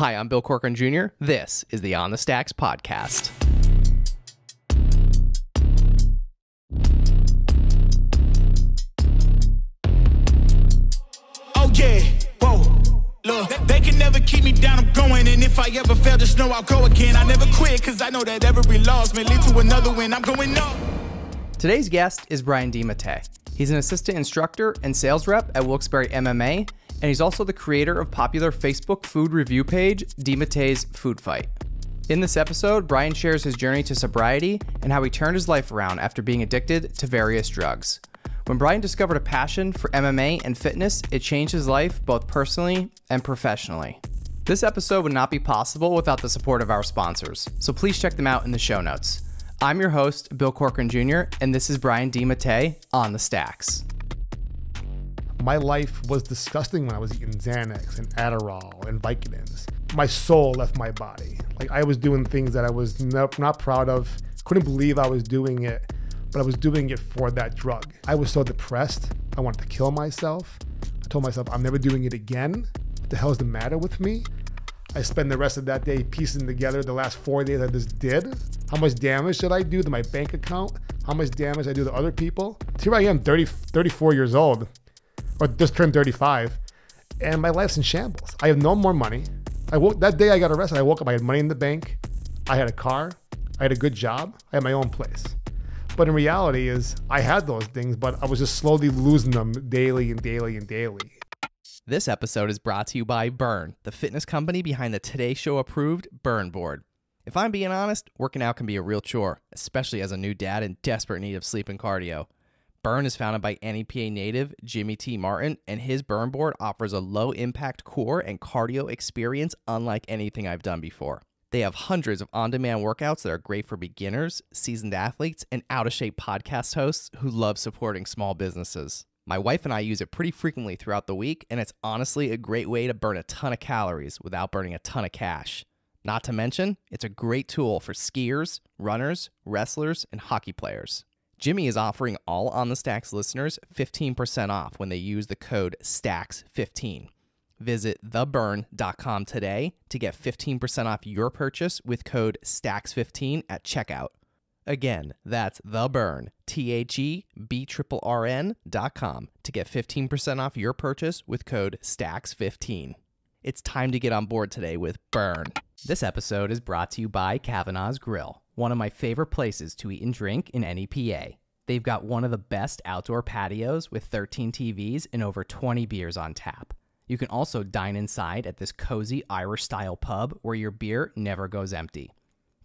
Hi, I'm Bill Corcoran Jr. This is the On the Stacks podcast. Oh yeah, whoa, look, they can never keep me down, I'm going, and if I ever fail, just know I'll go again. I never quit, cause I know that every loss may lead to another win. I'm going up. Today's guest is Brian DiMattia. He's an assistant instructor and sales rep at wilkes-barre MMA, and he's also the creator of popular Facebook food review page, DiMattia's Food Fight. In this episode, Brian shares his journey to sobriety and how he turned his life around after being addicted to various drugs. When Brian discovered a passion for MMA and fitness, it changed his life both personally and professionally. This episode would not be possible without the support of our sponsors, so please check them out in the show notes. I'm your host, Bill Corcoran Jr., and this is Brian DiMattia on the Stacks. My life was disgusting when I was eating Xanax and Adderall and Vicodins. My soul left my body. Like, I was doing things that I was not proud of. Couldn't believe I was doing it, but I was doing it for that drug. I was so depressed. I wanted to kill myself. I told myself, I'm never doing it again. What the hell is the matter with me? I spent the rest of that day piecing together the last 4 days I just did. How much damage did I do to my bank account? How much damage I do to other people? Here I am, 34 years old. Or just turned 35, and my life's in shambles. I have no more money. That day I got arrested, I woke up, I had money in the bank, I had a car, I had a good job, I had my own place. But in reality is, I had those things, but I was just slowly losing them daily and daily and daily. This episode is brought to you by Burn, the fitness company behind the Today Show approved Burn board. If I'm being honest, working out can be a real chore, especially as a new dad in desperate need of sleep and cardio. Burn is founded by NEPA native Jimmy T. Martin, and his Burn board offers a low-impact core and cardio experience unlike anything I've done before. They have hundreds of on-demand workouts that are great for beginners, seasoned athletes, and out-of-shape podcast hosts who love supporting small businesses. My wife and I use it pretty frequently throughout the week, and it's honestly a great way to burn a ton of calories without burning a ton of cash. Not to mention, it's a great tool for skiers, runners, wrestlers, and hockey players. Jimmy is offering all On the Stacks listeners 15% off when they use the code STACKS15. Visit theburn.com today to get 15% off your purchase with code STACKS15 at checkout. Again, that's theburn, THEBRRN.com to get 15% off your purchase with code STACKS15. It's time to get on board today with Burn. This episode is brought to you by Cavanaugh's Grille, one of my favorite places to eat and drink in NEPA. They've got one of the best outdoor patios with 13 TVs and over 20 beers on tap. You can also dine inside at this cozy Irish-style pub where your beer never goes empty.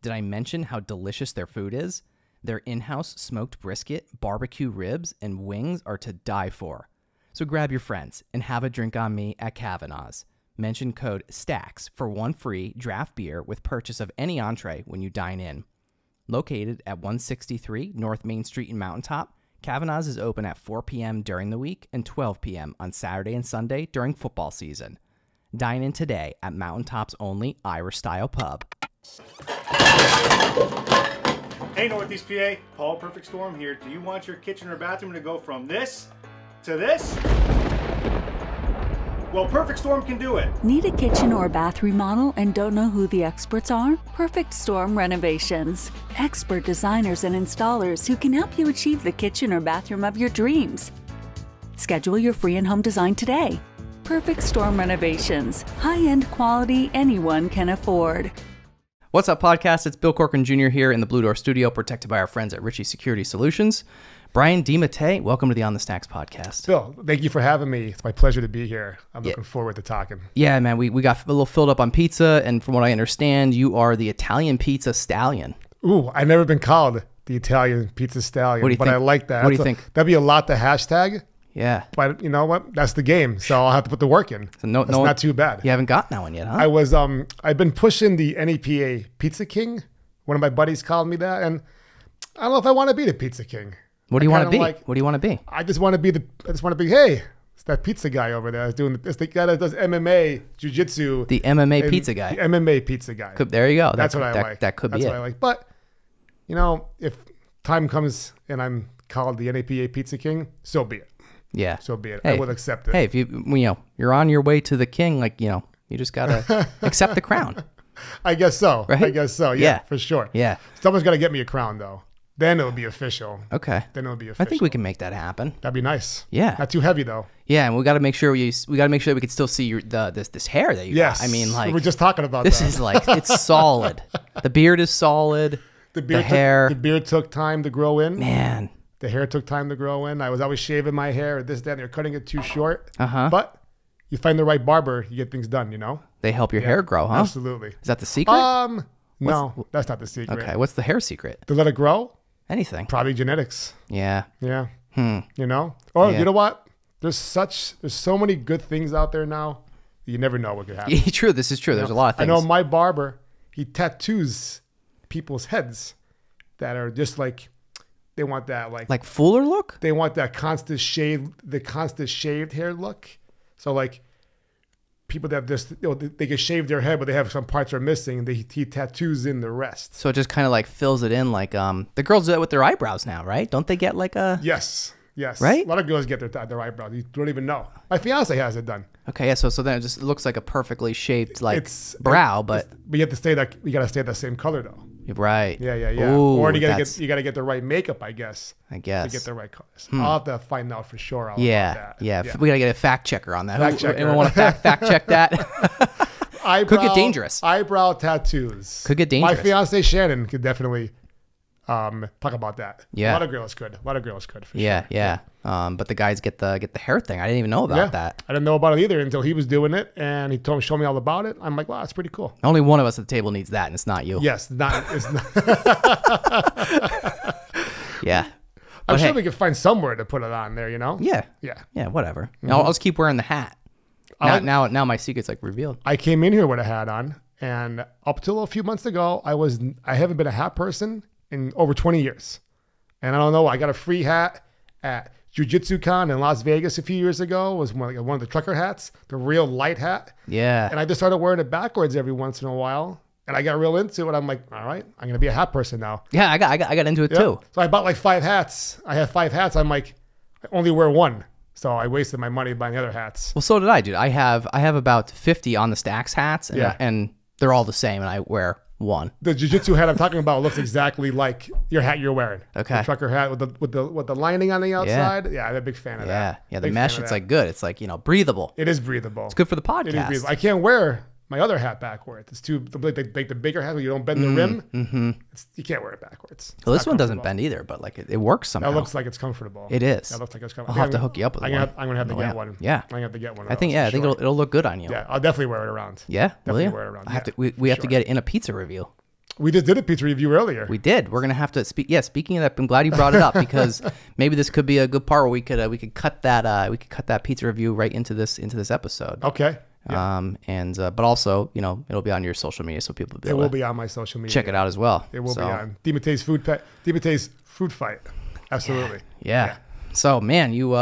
Did I mention how delicious their food is? Their in-house smoked brisket, barbecue ribs, and wings are to die for. So grab your friends and have a drink on me at Cavanaugh's. Mention code STACKS for one free draft beer with purchase of any entree when you dine in. Located at 163 North Main Street in Mountaintop, Cavanaugh's is open at 4 p.m. during the week and 12 p.m. on Saturday and Sunday during football season. Dine in today at Mountaintop's only Irish-style pub. Hey Northeast PA, Paul Perfect Storm here. Do you want your kitchen or bathroom to go from this to this? Well, Perfect Storm can do it. Need a kitchen or bath remodel and don't know who the experts are? Perfect Storm Renovations. Expert designers and installers who can help you achieve the kitchen or bathroom of your dreams. Schedule your free in-home design today. Perfect Storm Renovations. High-end quality anyone can afford. What's up, podcast? It's Bill Corcoran Jr. here in the Blue Door Studio, protected by our friends at Ricci Security Solutions. Brian DiMattia, welcome to the On the Stacks podcast. Bill, thank you for having me. It's my pleasure to be here. I'm looking forward to talking. Yeah, man, we got a little filled up on pizza, and from what I understand, you are the Italian pizza stallion. Ooh, I've never been called the Italian pizza stallion, what do you but think? I like that. What do you think? That'd be a lot to hashtag. Yeah. But you know what? That's the game, so I'll have to put the work in. So It's not too bad. You haven't gotten that one yet, huh? I was I've been pushing the NEPA Pizza King. One of my buddies called me that, and I don't know if I want to be the Pizza King. What do you want to be? What do you want to be? I just want to be hey, it's that pizza guy over there. It's the guy that does MMA, jiu-jitsu. The MMA pizza guy. The MMA pizza guy. There you go. That's what I like. That could be it. That's what I like. But, you know, if time comes and I'm called the NEPA Pizza King, so be it. Yeah. So be it. Hey, I will accept it. Hey, if you're on your way to the king, like, You just gotta accept the crown. I guess so. Right? I guess so. Yeah, for sure. Yeah. Someone's got to get me a crown, though. Then it'll be official. Okay. Then it'll be official. I think we can make that happen. That'd be nice. Yeah. Not too heavy, though. Yeah, and we got to make sure we got to make sure we can still see this hair that you Yes. got. I mean, like, we were just talking about this that. is like, it's solid. The beard is solid. The hair. The beard took time to grow in. Man. The hair took time to grow in. I was always shaving my hair, that, and they're cutting it too short. But you find the right barber, you get things done, you know? They help your hair grow, huh? Absolutely. Is that the secret? No, that's not the secret. Okay, what's the hair secret? To let it grow? Anything. Probably genetics. Yeah. Yeah. You know? Or Yeah. you know what? There's so many good things out there now. You never know what could happen. True. This is true. There's a lot of things. I know my barber, he tattoos people's heads that are just like, they want that like Fuller look? They want that constant shaved hair look. So like people that just, they can shave their head, but they have some parts are missing, and he tattoos in the rest. So it just kind of like fills it in, like the girls do that with their eyebrows now, right? Don't they get like a? Yes. Right? A lot of girls get their eyebrows. You don't even know. My fiance has it done. Okay, yeah. So then it looks like a perfectly shaped brow, but you have to stay that you got to stay the same color though. Right. Yeah. Ooh, Or you got to get the right makeup, I guess. I guess. To get the right colors. I'll have to find out for sure. About Yeah. We gotta get a fact checker on that. Fact checker. Anyone want to fact check that? Could get dangerous. Eyebrow tattoos. Could get dangerous. My fiance Shannon could definitely talk about that. Yeah. A lot of girls could. For Yeah, sure. yeah. But the guys get the hair thing. I didn't even know about that. I didn't know about it either until he was doing it, and he showed me all about it. I'm like, wow, that's pretty cool. Only one of us at the table needs that, and it's not you. Yes, it's not. Yeah. I'm sure we could find somewhere to put it on there, you know? Yeah. Yeah. Yeah, whatever. I'll just keep wearing the hat. Now my secret's like revealed. I came in here with a hat on, and up till a few months ago, I haven't been a hat person in over 20 years. And I don't know, I got a free hat at Jiu-Jitsu Con in Las Vegas a few years ago. It was one of the trucker hats, the real light hat. Yeah. And I just started wearing it backwards every once in a while. And I got real into it. I'm like, all right, I'm going to be a hat person now. Yeah, I got into it too. So I bought like 5 hats. I have 5 hats. I'm like, I only wear one. So I wasted my money buying other hats. Well, so did I, dude. I have about 50 OnTheStacks hats, and they're all the same, and I wear one. The jiu-jitsu hat I'm talking about looks exactly like your hat you're wearing. Okay. The trucker hat with the lining on the outside. Yeah, I'm a big fan of that. Yeah, the mesh, it's like good. It's like, breathable. It is breathable. It's good for the podcast. It is breathable. I can't wear my other hat backwards. It's too like the bigger hat where you don't bend the rim. Mm-hmm. You can't wear it backwards. Well, this one doesn't bend either, but like it works somehow. That looks like it's comfortable. It is. That looks like it's comfortable. I'll have to hook you up with one. I'm gonna have to get one. Yeah. I'm gonna have to get one. I think it'll look good on you. Yeah, I'll definitely wear it around. Yeah, definitely wear it around. We have to get it in a pizza review. We just did a pizza review earlier. We did. We're gonna have to speak. Yeah, speaking of that, I'm glad you brought it up because maybe this could be a good part where we could cut that pizza review right into this episode. Okay. Yeah. But also, it'll be on your social media, so people will be able will be on my social media. Check it out as well. It will be on DiMattia's food fight. Absolutely. Yeah. So, man, you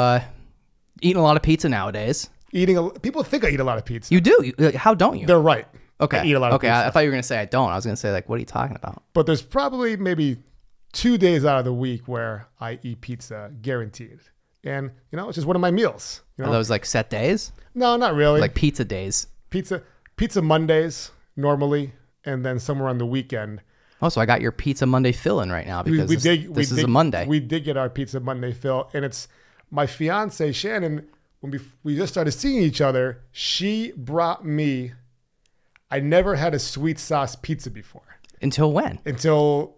eating a lot of pizza nowadays. People think I eat a lot of pizza. You do. How don't you? They're right. Okay. I eat a lot of pizza. I thought you were gonna say I don't. I was gonna say like, what are you talking about? But there's probably maybe 2 days out of the week where I eat pizza, guaranteed. And it's just one of my meals. Are those like set days? No, not really. Like pizza days. Pizza Mondays normally, and then somewhere on the weekend. Oh, so I got your Pizza Monday fill-in right now because this is a Monday. We did get our Pizza Monday fill, and it's my fiance Shannon. When we just started seeing each other, she brought me. I never had a sweet sauce pizza before. Until when? Until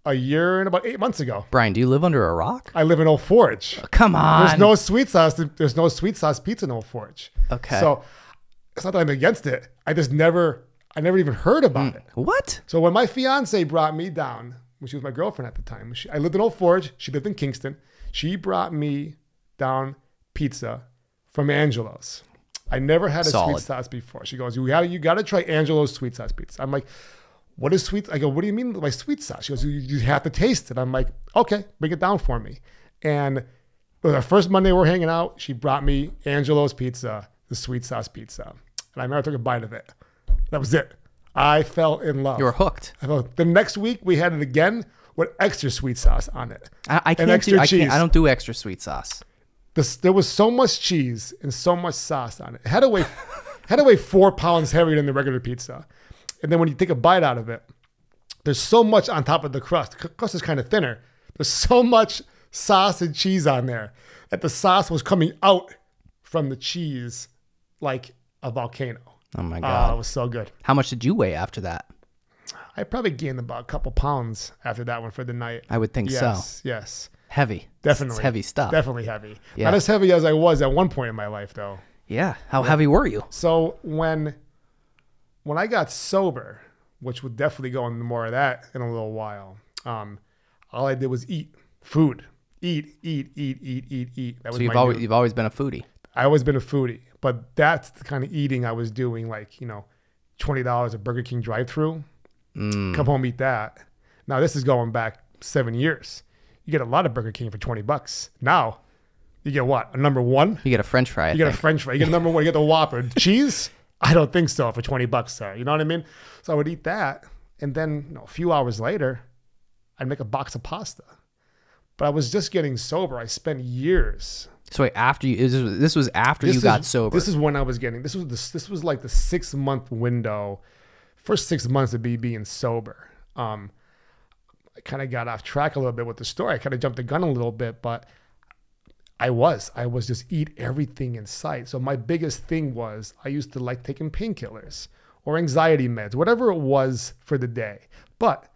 a year and about 8 months ago. Brian, do you live under a rock? I live in Old Forge. Come on. There's no sweet sauce pizza in Old Forge. Okay. So it's not that I'm against it. I never even heard about it. What? So when my fiance brought me down, when she was my girlfriend at the time, I lived in Old Forge. She lived in Kingston. She brought me down pizza from Angelo's. I never had a sweet sauce before. She goes, you got to try Angelo's sweet sauce pizza. I'm like, what is sweet? I go, what do you mean by sweet sauce? She goes, you have to taste it. I'm like, okay, bring it down for me. And it was our first Monday we're hanging out. She brought me Angelo's pizza, the sweet sauce pizza. And I remember I took a bite of it. That was it. I fell in love. You were hooked. The next week we had it again with extra sweet sauce on it. I don't do extra sweet sauce. There was so much cheese and so much sauce on it. It had to weigh had to weigh 4 pounds heavier than the regular pizza. And then when you take a bite out of it, there's so much on top of the crust. The crust is kind of thinner. There's so much sauce and cheese on there that the sauce was coming out from the cheese like a volcano. Oh my God. It was so good. How much did you weigh after that? I probably gained about a couple pounds after that one for the night. I would think so. Yes. Heavy. Definitely. It's heavy stuff. Definitely heavy. Yeah. Not as heavy as I was at one point in my life, though. Yeah. How heavy were you? So when I got sober, which we'll definitely go into more of that in a little while, all I did was eat food. Eat. That was So you've always been a foodie. I always been a foodie, but that's the kind of eating I was doing, like, $20 a Burger King drive-thru. Come home, eat that. Now this is going back 7 years. You get a lot of Burger King for $20. Now you get what? A number one? You get a French fry. You get a French fry. You get a number one. You get the Whopper. Cheese? I don't think so for $20, sir. You know what I mean? So I would eat that, and then a few hours later, I'd make a box of pasta. But I was just getting sober. I spent years. So wait, this was after you got sober. This is when I was getting. This was like the 6-month window. First 6 months of me being sober. I kind of got off track a little bit with the story. I kind of jumped the gun a little bit, but I was just eat everything in sight. So my biggest thing was I used to like taking painkillers or anxiety meds, whatever it was for the day. But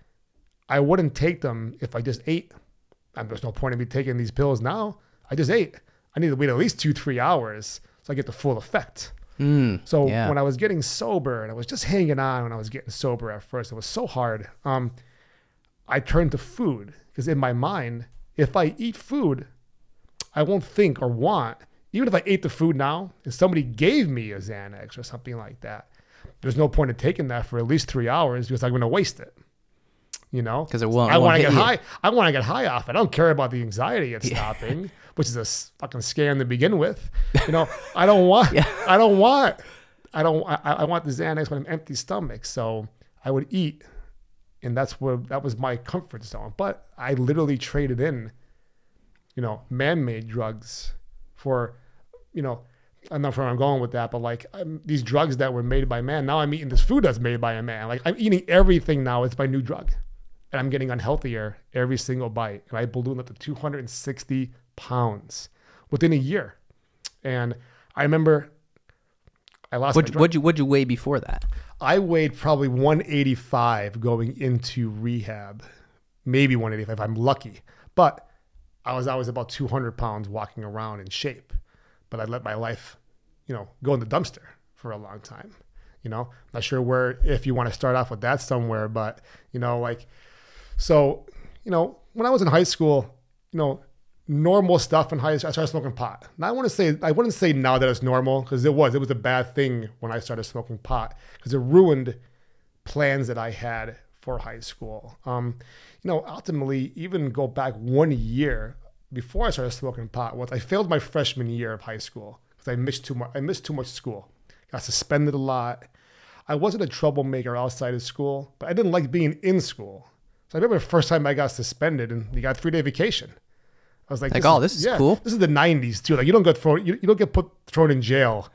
I wouldn't take them if I just ate. And there's no point in me taking these pills now. I just ate. I need to wait at least 2-3 hours so I get the full effect. When I was getting sober, and I was just hanging on when I was getting sober at first, it was so hard. I turned to food because in my mind, if I eat food, I won't think or want. Even if I ate the food now and somebody gave me a Xanax or something like that, there's no point in taking that for at least 3 hours because I'm going to waste it. Because it won't. I want to get high. I want to get high off it. I don't care about the anxiety it's stopping, which is a fucking scam to begin with. I don't want. I want the Xanax when I'm empty stomach. So I would eat, and that was my comfort zone. But I literally traded in, man-made drugs for, I don't know where I'm going with that, but like these drugs that were made by man. Now I'm eating this food that's made by a man. Like I'm eating everything now. It's my new drug. And I'm getting unhealthier every single bite. And I ballooned up to 260 pounds within a year. And I remember I lost my drug. What'd you weigh before that? I weighed probably 185 going into rehab. Maybe 185 if I'm lucky. But I was always about 200 pounds walking around in shape. But I let my life, go in the dumpster for a long time. Not sure if you want to start off with that somewhere, but, So, when I was in high school, normal stuff in high school, I started smoking pot. Now I wouldn't say now that it's normal because it was a bad thing when I started smoking pot because it ruined plans that I had for high school. Ultimately, even go back 1 year before I started smoking pot was I failed my freshman year of high school because I missed too much school. Got suspended a lot. I wasn't a troublemaker outside of school, but I didn't like being in school. So I remember the first time I got suspended and you got a 3-day vacation. I was like, this is cool. This is the 90s too. Like you don't get thrown in jail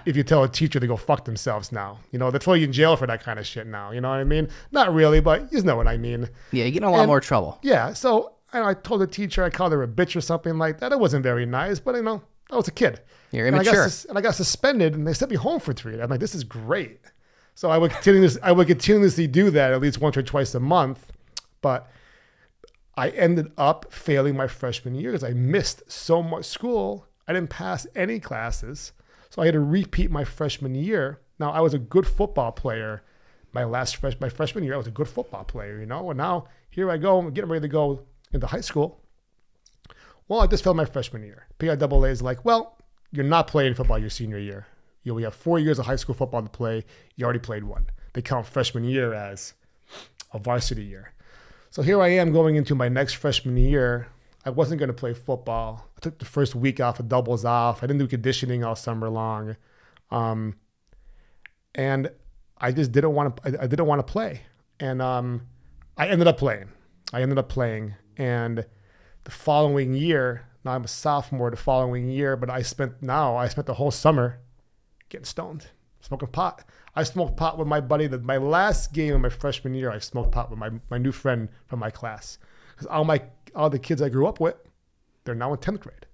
if you tell a teacher to go fuck themselves now. They throw you in jail for that kind of shit now. You know what I mean? Not really, but you know what I mean. Yeah, you get in a lot more trouble. Yeah. So I told the teacher, I called her a bitch or something like that. It wasn't very nice, but I was a kid. You're immature. And I got suspended and they sent me home for 3 days. I'm like, this is great. So I would continuously do that at least once or twice a month. But I ended up failing my freshman year because I missed so much school. I didn't pass any classes. So I had to repeat my freshman year. Now, I was a good football player. My freshman year, I was a good football player, And now here I go. I'm getting ready to go into high school. Well, I just failed my freshman year. PIAA is like, well, you're not playing football your senior year. We have 4 years of high school football to play. You already played 1. They count freshman year as a varsity year. So here I am going into my next freshman year. I wasn't going to play football. I took the first week off of doubles off. I didn't do conditioning all summer long. And I just didn't want to play. And I ended up playing. And the following year, now I'm a sophomore the following year, but I spent the whole summer getting stoned. smoking pot. I smoked pot with my buddy. My last game of my freshman year, I smoked pot with my new friend from my class. Because all the kids I grew up with, they're now in 10th grade.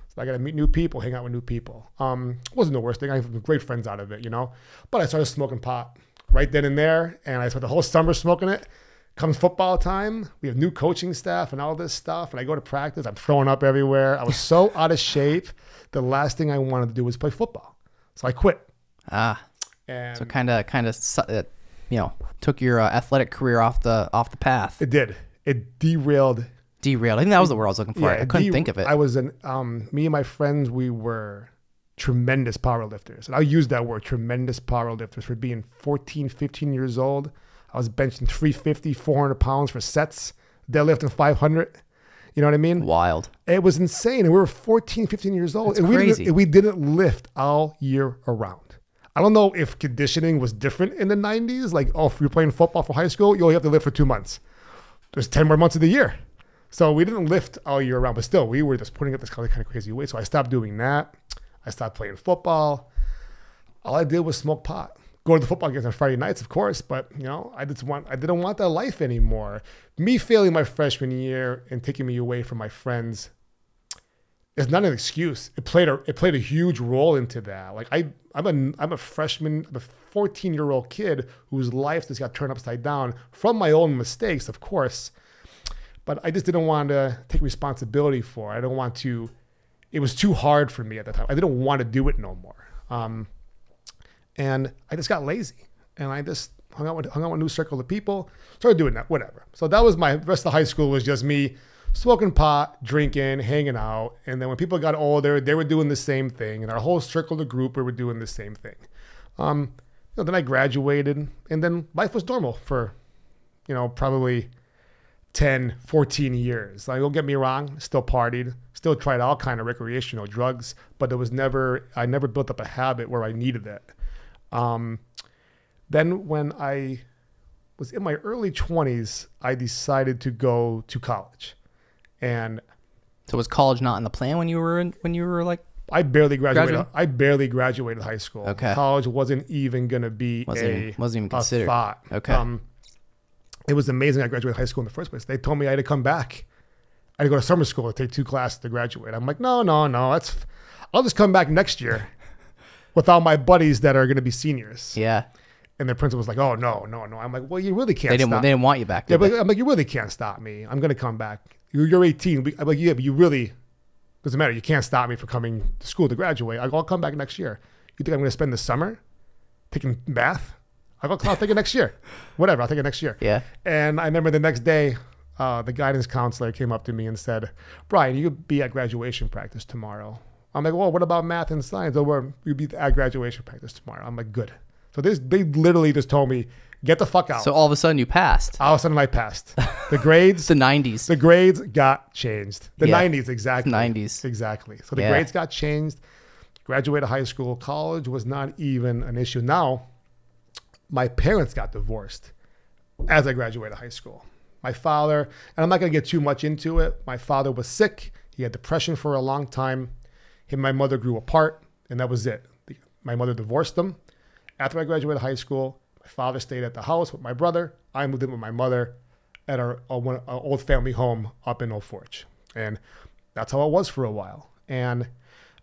So I got to meet new people, hang out with new people. It wasn't the worst thing. I have great friends out of it, you know. But I started smoking pot right then and there, and I spent the whole summer smoking it. Comes football time, we have new coaching staff and all this stuff, and I go to practice, I'm throwing up everywhere. I was so out of shape. The last thing I wanted to do was play football. So I quit. And so kind of, took your athletic career off the path. It did. It derailed. Derailed. I think that was the word I was looking for. I couldn't think of it. I was me and my friends, we were tremendous power lifters. And I'll use that word, tremendous power lifters, for being 14, 15 years old. I was benching 350, 400 pounds for sets, deadlifting 500. You know what I mean? Wild. It was insane. And we were 14, 15 years old. That's crazy. We didn't lift all year around. I don't know if conditioning was different in the 90s. Like, if you're playing football for high school, you only have to lift for 2 months. There's 10 more months of the year. So we didn't lift all year round, but still, we were just putting up this kind of crazy weight. So I stopped doing that. I stopped playing football. All I did was smoke pot. Go to the football games on Friday nights, of course, but I didn't want that life anymore. Me failing my freshman year and taking me away from my friends is not an excuse. It played a huge role into that. Like I'm a freshman, I'm a 14-year-old kid whose life just got turned upside down from my own mistakes, of course. But I just didn't want to take responsibility for it. I don't want to. It was too hard for me at the time. I didn't want to do it no more. And I just got lazy, and I just hung out with a new circle of people, started doing that, whatever. So that was my rest of high school was just me smoking pot, drinking, hanging out. And then when people got older, they were doing the same thing, and our whole circle of group, we were doing the same thing. Then I graduated, and then life was normal for, probably 10, 14 years. Like, don't get me wrong, still partied, still tried all kind of recreational drugs, but I never built up a habit where I needed it. Then when I was in my early 20s, I decided to go to college. And so was college not in the plan when you were like? I barely graduated. I barely graduated high school. Okay. College wasn't even going to be wasn't even considered. A thought. Okay. It was amazing I graduated high school in the first place. They told me I had to come back. I had to go to summer school to take 2 classes to graduate. I'm like, no. I'll just come back next year with all my buddies that are going to be seniors. Yeah. And the principal was like, oh, no. I'm like, well, you really can't stop. They didn't want you back. Yeah, but I'm like, you really can't stop me. I'm going to come back. You're 18. I'm like, yeah, but you really, doesn't matter. You can't stop me from coming to school to graduate. I'll come back next year. You think I'm going to spend the summer taking math? I'll take it next year. Whatever, I'll take it next year. Yeah. And I remember the next day, the guidance counselor came up to me and said, Brian, you'll be at graduation practice tomorrow. I'm like, well, what about math and science? Or you'll be at graduation practice tomorrow. I'm like, good. So they literally just told me, get the fuck out. So all of a sudden you passed. All of a sudden I passed. The grades. The 90s. The grades got changed. The 90s, exactly. 90s. Exactly. So the grades got changed. Graduated high school. College was not even an issue. Now, my parents got divorced as I graduated high school. My father, and I'm not going to get too much into it. My father was sick. He had depression for a long time. Him and my mother grew apart, and that was it. My mother divorced them. After I graduated high school, my father stayed at the house with my brother. I moved in with my mother at our old family home up in Old Forge. And that's how it was for a while. And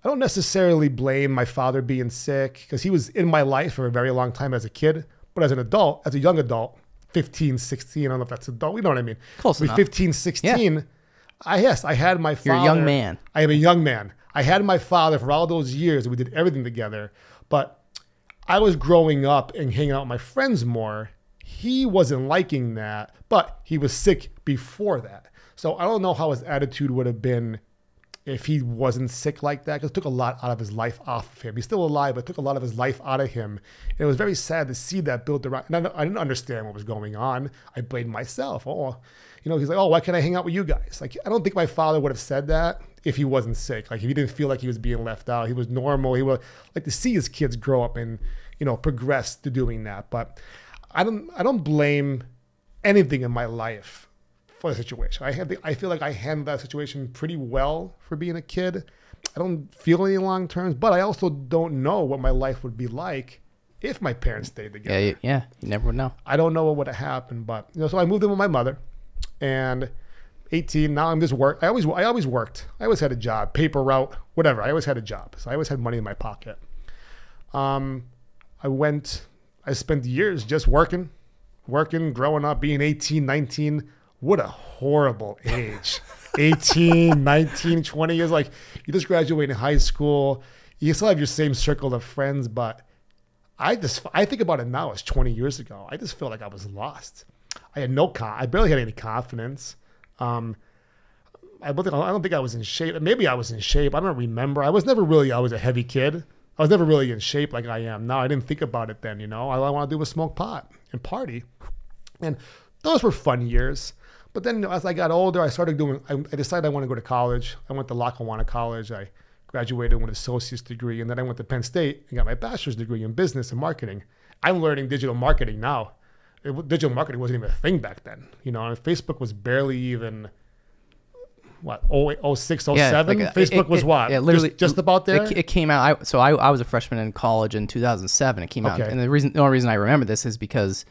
I don't necessarily blame my father being sick because he was in my life for a very long time as a kid. But as an adult, as a young adult, 15, 16, I don't know if that's adult, you know what I mean? Close enough. 15, 16, yeah. I had my father. You're a young man. I am a young man. I had my father for all those years. We did everything together. But I was growing up and hanging out with my friends more. He wasn't liking that, but he was sick before that. So I don't know how his attitude would have been if he wasn't sick like that, because it took a lot out of his life off of him. He's still alive, but it took a lot of his life out of him. And it was very sad to see that built around. And I didn't understand what was going on. I blamed myself. He's like, why can't I hang out with you guys? Like, I don't think my father would have said that if he wasn't sick. Like, if he didn't feel like he was being left out, he was normal. He would like to see his kids grow up and, progress to doing that. But I don't blame anything in my life for the situation. I feel like I handled that situation pretty well for being a kid. I don't feel any long terms, but I also don't know what my life would be like if my parents stayed together. Yeah, you never would know. I don't know what would have happened, but so I moved in with my mother, and 18. Now I'm just work. I always worked. I always had a job, paper route, whatever. I always had a job, so I always had money in my pocket. I spent years just working, growing up, being 18, 19. What a horrible age. 18, 19, 20 years. Like, you just graduated high school. You still have your same circle of friends, but I think about it now as 20 years ago. I just feel like I was lost. I barely had any confidence. I don't think I was in shape. Maybe I was in shape. I don't remember. I was a heavy kid. I was never really in shape like I am now. I didn't think about it then, All I wanted to do was smoke pot and party. And those were fun years. But then as I got older, I decided I want to go to college. I went to Lackawanna College. I graduated with an associate's degree. And then I went to Penn State and got my bachelor's degree in business and marketing. I'm learning digital marketing now. Digital marketing wasn't even a thing back then. And Facebook was barely even... What, 06, 07? Facebook was what? Yeah, literally just about there? It came out. I was a freshman in college in 2007. It came out. And the only reason I remember this is because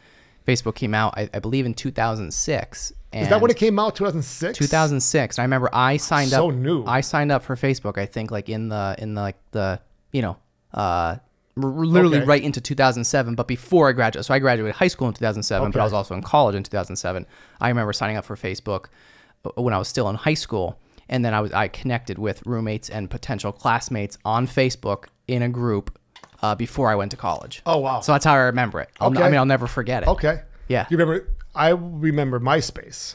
Facebook came out, I believe, in 2006. Is that when it came out, 2006? 2006. And I remember I signed up. So new. I signed up for Facebook, I think, like literally right into 2007, but before I graduated. So I graduated high school in 2007, but I was also in college in 2007. I remember signing up for Facebook when I was still in high school, and then I connected with roommates and potential classmates on Facebook in a group before I went to college. Oh wow! So that's how I remember it. I'll never forget it. Okay. Yeah. You remember? I remember MySpace.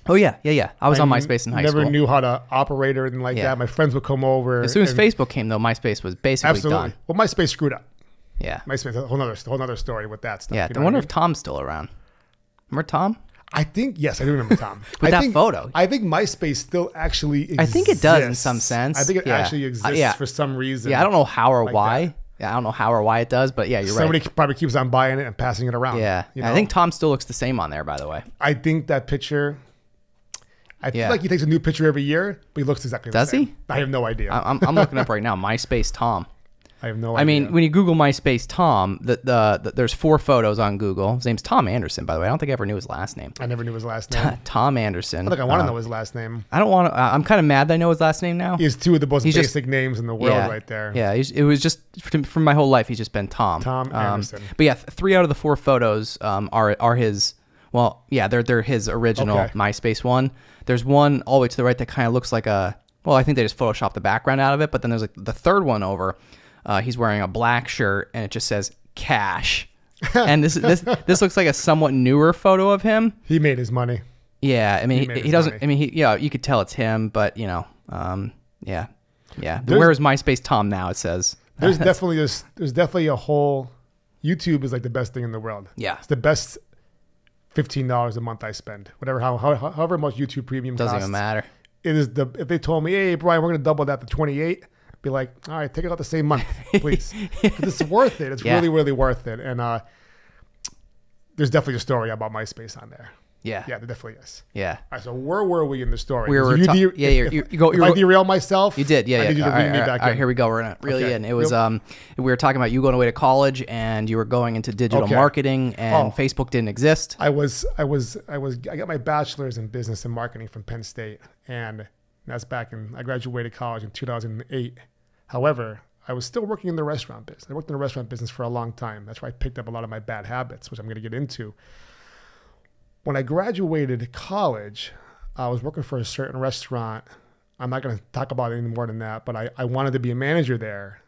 Oh yeah. I was on MySpace in high school. Never knew how to operate or anything like that. My friends would come over. As soon as Facebook came, though, MySpace was basically done. Well, MySpace screwed up. Yeah. MySpace, a whole nother story with that stuff. Yeah. I wonder if Tom's still around. Remember Tom? I think, yes, I do remember Tom. Photo. I think MySpace still actually exists. I think it does in some sense. I think it actually exists for some reason. Yeah, I don't know how or why. That. Yeah, I don't know how or why it does, but yeah, you're Somebody right. probably keeps on buying it and passing it around. Yeah. I think Tom still looks the same on there, by the way. I think that picture, I feel like he takes a new picture every year, but he looks exactly the same. Does he? I have no idea. I'm looking up right now, MySpace Tom. I have no idea. I mean, when you Google MySpace Tom, there's 4 photos on Google. His name's Tom Anderson, by the way. I don't think I ever knew his last name. I never knew his last name. Tom Anderson. I think I want to know his last name. I don't want to. I'm kind of mad that I know his last name now. He has 2 of the most basic names in the world right there. Yeah, it was just, from my whole life, he's just been Tom. Tom Anderson. But yeah, 3 out of the 4 photos are his, well, yeah, they're his original MySpace one. There's one all the way to the right that kind of looks like I think they just photoshopped the background out of it, but then there's like the third one over. He's wearing a black shirt and it just says cash. And this looks like a somewhat newer photo of him. He made his money. Yeah, I mean he doesn't. Money. I mean you could tell it's him, but yeah. Where is MySpace Tom now? It says there's definitely a whole. YouTube is like the best thing in the world. Yeah, it's the best. $15 a month I spend, however much YouTube Premium doesn't costs. Even matter. It is if they told me, hey Brian, we're gonna double that to 28. Be like, all right, take it out the same month, please. It's worth it. It's really, really worth it. And there's definitely a story about MySpace on there. Yeah. Yeah, there definitely is. Yeah. All right, so where were we in the story? If I derail myself? You did, yeah. I need you to read me back in. All right, here we go. We're going to reel you in. It was, we were talking about you going away to college and you were going into digital marketing and Facebook didn't exist. I got my bachelor's in business and marketing from Penn State. And that's I graduated college in 2008. However, I was still working in the restaurant business. I worked in the restaurant business for a long time. That's where I picked up a lot of my bad habits, which I'm going to get into. When I graduated college, I was working for a certain restaurant. I'm not going to talk about it any more than that, but I wanted to be a manager there.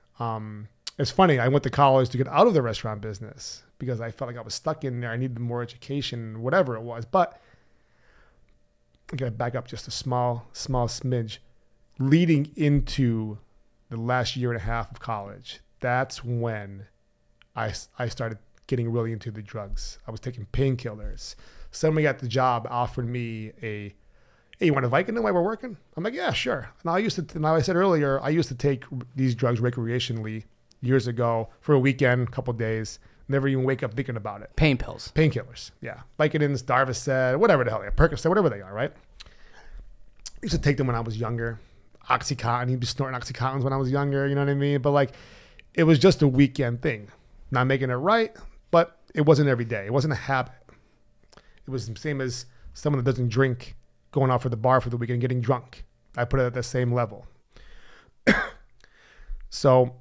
It's funny. I went to college to get out of the restaurant business because I felt like I was stuck in there. I needed more education, whatever it was. But I got to back up just a small smidge. Leading into the last year and a half of college, that's when I started getting really into the drugs. I was taking painkillers. Somebody at the job offered me hey, you want a Vicodin while we're working? I'm like, yeah, sure. Now I said earlier, I used to take these drugs recreationally years ago for a weekend, couple days. Never even wake up thinking about it. Painkillers, yeah. Vicodins, Darvocet, whatever the hell they are, Percocet, whatever they are, right? I used to take them when I was younger. Oxycontin, he'd be snorting Oxycontins when I was younger, you know what I mean? But like, it was just a weekend thing. not making it right, but it wasn't every day. It wasn't a habit. It was the same as someone that doesn't drink going out for the bar for the weekend, getting drunk. I put it at the same level. So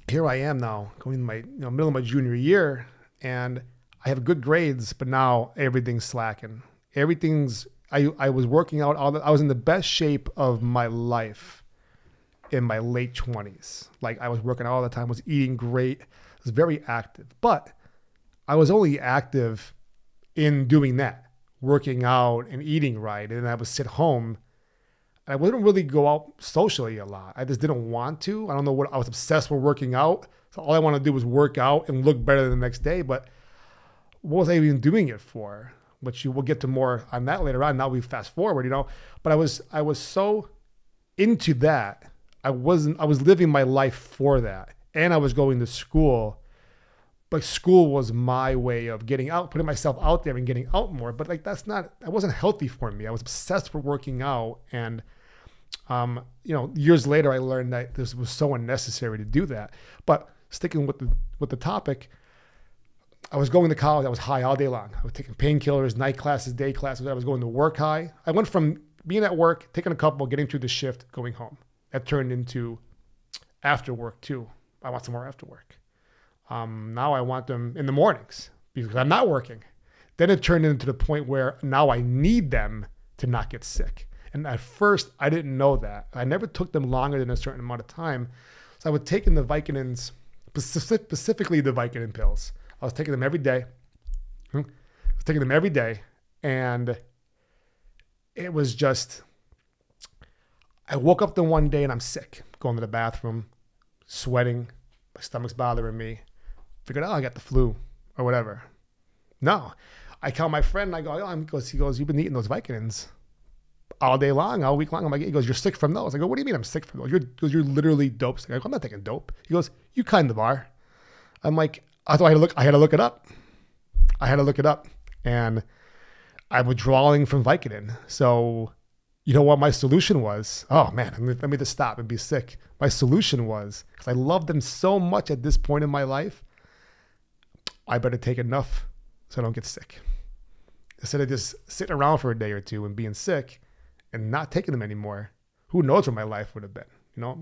here I am now, going in my middle of my junior year, and I have good grades, but now everything's slacking. I was working out I was in the best shape of my life in my late 20s. Like, I was working out all the time, was eating great, was very active. But I was only active in doing that, working out and eating right. And I would sit home. I wouldn't really go out socially a lot. I just didn't want to. I don't know what, I was obsessed with working out. So all I wanted to do was work out and look better the next day. But what was I even doing it for? Which we'll get to more on that later on. Now we fast forward, But I was so into that. I was living my life for that. And I was going to school. But school was my way of getting out, putting myself out there and getting out more. But like, that wasn't healthy for me. I was obsessed with working out. And, years later, I learned that this was so unnecessary to do that. But sticking with the topic, I was going to college. I was high all day long. I was taking painkillers, night classes, day classes. I was going to work high. I went from being at work, taking a couple, getting through the shift, going home. That turned into after work too. I want some more after work. Now I want them in the mornings because I'm not working. Then it turned into the point where now I need them to not get sick. And at first I didn't know that. I never took them longer than a certain amount of time. So I would take in the Vicodins, specifically the Vicodin pills. I was taking them every day. And it was just, I woke up the one day and I'm sick, going to the bathroom, sweating, my stomach's bothering me. Figured, I got the flu or whatever. No, I call my friend and I go, he goes, you've been eating those Vicodins all day long, all week long. I'm like, he goes, you're sick from those. I go, what do you mean I'm sick from those? You're literally dope sick. I go, I'm not taking dope. He goes, you kind of are. I'm like, I had to look it up. And I'm withdrawing from Vicodin. So you know what my solution was? Oh man, let me just stop and be sick. My solution was, because I love them so much at this point in my life, I better take enough so I don't get sick. Instead of just sitting around for a day or two and being sick and not taking them anymore, who knows where my life would have been? I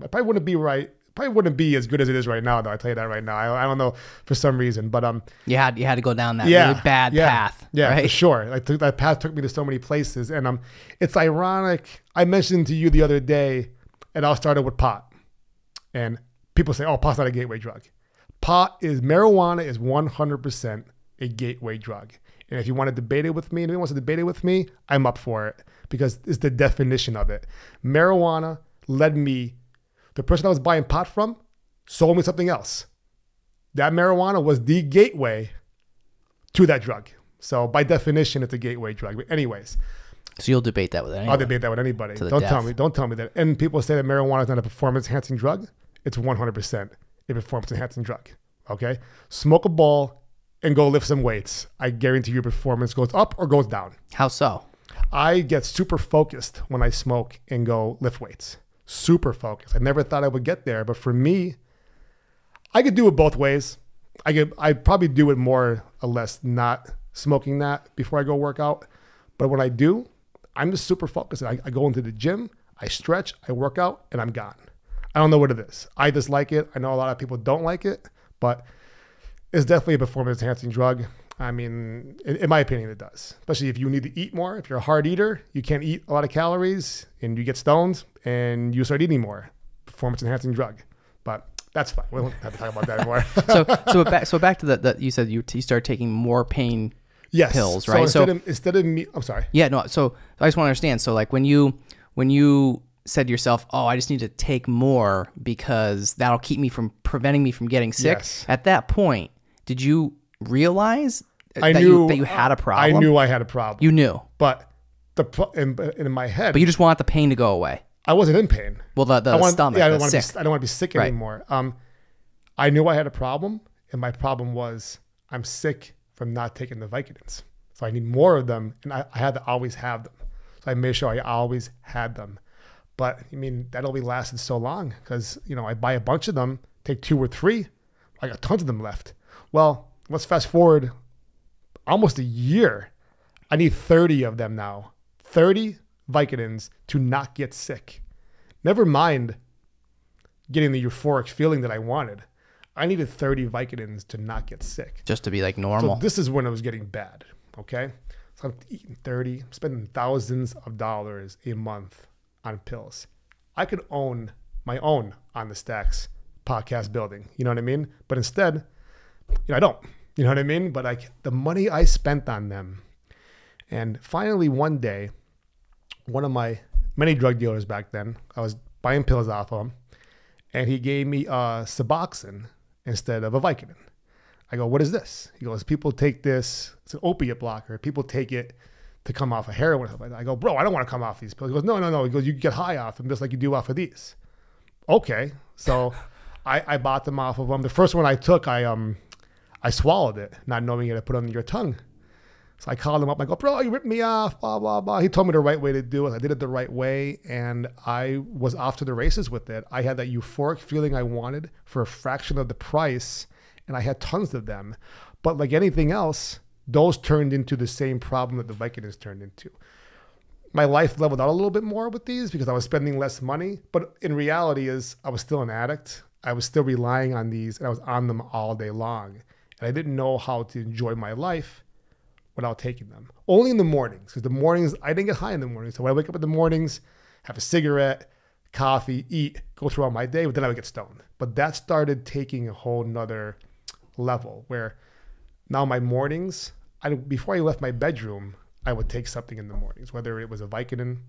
probably wouldn't be as good as it is right now, though. I tell you that right now. I don't know, for some reason, but you had to go down that really bad path. Yeah, right? For sure. That path took me to so many places, and it's ironic. I mentioned to you the other day, it all started with pot, and people say, "Oh, pot's not a gateway drug." Marijuana is 100% a gateway drug, and if you want to debate it with me, anyone wants to debate it with me, I'm up for it because it's the definition of it. Marijuana led me. The person I was buying pot from sold me something else. That marijuana was the gateway to that drug. So by definition, it's a gateway drug. But anyways. So you'll debate that with anyone? I'll debate that with anybody. Don't tell me that. And people say that marijuana is not a performance enhancing drug. It's 100% a performance enhancing drug. Okay? Smoke a ball and go lift some weights. I guarantee your performance goes up or goes down. How so? I get super focused when I smoke and go lift weights. Super focused. I never thought I would get there, but for me, I could do it both ways. I'd probably do it more or less not smoking that before I go work out. But when I do, I'm just super focused. I go into the gym, I stretch, I work out, and I'm gone. I don't know what it is. I just like it. I know a lot of people don't like it, but it's definitely a performance enhancing drug. I mean, in my opinion, it does. Especially if you need to eat more. If you're a hard eater, you can't eat a lot of calories and you get stoned and you start eating more. Performance enhancing drug. But that's fine. We don't have to talk about that anymore. so back to the you said you start taking more pain pills, right? So instead of me, I'm sorry. Yeah, no. So I just want to understand. So like when you said to yourself, oh, I just need to take more because that'll keep me from preventing me from getting sick. Yes. At that point, did you realize that you had a problem? I knew I had a problem. You knew. But in my head. But you just want the pain to go away. I wasn't in pain. Well, the stomach. Yeah, I don't want to be sick anymore. I knew I had a problem, and my problem was I'm sick from not taking the Vicodins. So I need more of them, and I had to always have them. So I made sure I always had them. But I mean, that only lasted so long because I buy a bunch of them, take 2 or 3, I got tons of them left. Well, let's fast forward almost a year. I need 30 of them now. 30 Vicodins to not get sick. Never mind getting the euphoric feeling that I wanted. I needed 30 Vicodins to not get sick. Just to be like normal. So this is when it was getting bad, okay? So I'm eating 30, I'm spending thousands of dollars a month on pills. I could own my own OnTheStacks podcast building, you know what I mean? But instead, I don't, you know what I mean? But the money I spent on them. And finally one day, one of my many drug dealers back then, I was buying pills off of him, and he gave me Suboxone instead of a Vicodin. I go, what is this? He goes, people take this, it's an opiate blocker. People take it to come off of heroin or something like that. I go, bro, I don't want to come off these pills. He goes, no. He goes, you get high off them just like you do off of these. Okay. So I bought them off of them. The first one I took, I swallowed it, not knowing it. I put it under your tongue. So I called him up. I go, bro, you ripped me off, blah, blah, blah. He told me the right way to do it. I did it the right way, and I was off to the races with it. I had that euphoric feeling I wanted for a fraction of the price, and I had tons of them. But like anything else, those turned into the same problem that the Vicodins turned into. My life leveled out a little bit more with these because I was spending less money, but in reality is I was still an addict. I was still relying on these, and I was on them all day long. And I didn't know how to enjoy my life without taking them. Only in the mornings, because the mornings, I didn't get high in the mornings. So when I wake up in the mornings, have a cigarette, coffee, eat, go throughout my day, but then I would get stoned. But that started taking a whole nother level where now my mornings, before I left my bedroom, I would take something in the mornings, whether it was a Vicodin,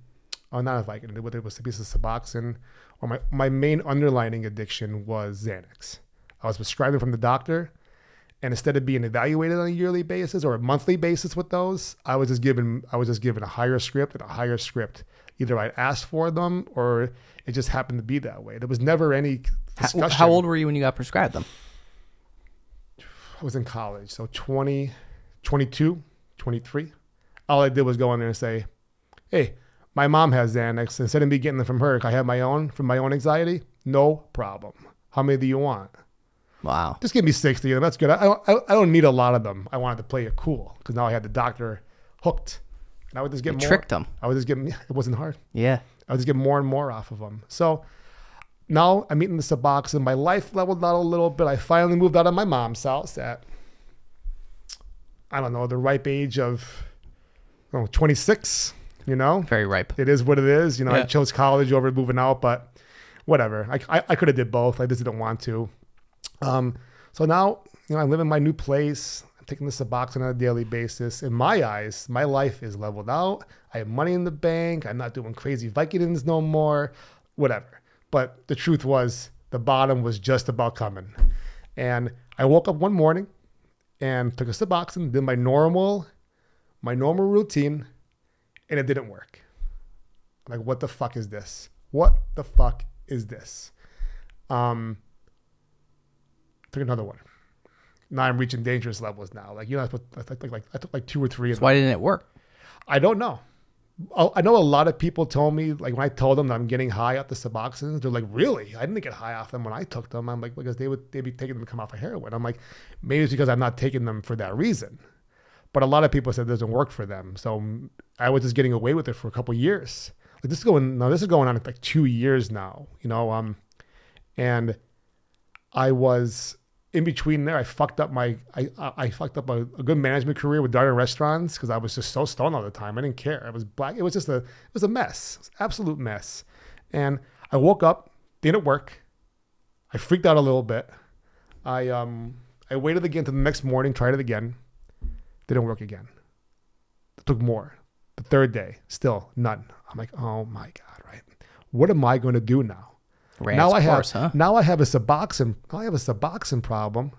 or not a Vicodin, whether it was a piece of Suboxone, or my main underlying addiction was Xanax. I was prescribed from the doctor, and instead of being evaluated on a yearly basis or a monthly basis with those, I was just given a higher script and a higher script. Either I asked for them or it just happened to be that way. There was never any discussion. How old were you when you got prescribed them? I was in college, so 20, 22, 23. All I did was go in there and say, hey, my mom has Xanax. Instead of me getting them from her, can I have my own from my own anxiety? No problem. How many do you want? Wow. Just give me 60 of them. That's good. I don't need a lot of them. I wanted to play it cool because now I had the doctor hooked. And I would just get more. Tricked them. I would just get, it wasn't hard. Yeah. I would just get more and more off of them. So now I'm eating the Suboxone. My life leveled out a little bit. I finally moved out of my mom's house at, I don't know, the ripe age of 26, you know? Very ripe. It is what it is. You know, Yeah. I chose college over moving out, but whatever. I could have did both. I just didn't want to. So now, I live in my new place. I'm taking the Suboxone on a daily basis. In my eyes, my life is leveled out. I have money in the bank. I'm not doing crazy Vicodins no more, whatever. But the truth was the bottom was just about coming. And I woke up one morning and took a Suboxone, did my normal routine, and it didn't work. I'm like, what the fuck is this? What the fuck is this? Took another one. Now I'm reaching dangerous levels now. I took like 2 or 3 of them. Why didn't it work? I don't know. I know a lot of people told me, like when I told them that I'm getting high off the Suboxone, they're like, really? I didn't get high off them when I took them. I'm like, because they'd be taking them to come off of heroin. I'm like, maybe it's because I'm not taking them for that reason. But a lot of people said it doesn't work for them. So I was just getting away with it for a couple of years. Like this is going on like 2 years now, and I was in between there. I fucked up I fucked up a good management career with dining restaurants because I was just so stoned all the time. I didn't care. I was black. It was just it was a mess. It was an absolute mess. And I woke up, didn't work. I freaked out a little bit. I waited again to the next morning, tried it again. Didn't work again. It took more. The third day, still none. I'm like, oh my God, right? What am I going to do now? Now I have a Suboxone problem,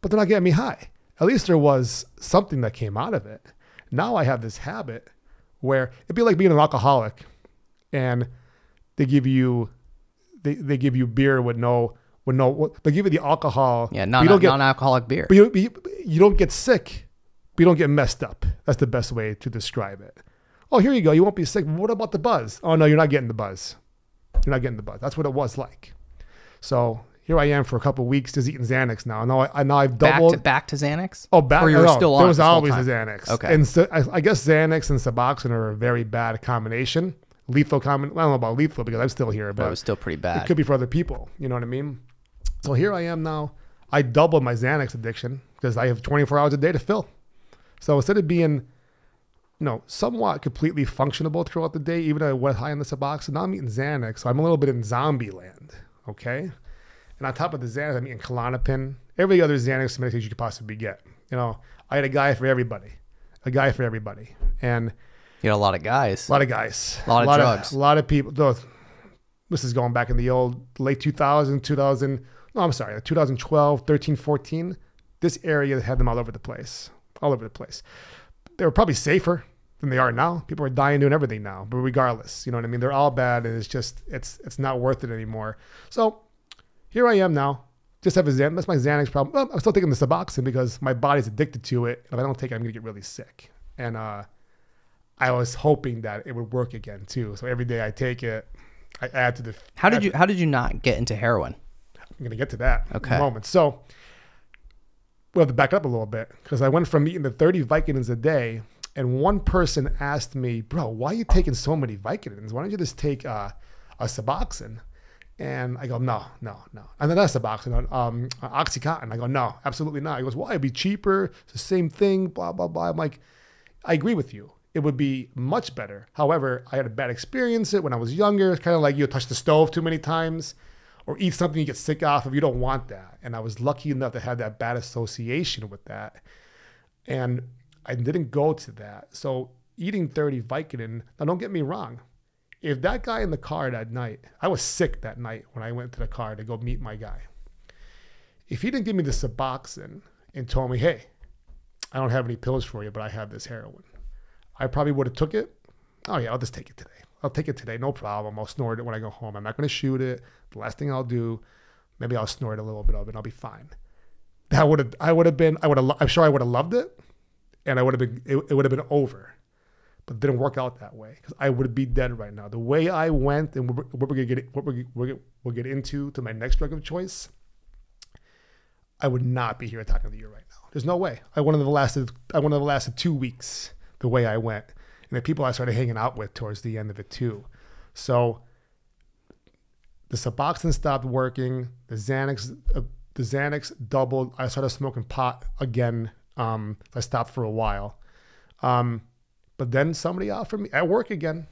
but they're not getting me high. At least there was something that came out of it. Now I have this habit where it'd be like being an alcoholic, and they give you beer with no. They give you the alcohol. Yeah, non-alcoholic beer. But you don't get sick, but you don't get messed up. That's the best way to describe it. Oh, here you go. You won't be sick. What about the buzz? Oh no, you're not getting the buzz. You're not getting the buzz. That's what it was like. So here I am for a couple of weeks just eating Xanax now. Now I've doubled. Back to Xanax? Oh, back. Or you were still on there was this whole always a time? Xanax. Okay. And so I guess Xanax and Suboxone are a very bad combination. Lethal combination. I don't know about lethal because I'm still here, But but it was still pretty bad. it could be for other people. You know what I mean? So here I am now. I doubled my Xanax addiction because I have 24 hours a day to fill. So instead of being, somewhat completely functionable throughout the day, even though I went high on the Suboxone, now I'm eating Xanax. So I'm a little bit in zombie land. Okay. And on top of the Xanax, I'm eating Klonopin, every other Xanax medication you could possibly get. I had a guy for everybody. And You got a lot of guys. a lot of guys. A lot of drugs. A lot of people. This is going back in the old late 2012, 13, 14. This area had them all over the place. They were probably safer than they are now. People are dying doing everything now. But regardless, you know what I mean? They're all bad, and it's not worth it anymore. So here I am now. Just have that's my Xanax problem. Well, I'm still taking the Suboxone because my body's addicted to it. And if I don't take it, I'm going to get really sick. And I was hoping that it would work again too. So every day I take it, I add to the. How did you not get into heroin? I'm going to get to that in Okay. a moment. So we'll have to back up a little bit because I went from eating the 30 Vicodins a day, and one person asked me, bro, why are you taking so many Vicodins? Why don't you just take a Suboxone? And I go, no. And then that's Suboxone, Oxycontin. I go, no, absolutely not. He goes, why? It'd be cheaper. It's the same thing, blah, blah, blah. I'm like, I agree with you. It would be much better. However, I had a bad experience when I was younger. It's kind of like you touch the stove too many times or eat something you get sick off of. You don't want that. And I was lucky enough to have that bad association with that. And I didn't go to that. So eating 30 Vicodin, now don't get me wrong. If that guy in the car that night, I was sick that night when I went to the car to go meet my guy. If he didn't give me the Suboxone and told me, hey, I don't have any pills for you, but I have this heroin, I probably would have took it. Oh yeah, I'll just take it today. I'll take it today, no problem. I'll snort it when I go home. I'm not going to shoot it. The last thing I'll do, maybe I'll snort a little bit of it and I'll be fine. I'm sure I would have loved it, and it would have been over. But it didn't work out that way because I would be dead right now. The way I went, and we'll get into my next drug of choice, I would not be here talking to you right now. There's no way. I wouldn't have lasted 2 weeks the way I went, and the people I started hanging out with towards the end of it too. So the Suboxone stopped working. The Xanax doubled. I started smoking pot again. I stopped for a while. But then somebody offered me, at work again,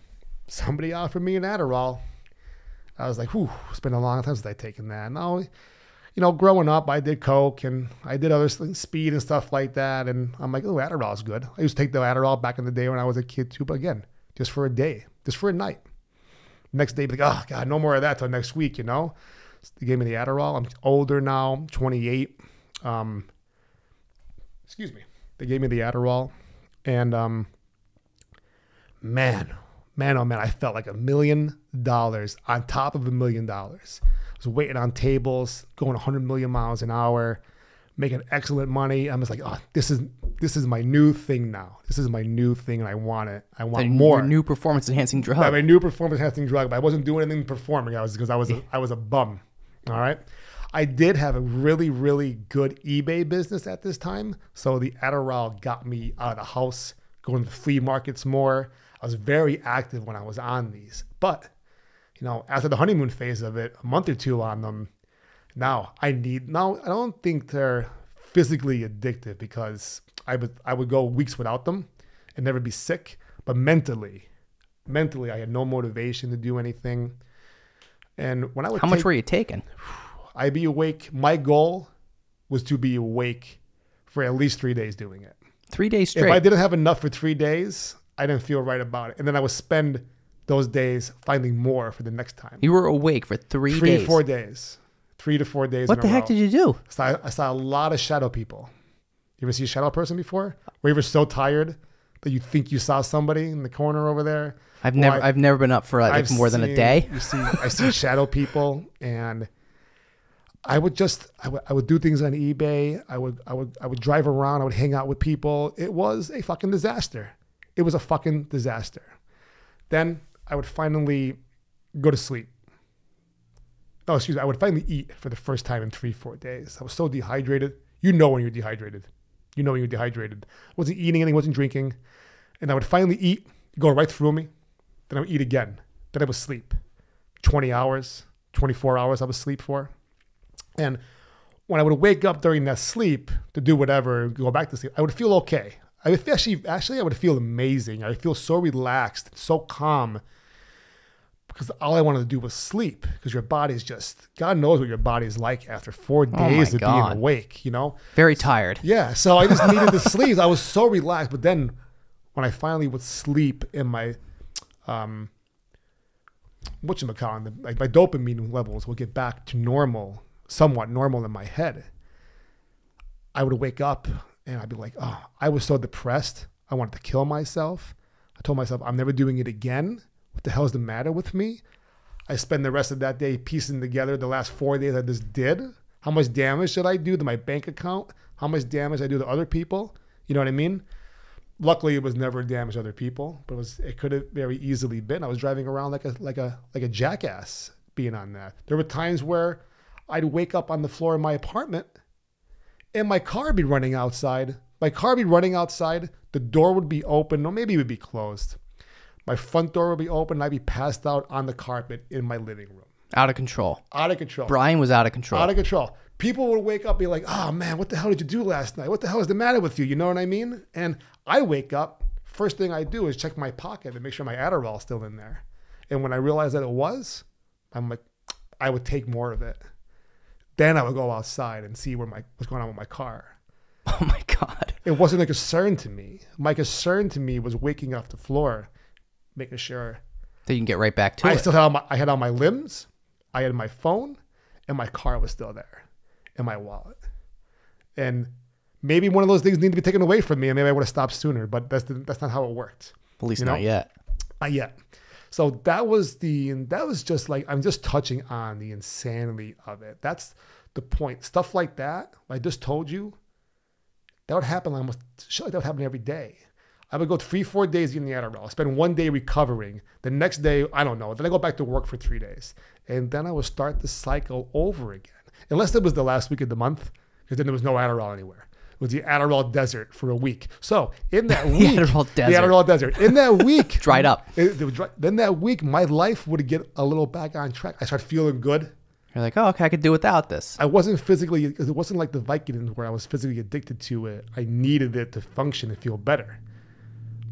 an Adderall. I was like, whew, it's been a long time since I've taken that. Now, growing up, I did coke and I did other things, speed and stuff like that. And I'm like, oh, Adderall's good. I used to take the Adderall back in the day when I was a kid too. But again, just for a day, just for a night. Next day, like, oh, God, no more of that till next week, So they gave me the Adderall. I'm older now, I'm 28. They gave me the Adderall. And man, I felt like $1 million on top of $1 million. I was waiting on tables, going 100 million miles an hour, making excellent money. I'm just like, oh, this is my new thing now. This is my new thing, and I want it. I want more. Your new performance-enhancing drug. My new performance-enhancing drug, but I wasn't doing anything performing. I was a bum. All right. I did have a really, really good eBay business at this time. So the Adderall got me out of the house, going to the flea markets more. I was very active when I was on these. But, after the honeymoon phase of it, a month or two on them, now I don't think they're physically addictive because I would go weeks without them and never be sick. But mentally, I had no motivation to do anything. And when I would How much were you taking? I'd be awake. My goal was to be awake for at least 3 days doing it. 3 days straight. If I didn't have enough for 3 days, I didn't feel right about it. And then I would spend those days finding more for the next time. You were awake for 3 days. 4 days. 3 to 4 days. What the heck did you do? So I saw a lot of shadow people. You ever see a shadow person before? Where you were so tired that you think you saw somebody in the corner over there? I've never been up for more than a day. I see shadow people, and I would do things on eBay. I would drive around. I would hang out with people. It was a fucking disaster. It was a fucking disaster. Then I would finally go to sleep. No, excuse me. I would finally eat for the first time in 3-4 days. I was so dehydrated. You know when you're dehydrated. You know when you're dehydrated. I wasn't eating anything, wasn't drinking. And I would finally eat, go right through me. Then I would eat again. Then I would sleep. 20 hours, 24 hours I would sleep for. And when I would wake up during that sleep to do whatever, go back to sleep, I would feel okay. I would actually I would feel amazing. I would feel so relaxed, so calm, because all I wanted to do was sleep, because your body's just, God knows what your body is like after 4 days of being awake, you know? Very tired. Yeah, so I just needed to sleep. I was so relaxed. But then when I finally would sleep in my, whatchamacallit, like my dopamine levels would get back to normal, somewhat normal in my head, I would wake up and I'd be like, oh, I was so depressed. I wanted to kill myself. I told myself, I'm never doing it again. What the hell is the matter with me? I spend the rest of that day piecing together the last 4 days I just did. How much damage did I do to my bank account? How much damage I do to other people? You know what I mean? Luckily, it was never damage to other people, but it could have very easily been. I was driving around like a jackass being on that. There were times where I'd wake up on the floor of my apartment and my car would be running outside. The door would be open, or maybe it would be closed. My front door would be open and I'd be passed out on the carpet in my living room. Out of control. Out of control. Brian was out of control. Out of control. People would wake up and be like, oh man, what the hell did you do last night? What the hell is the matter with you? You know what I mean? And I wake up, first thing I do is check my pocket and make sure my Adderall is still in there. And when I realized that it was, I'm like, I would take more of it. Then I would go outside and see what's going on with my car. Oh my God. It wasn't a concern to me. My concern to me was waking off the floor, making sure that you can get right back to it. I had all my limbs, I had my phone, and my car was still there, and my wallet. And maybe one of those things needed to be taken away from me, and maybe I would have stopped sooner, but that's not how it worked. At least not yet. Not yet. So that was just like, I'm just touching on the insanity of it. That's the point. Stuff like that, I just told you, that would happen that would happen every day. I would go 3-4 days getting the Adderall, spend 1 day recovering. The next day, I don't know. Then I go back to work for 3 days. And then I would start the cycle over again. Unless it was the last week of the month, because then there was no Adderall anywhere. It was the Adderall desert for a week. So in that week, the Adderall desert. In that week, dried up. Then that week, my life would get a little back on track. I started feeling good. You're like, oh, okay, I could do without this. I wasn't physically, it wasn't like the Vicodins where I was physically addicted to it. I needed it to function and feel better.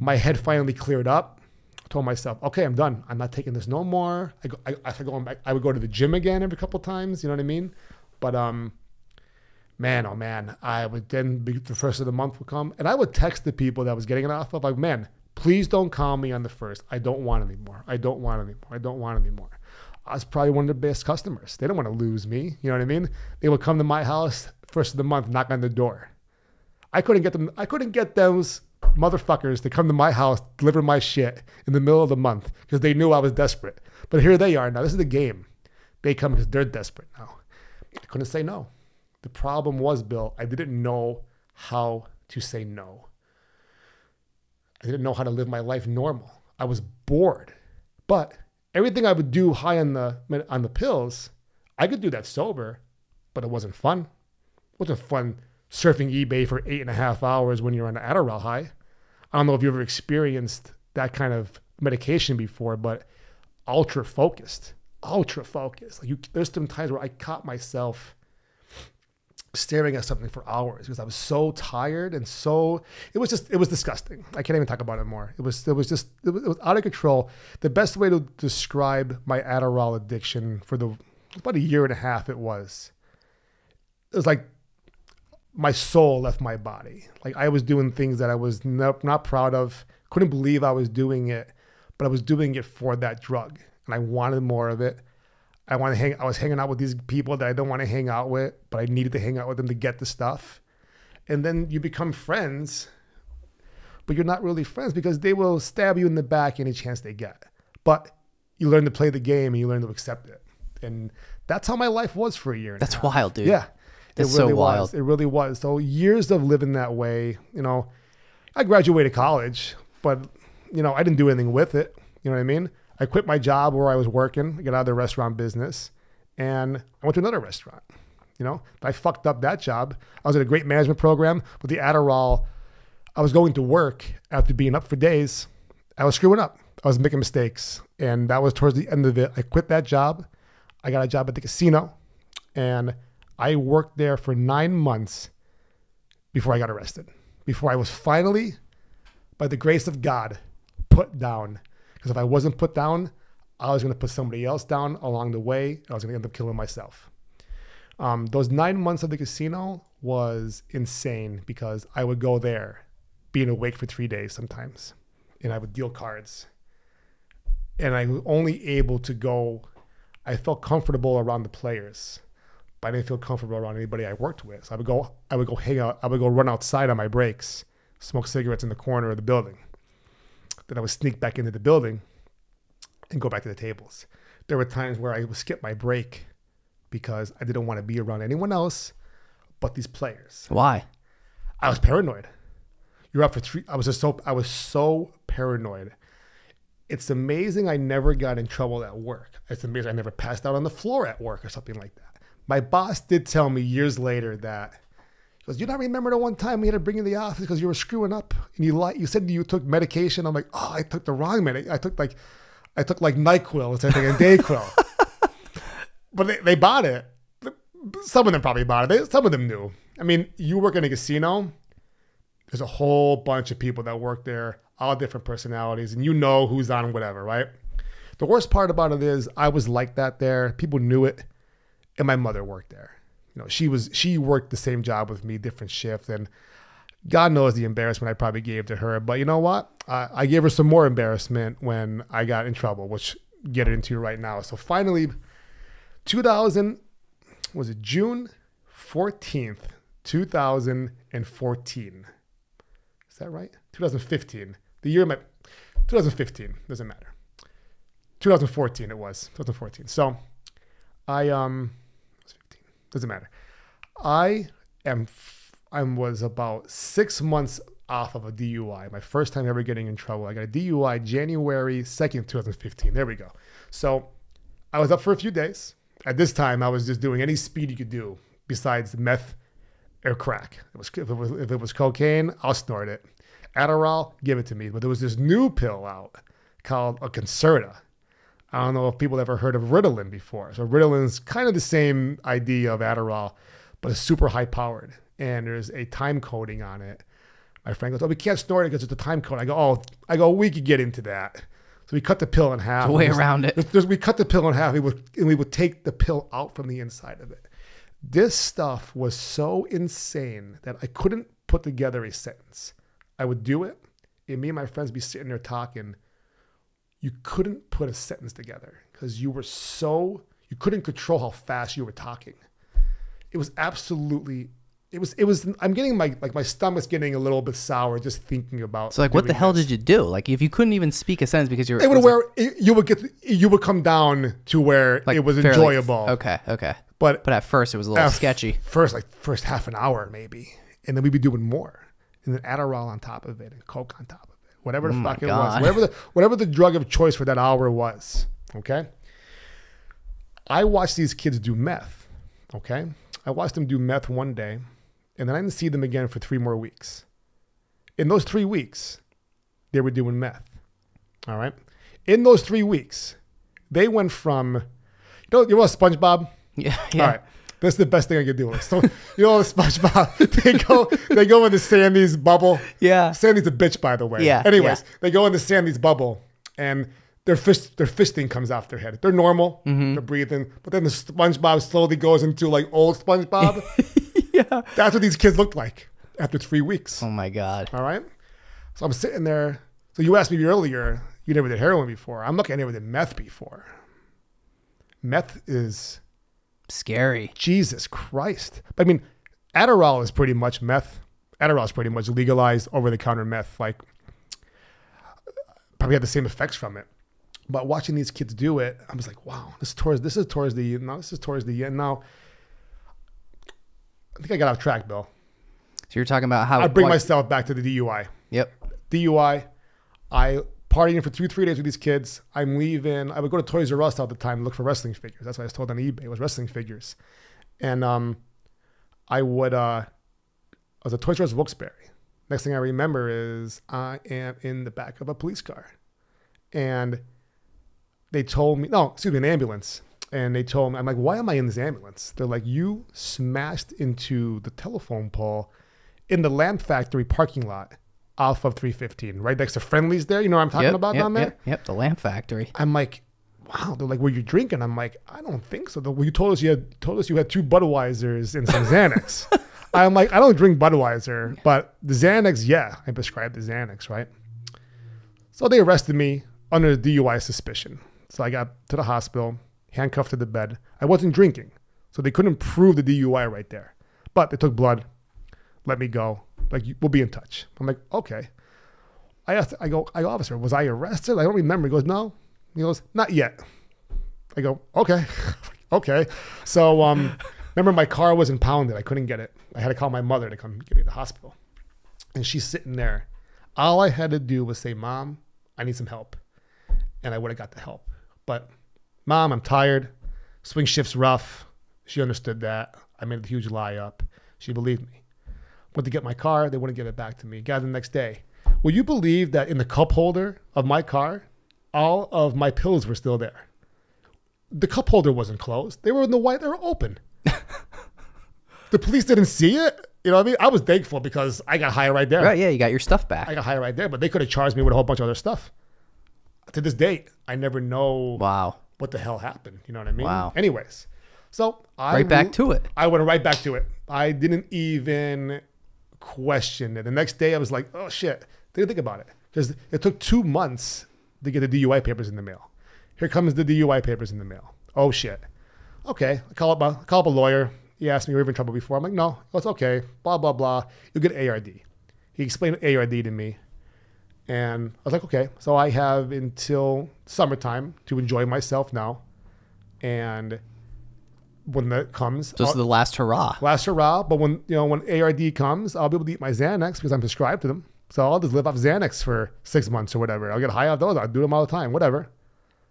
My head finally cleared up. I told myself, okay, I'm done. I'm not taking this no more. I started going back. I would go to the gym again every couple of times. You know what I mean? But man, oh man, I would then be, the first of the month would come, and I would text the people that I was getting it off of, like, man, please don't call me on the first. I don't want it anymore. I don't want it anymore. I don't want it anymore. I was probably one of the best customers. They don't want to lose me. You know what I mean? They would come to my house first of the month, knock on the door. I couldn't get those motherfuckers to come to my house, deliver my shit in the middle of the month because they knew I was desperate. But here they are now. This is the game. They come because they're desperate now. I couldn't say no. The problem was, Bill, I didn't know how to say no. I didn't know how to live my life normal. I was bored. But everything I would do high on the pills, I could do that sober, but it wasn't fun. It wasn't fun surfing eBay for 8.5 hours when you're on an Adderall high. I don't know if you've ever experienced that kind of medication before, but ultra focused. Like there's some times where I caught myself staring at something for hours because I was so tired and it was disgusting. I can't even talk about it more. It was out of control. The best way to describe my Adderall addiction for about 1.5 years, it was like my soul left my body. Like I was doing things that I was not proud of. Couldn't believe I was doing it, but I was doing it for that drug and I wanted more of it. I was hanging out with these people that I don't want to hang out with, but I needed to hang out with them to get the stuff. And then you become friends, but you're not really friends because they will stab you in the back any chance they get. But you learn to play the game and you learn to accept it. And that's how my life was for 1.5 years. That's wild, dude. Yeah. That's so wild. It really was. So years of living that way, I graduated college, but, I didn't do anything with it. You know what I mean? I quit my job where I was working, I got out of the restaurant business, and I went to another restaurant. You know, I fucked up that job. I was in a great management program with the Adderall. I was going to work after being up for days. I was screwing up. I was making mistakes. And that was towards the end of it. I quit that job. I got a job at the casino. And I worked there for 9 months before I got arrested. Before I was finally, by the grace of God, put down. Because if I wasn't put down, I was going to put somebody else down along the way. I was going to end up killing myself. Those 9 months of the casino was insane because I would go there being awake for 3 days sometimes. And I would deal cards. And I was only able to go, I felt comfortable around the players, but I didn't feel comfortable around anybody I worked with. So I would go hang out, I would go run outside on my breaks, smoke cigarettes in the corner of the building. Then I would sneak back into the building and go back to the tables. There were times where I would skip my break because I didn't want to be around anyone else but these players. Why? I was paranoid. You're up for 3. I was so paranoid. It's amazing I never got in trouble at work. It's amazing I never passed out on the floor at work or something like that. My boss did tell me years later that, he goes, you don't remember the one time we had to bring you to the office because you were screwing up and you said you took medication. I'm like, oh, I took the wrong medication. I took like NyQuil instead of Dayquil. But they bought it. Some of them probably bought it. Some of them knew. I mean, you work in a casino, there's a whole bunch of people that work there, all different personalities, and you know who's on whatever, right? The worst part about it is I was like that there. People knew it, and my mother worked there. You know, she worked the same job with me, different shift, and God knows the embarrassment I probably gave to her. But you know what? I gave her some more embarrassment when I got in trouble, which I'll get into right now. So finally, June 14th, 2014. Is that right? 2015. The year 2015, doesn't matter. 2014 it was. 2014. So I doesn't matter. I was about 6 months off of a DUI. My first time ever getting in trouble. I got a DUI January 2nd, 2015. There we go. So I was up for a few days. At this time, I was just doing any speed you could do besides meth or crack. If it was cocaine, I'll snort it. Adderall, give it to me. But there was this new pill out called a Concerta. I don't know if people ever heard of Ritalin before. So Ritalin's kind of the same idea of Adderall, but it's super high powered. And there's a time coding on it. My friend goes, oh, we can't snort it because it's a time code. I go, we could get into that. So we cut the pill in half. The way around it. We cut the pill in half, and we would take the pill out from the inside of it. This stuff was so insane that I couldn't put together a sentence. I would do it, and me and my friends be sitting there talking. You couldn't put a sentence together because you couldn't control how fast you were talking. It was absolutely... It was. I'm getting my stomach's getting a little bit sour just thinking about. So like, what the hell did you do? Like, if you couldn't even speak a sentence because you would come down to where like it was enjoyable. Okay. But at first it was a little sketchy. First half an hour maybe, and then we'd be doing more, and then Adderall on top of it, and Coke on top of it, whatever the fuck it was, whatever the drug of choice for that hour was. Okay. I watched these kids do meth. Okay, I watched them do meth one day. And then I didn't see them again for 3 more weeks. In those 3 weeks, they were doing meth. All right. In those 3 weeks, they went from, you know SpongeBob? Yeah. All right. That's the best thing I could do. So, you know, SpongeBob, they go into Sandy's bubble. Yeah. Sandy's a bitch, by the way. Yeah. Anyways, they go into Sandy's bubble and their fisting comes off their head. They're normal. Mm-hmm. They're breathing. But then the SpongeBob slowly goes into like old SpongeBob. Yeah. That's what these kids looked like after 3 weeks. Oh my God. All right. So I'm sitting there. So you asked me earlier, you never did heroin before. I'm looking, I never did meth before. Meth is scary. Jesus Christ. I mean, Adderall is pretty much meth. Adderall is pretty much legalized over-the-counter meth. Like, probably had the same effects from it. But watching these kids do it, I was like, wow, this is towards the end. Now, I think I got off track, Bill. So you're talking about how... I bring myself back to the DUI. Yep. DUI, I partying for 2-3 days with these kids. I'm leaving. I would go to Toys R Us all the time to look for wrestling figures. That's what I was told on eBay. It was wrestling figures. And I was at Toys R Us Wilkes-barre. Next thing I remember is I am in the back of a police car. And they told me, an ambulance. And they told me, I'm like, why am I in this ambulance? They're like, you smashed into the telephone pole in the Lamp Factory parking lot off of 315, right next to Friendly's there. You know what I'm talking about down there? Yep, the Lamp Factory. I'm like, wow. They're like, were you drinking? I'm like, I don't think so. You told us you had 2 Budweisers and some Xanax. I'm like, I don't drink Budweiser, but the Xanax, yeah, I prescribed the Xanax, right? So they arrested me under DUI suspicion. So I got to the hospital, handcuffed to the bed. I wasn't drinking, so they couldn't prove the DUI right there. But they took blood, let me go. Like, we'll be in touch. I'm like, okay. I go, officer, was I arrested? I don't remember. He goes, no. He goes, not yet. I go, okay. Okay. So, remember my car was impounded. I couldn't get it. I had to call my mother to come get me to the hospital. And she's sitting there. All I had to do was say, Mom, I need some help. And I would have got the help. But, Mom, I'm tired. Swing shift's rough. She understood that. I made a huge lie up. She believed me. Went to get my car. They wouldn't give it back to me. Got it the next day. Will you believe that in the cup holder of my car, all of my pills were still there? The cup holder wasn't closed. They were in the white. They were open. The police didn't see it. You know what I mean? I was thankful because I got high right there. Right, yeah, you got your stuff back. I got high right there, but they could have charged me with a whole bunch of other stuff. To this date, I never know what the hell happened. You know what I mean? Wow. Anyways, so right back to it. I went right back to it. I didn't even question it. The next day, I was like, oh, shit. Didn't think about it. Because it took 2 months to get the DUI papers in the mail. Here comes the DUI papers in the mail. Oh, shit. Okay. I call up a lawyer. He asked me, you were in trouble before? I'm like, no. It's okay. Blah, blah, blah. You'll get ARD. He explained ARD to me. And I was like, okay. So I have until summertime to enjoy myself now. And when that comes, this is the last hurrah. Last hurrah. But when ARD comes, I'll be able to eat my Xanax because I'm prescribed to them. So I'll just live off Xanax for 6 months or whatever. I'll get high off those. I'll do them all the time. Whatever.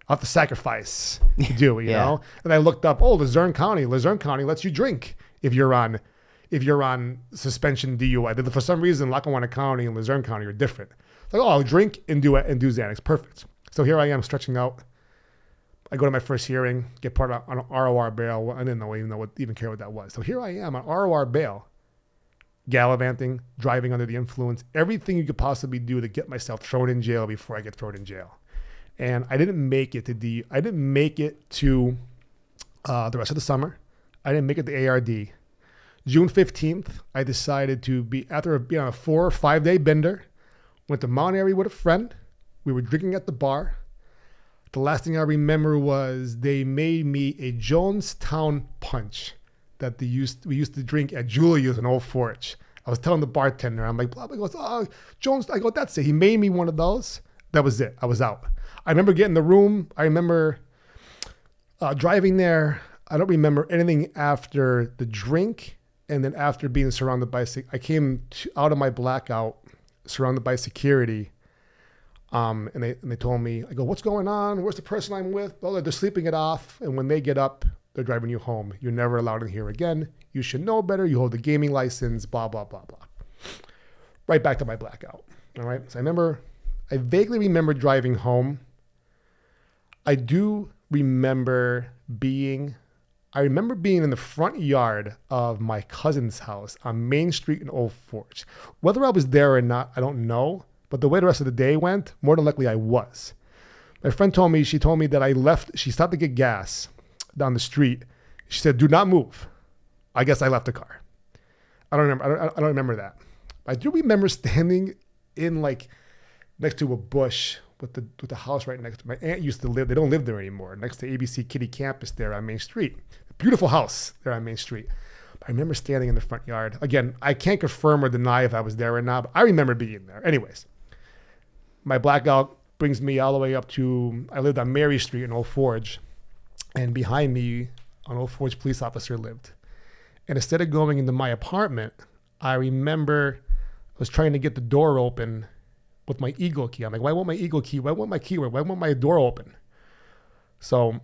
I'll have to sacrifice to do it, you know? And I looked up, Luzerne County lets you drink if you're on suspension DUI. For some reason, Lackawanna County and Luzerne County are different. It's like, I'll drink and do it and do Xanax. Perfect. So here I am stretching out. I go to my first hearing, get part on an ROR bail. I didn't even care what that was. So here I am on ROR bail, gallivanting, driving under the influence, everything you could possibly do to get myself thrown in jail before I get thrown in jail. And I didn't make it to the rest of the summer. I didn't make it to ARD. June 15th, I decided to after being on a 4 or 5 day bender, went to Mount Airy with a friend. We were drinking at the bar. The last thing I remember was they made me a Jonestown punch that we used to drink at Julia's in Old Forge. I was telling the bartender, I'm like, blah, blah, he goes, Jones. I go, that's it. He made me one of those. That was it. I was out. I remember getting in the room. I remember driving there. I don't remember anything after the drink. And then after being surrounded by, I came out of my blackout, surrounded by security. And they told me, I go, what's going on? Where's the person I'm with? Oh, they're sleeping it off. And when they get up, they're driving you home. You're never allowed in here again. You should know better. You hold a gaming license, blah, blah, blah, blah. Right back to my blackout. All right. So I vaguely remember driving home. I do remember being in the front yard of my cousin's house on Main Street in Old Forge. Whether I was there or not, I don't know. But the way the rest of the day went, more than likely I was. My friend told me that she stopped to get gas down the street. She said, do not move. I guess I left the car. I don't remember that. I do remember standing in next to a bush with the house right next to my aunt used to live. They don't live there anymore. Next to ABC Kitty Campus there on Main Street. Beautiful house there on Main Street. But I remember standing in the front yard. Again, I can't confirm or deny if I was there or not, but I remember being there. Anyways, my blackout brings me all the way up to, I lived on Mary Street in Old Forge. And behind me, an Old Forge police officer lived. And instead of going into my apartment, I remember I was trying to get the door open with my Eagle key. I'm like, why won't my Eagle key? Why won't my key work? Why won't my door open? So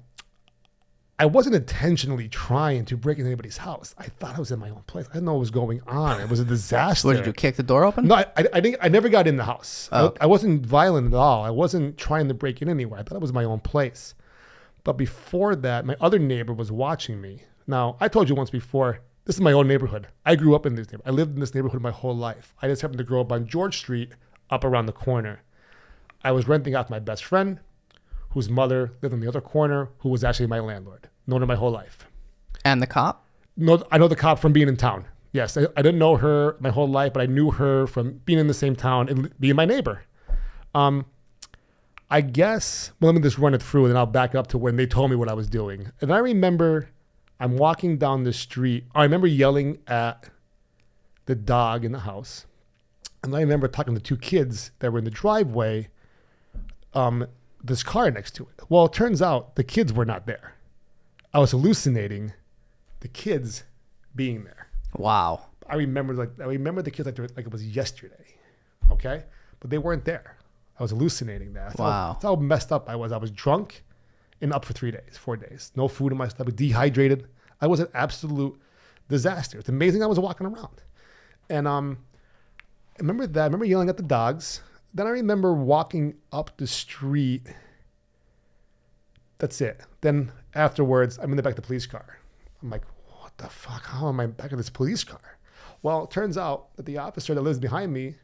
I wasn't intentionally trying to break into anybody's house. I thought I was in my own place. I didn't know what was going on. It was a disaster. What, did you kick the door open? No, I never got in the house. Oh. I wasn't violent at all. I wasn't trying to break in anywhere. I thought it was my own place. But before that, my other neighbor was watching me. Now, I told you once before, this is my own neighborhood. I grew up in this neighborhood. I lived in this neighborhood my whole life. I just happened to grow up on George Street, up around the corner. I was renting out my best friend, whose mother lived in the other corner, who was actually my landlord. Known her my whole life. And the cop? No, I know the cop from being in town. Yes, I didn't know her my whole life, but I knew her from being in the same town and being my neighbor. I guess, well, let me just run it through and then I'll back up to when they told me what I was doing. And I remember I'm walking down the street. I remember yelling at the dog in the house. And I remember talking to two kids that were in the driveway, this car next to it. Well, it turns out the kids were not there. I was hallucinating the kids being there. Wow. I remember the kids like it was yesterday. Okay? But they weren't there. I was hallucinating that. That's how messed up I was. I was drunk and up for 4 days. No food in my stomach, dehydrated. I was an absolute disaster. It's amazing I was walking around. And I remember that. I remember yelling at the dogs. Then I remember walking up the street. That's it. Then afterwards, I'm in the back of the police car. I'm like, what the fuck? How am I back of this police car? Well, it turns out that the officer that lives behind me,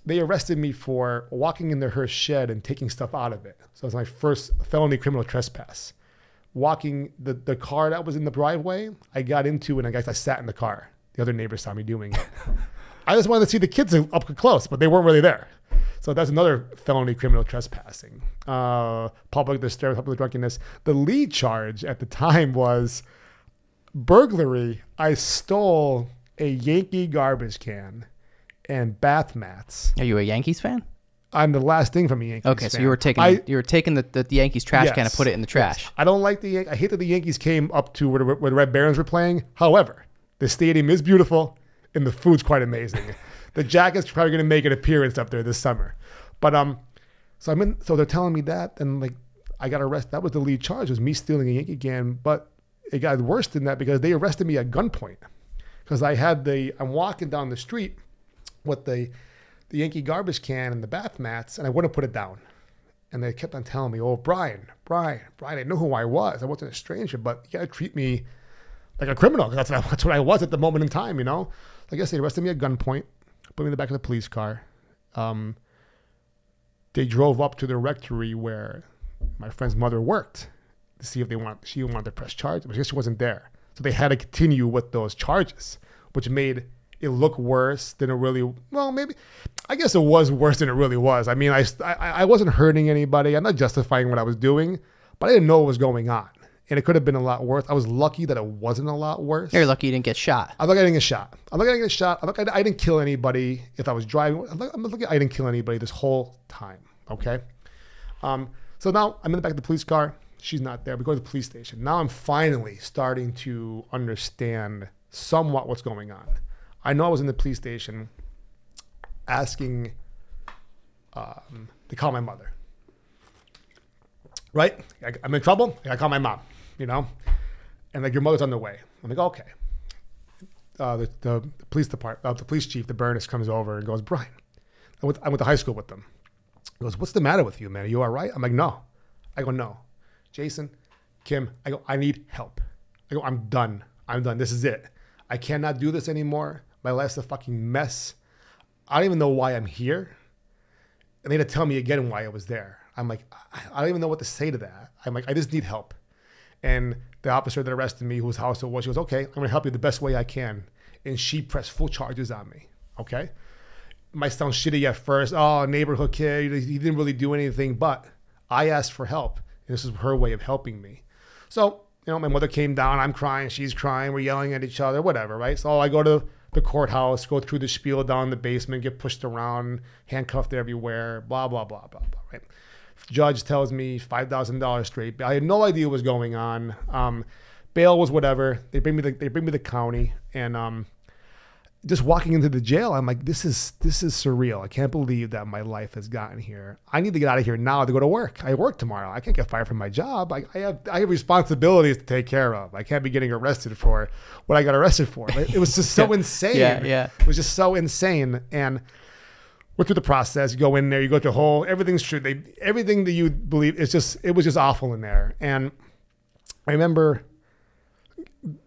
they arrested me for walking into her shed and taking stuff out of it. So it was my first felony criminal trespass. Walking the car that was in the driveway, I got into and I sat in the car. The other neighbors saw me doing it. I just wanted to see the kids up close, but they weren't really there. So that's another felony criminal trespassing. Public disturbance, public drunkenness. The lead charge at the time was burglary. I stole a Yankee garbage can and bath mats. Are you a Yankees fan? I'm the last thing from a Yankees fan. Okay, so you were taking the Yankees trash can and put it in the trash. Yes. I don't like I hate that the Yankees came up to where the Red Barons were playing. However, the stadium is beautiful and the food's quite amazing. The Jackets are probably going to make an appearance up there this summer. But so they're telling me that, and like I got arrested. That was the lead charge, was me stealing a Yankee can. But it got worse than that because they arrested me at gunpoint. Because I'm walking down the street with the Yankee garbage can and the bath mats, and I wouldn't put it down. And they kept on telling me, oh, Brian, I know who I was. I wasn't a stranger, but you got to treat me like a criminal. That's what I was at the moment in time, you know? I guess they arrested me at gunpoint, put me in the back of the police car. They drove up to the rectory where my friend's mother worked to see if she wanted to press charges, but I guess she wasn't there. So they had to continue with those charges, which made it look worse than it really, well, maybe, I guess it was worse than it really was. I mean, I wasn't hurting anybody. I'm not justifying what I was doing, but I didn't know what was going on. And it could have been a lot worse. I was lucky that it wasn't a lot worse. You're lucky you didn't get shot. I'm lucky I didn't get shot. I didn't kill anybody if I was driving. I'm lucky I didn't kill anybody this whole time, okay? So now I'm in the back of the police car. She's not there. We go to the police station. Now I'm finally starting to understand somewhat what's going on. I know I was in the police station asking to call my mother. Right? I'm in trouble. I call my mom, you know? And like, your mother's on the way. I'm like, okay. The police department, the police chief, the Burness, comes over and goes, Brian, I went to high school with them. He goes, what's the matter with you, man? Are you all right? I'm like, no. I go, no. Jason, Kim, I go, I need help. I go, I'm done. This is it. I cannot do this anymore. My life's a fucking mess. I don't even know why I'm here. And they had to tell me again why I was there. I'm like, I don't even know what to say to that. I'm like, I just need help. And the officer that arrested me, whose house it was, she goes, okay, I'm going to help you the best way I can. And she pressed full charges on me, okay? It might sound shitty at first. Oh, neighborhood kid, he didn't really do anything. But I asked for help, and this is her way of helping me. So, you know, my mother came down. I'm crying. She's crying. We're yelling at each other, whatever, right? So I go to the courthouse, go through the spiel down the basement, get pushed around, handcuffed everywhere, blah, blah, blah, blah, blah, right? Judge tells me $5,000 straight. I had no idea what was going on. Bail was whatever. They bring me the county, and just walking into the jail, I'm like, this is surreal. I can't believe that my life has gotten here. I need to get out of here now to go to work. I work tomorrow. I can't get fired from my job. I have responsibilities to take care of. I can't be getting arrested for what I got arrested for. It was just so insane. Yeah. It was just so insane. And went through the process. You go in there, you go through everything's true. Everything that you believe, it was just awful in there. And I remember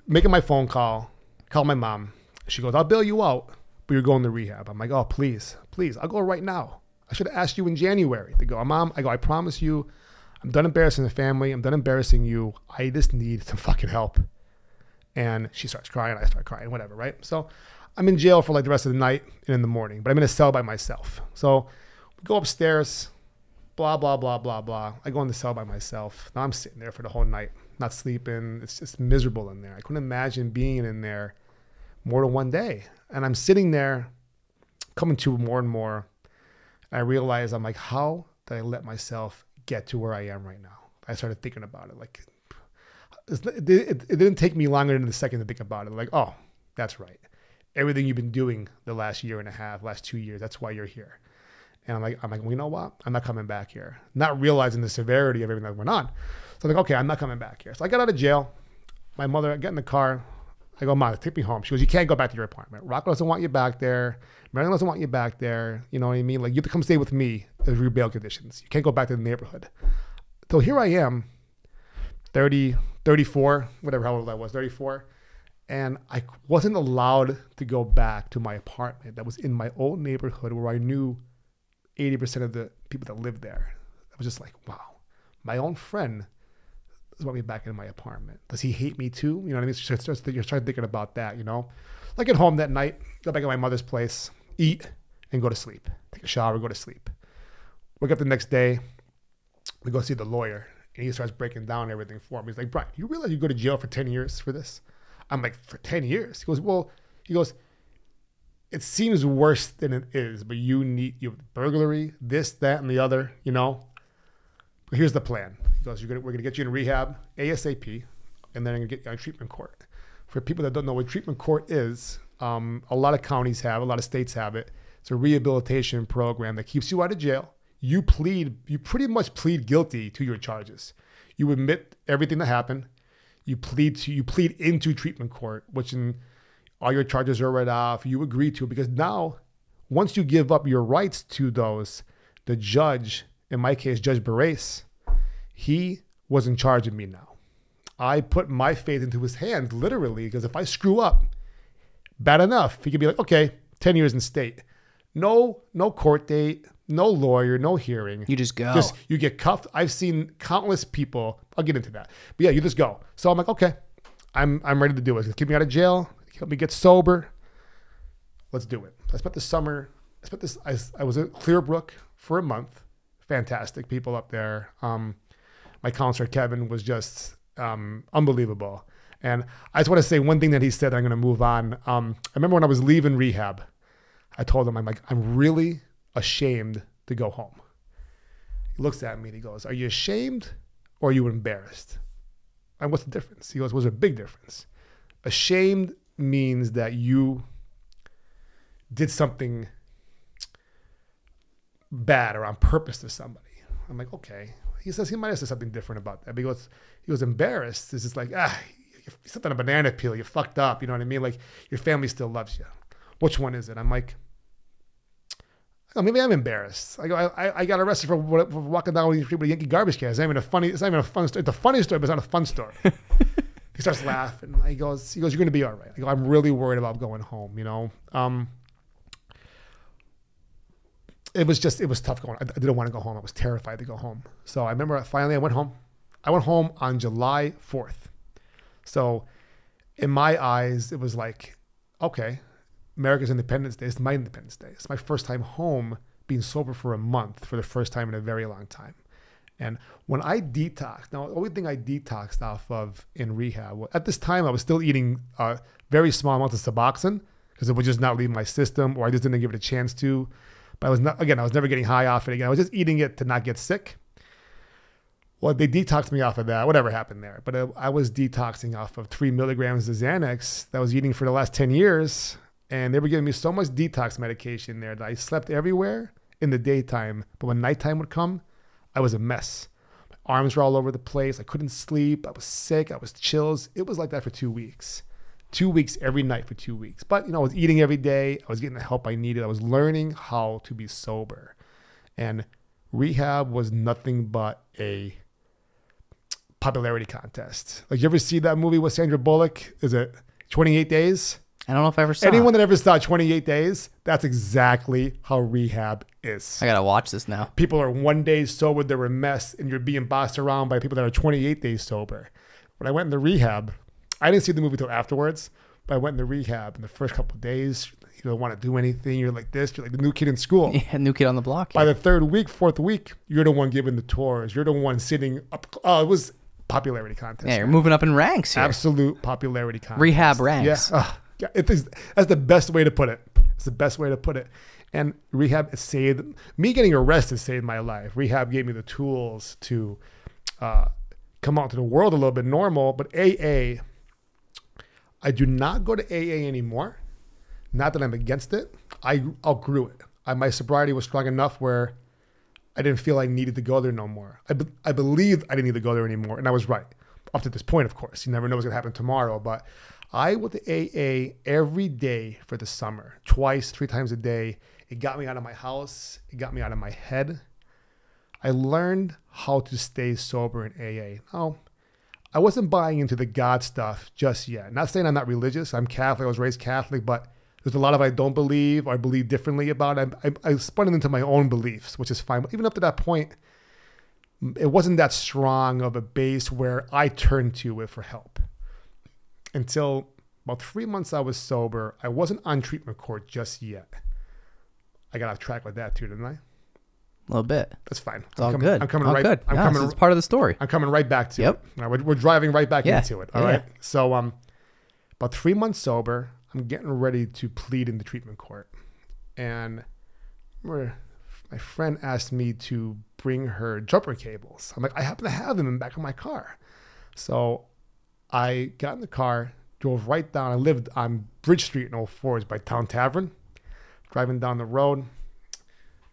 making my phone call my mom. She goes, I'll bail you out, but you're going to rehab. I'm like, oh, please, I'll go right now. I should have asked you in January to go. Mom, I promise you, I'm done embarrassing the family. I'm done embarrassing you. I just need some fucking help. And she starts crying. I start crying, whatever, right? So I'm in jail for like the rest of the night and in the morning, but I'm in a cell by myself. So we go upstairs, blah, blah, blah, blah, blah. I go in the cell by myself. Now I'm sitting there for the whole night, not sleeping. It's just miserable in there. I couldn't imagine being in there more than one day. And I'm sitting there coming to more and more. I realized, I'm like, how did I let myself get to where I am right now? I started thinking about it. Like, it didn't take me longer than a second to think about it. Like, oh, that's right. Everything you've been doing the last year and a half, last 2 years, that's why you're here. And I'm like, well, you know what? I'm not coming back here. Not realizing the severity of everything that went on. So I'm like, okay, I'm not coming back here. So I got out of jail. My mother, I get in the car. I go, Mom, take me home. She goes, you can't go back to your apartment. Rocco doesn't want you back there. Marilyn doesn't want you back there. You know what I mean? Like, you have to come stay with me as your bail conditions. You can't go back to the neighborhood. So here I am, 30, 34, whatever, how old I was, 34. And I wasn't allowed to go back to my apartment that was in my old neighborhood where I knew 80% of the people that lived there. I was just like, wow, my own friend doesn't want me back in my apartment. Does he hate me too? You know what I mean? So you start thinking about that, you know? I get home that night, go back at my mother's place, eat, and go to sleep. Take a shower, go to sleep. Wake up the next day, we go see the lawyer, and he starts breaking down everything for me. He's like, Brian, you realize you go to jail for 10 years for this? I'm like, for 10 years? He goes, it seems worse than it is, but you have burglary, this, that, and the other, you know? But here's the plan. He goes, we're going to get you in rehab ASAP, and then I'm going to get you on treatment court. For people that don't know what treatment court is, a lot of counties have, a lot of states have it. It's a rehabilitation program that keeps you out of jail. You pretty much plead guilty to your charges. You admit everything that happened. You plead into treatment court, which all your charges are read off. You agree to it because now, once you give up your rights to those, the judge, in my case, Judge Barres, he was in charge of me now. I put my faith into his hands, literally, because if I screw up, bad enough, he could be like, okay, 10 years in state. No court date, no lawyer, no hearing. You just go. You get cuffed. I've seen countless people. I'll get into that. But yeah, you just go. So I'm like, okay, I'm ready to do it. Keep me out of jail. Help me get sober. Let's do it. I was at Clearbrook for a month. Fantastic people up there. My counselor, Kevin, was just unbelievable. And I just want to say one thing that he said, I'm going to move on. I remember when I was leaving rehab, I told him, I'm really ashamed to go home. He looks at me and he goes, are you ashamed or are you embarrassed? And what's the difference? He goes, well, there's a big difference. Ashamed means that you did something bad or on purpose to somebody. I'm like, okay. He says he might have said something different about that. But he was embarrassed. It's just like, you stepped on a banana peel. You fucked up. You know what I mean? Like, your family still loves you. Which one is it? I'm like, oh, maybe I'm embarrassed. I got arrested for walking down with people with Yankee garbage cans. It's not even a fun story. It's a funny story, but it's not a fun story. He starts laughing. He goes, you're going to be all right. I go, I'm really worried about going home, you know? It was tough going. I didn't want to go home. I was terrified to go home. So I remember finally I went home. I went home on July 4th. So in my eyes, it was like, okay, America's Independence Day. It's my Independence Day. It's my first time home being sober for a month for the first time in a very long time. And when I detoxed, now the only thing I detoxed off of in rehab, at this time I was still eating very small amounts of Suboxone because it would just not leave my system, or I just didn't give it a chance to. But I was never getting high off it again. I was just eating it to not get sick. Well, they detoxed me off of that, whatever happened there. But I was detoxing off of 3 milligrams of Xanax that I was eating for the last 10 years. And they were giving me so much detox medication there that I slept everywhere in the daytime. But when nighttime would come, I was a mess. My arms were all over the place. I couldn't sleep. I was sick. I was chills. It was like that for 2 weeks. 2 weeks every night for 2 weeks. But, I was eating every day. I was getting the help I needed. I was learning how to be sober. And rehab was nothing but a popularity contest. Like, you ever see that movie with Sandra Bullock? Is it 28 Days? I don't know if I ever saw Anyone it. that ever saw 28 Days, that's exactly how rehab is. I got to watch this now. People are 1 day sober, they're a mess, and you're being bossed around by people that are 28 days sober. When I went into rehab, I didn't see the movie till afterwards, but I went into rehab in the first couple of days. You don't want to do anything. You're like this. You're like the new kid in school. Yeah, new kid on the block. By the third week, fourth week, you're the one giving the tours. You're the one sitting up. Oh, it was popularity contest. Yeah, you're moving up in ranks here. Absolute popularity contest. Rehab ranks. Yeah. Yeah, that's the best way to put it. It's the best way to put it. And rehab saved me. Getting arrested saved my life. Rehab gave me the tools to come out to the world a little bit normal. But AA, I do not go to AA anymore. Not that I'm against it. I outgrew it. My sobriety was strong enough where I didn't feel I needed to go there no more. I believed I didn't need to go there anymore, and I was right. Up to this point, of course. You never know what's going to happen tomorrow, but I went to AA every day for the summer, twice, 3 times a day. It got me out of my house. It got me out of my head. I learned how to stay sober in AA. Now, I wasn't buying into the God stuff just yet. Not saying I'm not religious. I'm Catholic. I was raised Catholic, but there's a lot of I don't believe or I believe differently about. I spun it into my own beliefs, which is fine. But even up to that point, it wasn't that strong of a base where I turned to it for help. Until about 3 months I was sober. I wasn't on treatment court just yet. I got off track with that too, didn't I? A little bit. That's fine. It's all good. I'm coming all right. Good. I'm coming. It's part of the story. I'm coming right back to Yep. it. All right, we're driving right back into it. All right. Yeah. So about 3 months sober. I'm getting ready to plead in the treatment court, and my friend asked me to bring her jumper cables. I'm like, I happen to have them in the back of my car. So I got in the car, drove right down. I lived on Bridge Street in Old Forge by Town Tavern. Driving down the road,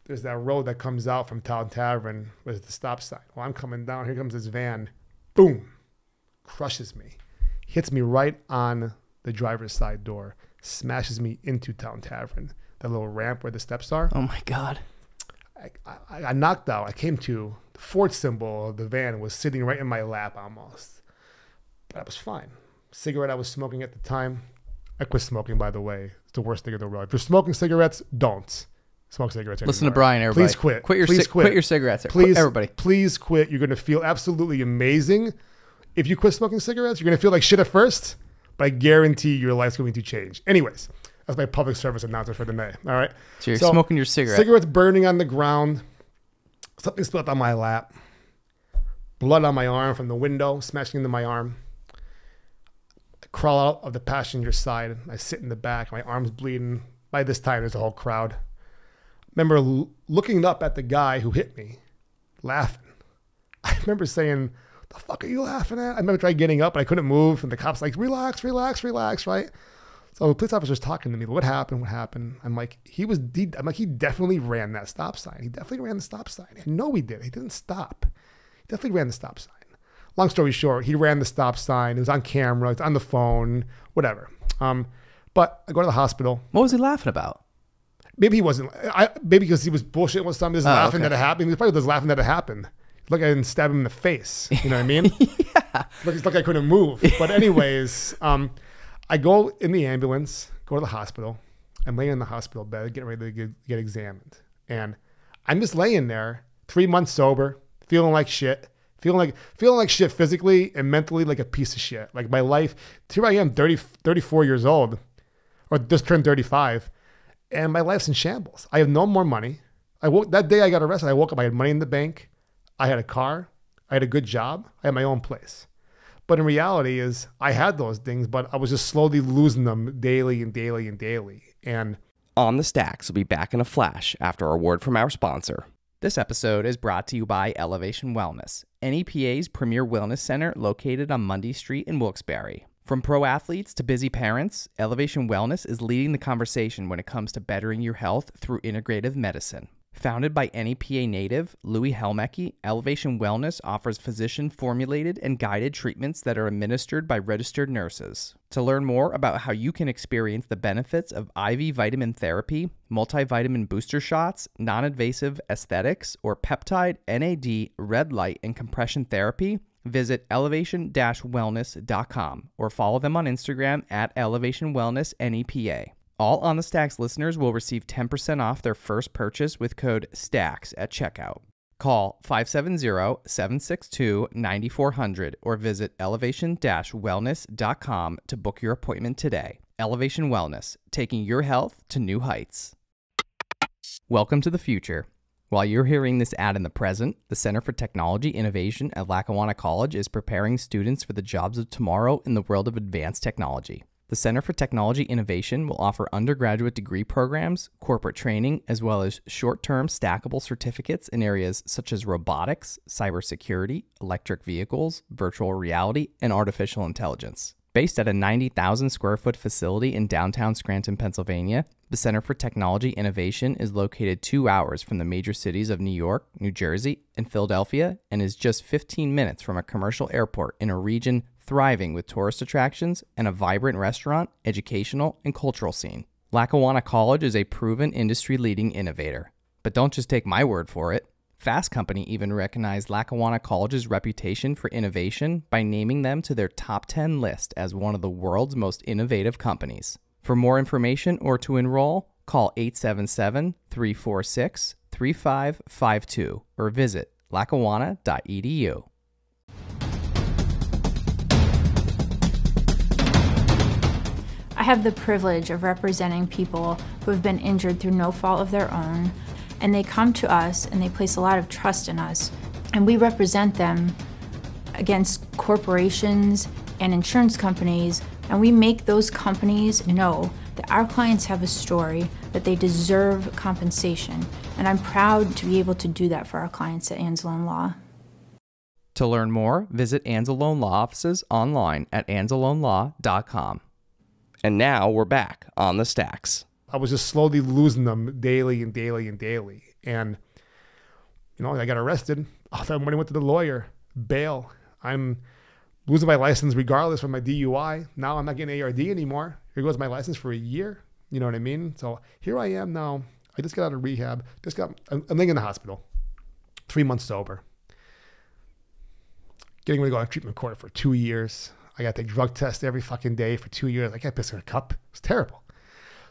there's that road that comes out from Town Tavern with the stop sign. Well, I'm coming down. Here comes this van. Boom. Crushes me. Hits me right on the driver's side door. Smashes me into Town Tavern. That little ramp where the steps are. Oh, my God. I knocked out. I came to. The Ford symbol of the van was sitting right in my lap almost. But I was fine. Cigarette I was smoking at the time. I quit smoking, by the way. It's the worst thing in the world. If you're smoking cigarettes, don't smoke cigarettes anymore. Listen to Brian, everybody. Please quit. Quit your cigarettes. Please, everybody. Please quit. You're going to feel absolutely amazing. If you quit smoking cigarettes, you're going to feel like shit at first, but I guarantee your life's going to change. Anyways, that's my public service announcement for the day. All right. So you're smoking your cigarette. Cigarettes burning on the ground. Something spilled on my lap. Blood on my arm from the window, smashing into my arm. I crawl out of the passenger side. I sit in the back. My arm's bleeding. By this time, there's a whole crowd. Remember looking up at the guy who hit me, laughing. I remember saying, "The fuck are you laughing at?" I remember trying getting up, and I couldn't move. And the cop's like, "Relax, relax, relax," right? So the police officer's talking to me. What happened? What happened? I'm like, he definitely ran that stop sign. He definitely ran the stop sign. I know he did. He didn't stop. He definitely ran the stop sign. Long story short, he ran the stop sign. It was on camera. It's on the phone. Whatever. But I go to the hospital. What was he laughing about? Maybe he wasn't. Maybe because he was bullshitting with something. He was laughing that it happened. He was probably just laughing that it happened. Look, I didn't stab him in the face. You know what I mean? Yeah. It's like I couldn't move. But anyways, I go in the ambulance, go to the hospital. I'm laying in the hospital bed, getting ready to get examined. And I'm just laying there, 3 months sober, feeling like shit. Feeling like shit physically and mentally, like a piece of shit. Like my life, here I am, 34 years old, or just turned 35, and my life's in shambles. I have no more money. That day I got arrested, I woke up, I had money in the bank, I had a car, I had a good job, I had my own place. But in reality is I had those things, but I was just slowly losing them daily and daily and daily. And OnTheStacks will be back in a flash after a word from our sponsor. This episode is brought to you by Elevation Wellness, NEPA's premier wellness center located on Mundy Street in Wilkes-Barre. From pro athletes to busy parents, Elevation Wellness is leading the conversation when it comes to bettering your health through integrative medicine. Founded by NEPA native Louis Helmecke, Elevation Wellness offers physician-formulated and guided treatments that are administered by registered nurses. To learn more about how you can experience the benefits of IV vitamin therapy, multivitamin booster shots, non-invasive aesthetics, or peptide, NAD, red light, and compression therapy, visit elevation-wellness.com or follow them on Instagram at Elevation Wellness NEPA. All OnTheStacks listeners will receive 10% off their first purchase with code STACKS at checkout. Call 570-762-9400 or visit elevation-wellness.com to book your appointment today. Elevation Wellness, taking your health to new heights. Welcome to the future. While you're hearing this ad in the present, the Center for Technology Innovation at Lackawanna College is preparing students for the jobs of tomorrow in the world of advanced technology. The Center for Technology Innovation will offer undergraduate degree programs, corporate training, as well as short-term stackable certificates in areas such as robotics, cybersecurity, electric vehicles, virtual reality, and artificial intelligence. Based at a 90,000 square foot facility in downtown Scranton, Pennsylvania, the Center for Technology Innovation is located 2 hours from the major cities of New York, New Jersey, and Philadelphia, and is just 15 minutes from a commercial airport in a region thriving with tourist attractions and a vibrant restaurant, educational, and cultural scene. Lackawanna College is a proven industry-leading innovator. But don't just take my word for it. Fast Company even recognized Lackawanna College's reputation for innovation by naming them to their top 10 list as one of the world's most innovative companies. For more information or to enroll, call 877-346-3552 or visit lackawanna.edu. I have the privilege of representing people who have been injured through no fault of their own, and they come to us and they place a lot of trust in us, and we represent them against corporations and insurance companies, and we make those companies know that our clients have a story, that they deserve compensation, and I'm proud to be able to do that for our clients at Anzalone Law. To learn more, visit Anzalone Law offices online at anzalonelaw.com. And now we're back on the stacks. I was just slowly losing them daily and daily and daily. And, you know, I got arrested. All that money went to the lawyer. Bail. I'm losing my license regardless from my DUI. Now I'm not getting ARD anymore. Here goes my license for a year. You know what I mean? So here I am now. I just got out of rehab. I'm laying in the hospital. 3 months sober. Getting ready to go on treatment court for 2 years. I got to take drug tests every fucking day for 2 years. I can't piss in a cup. It's terrible.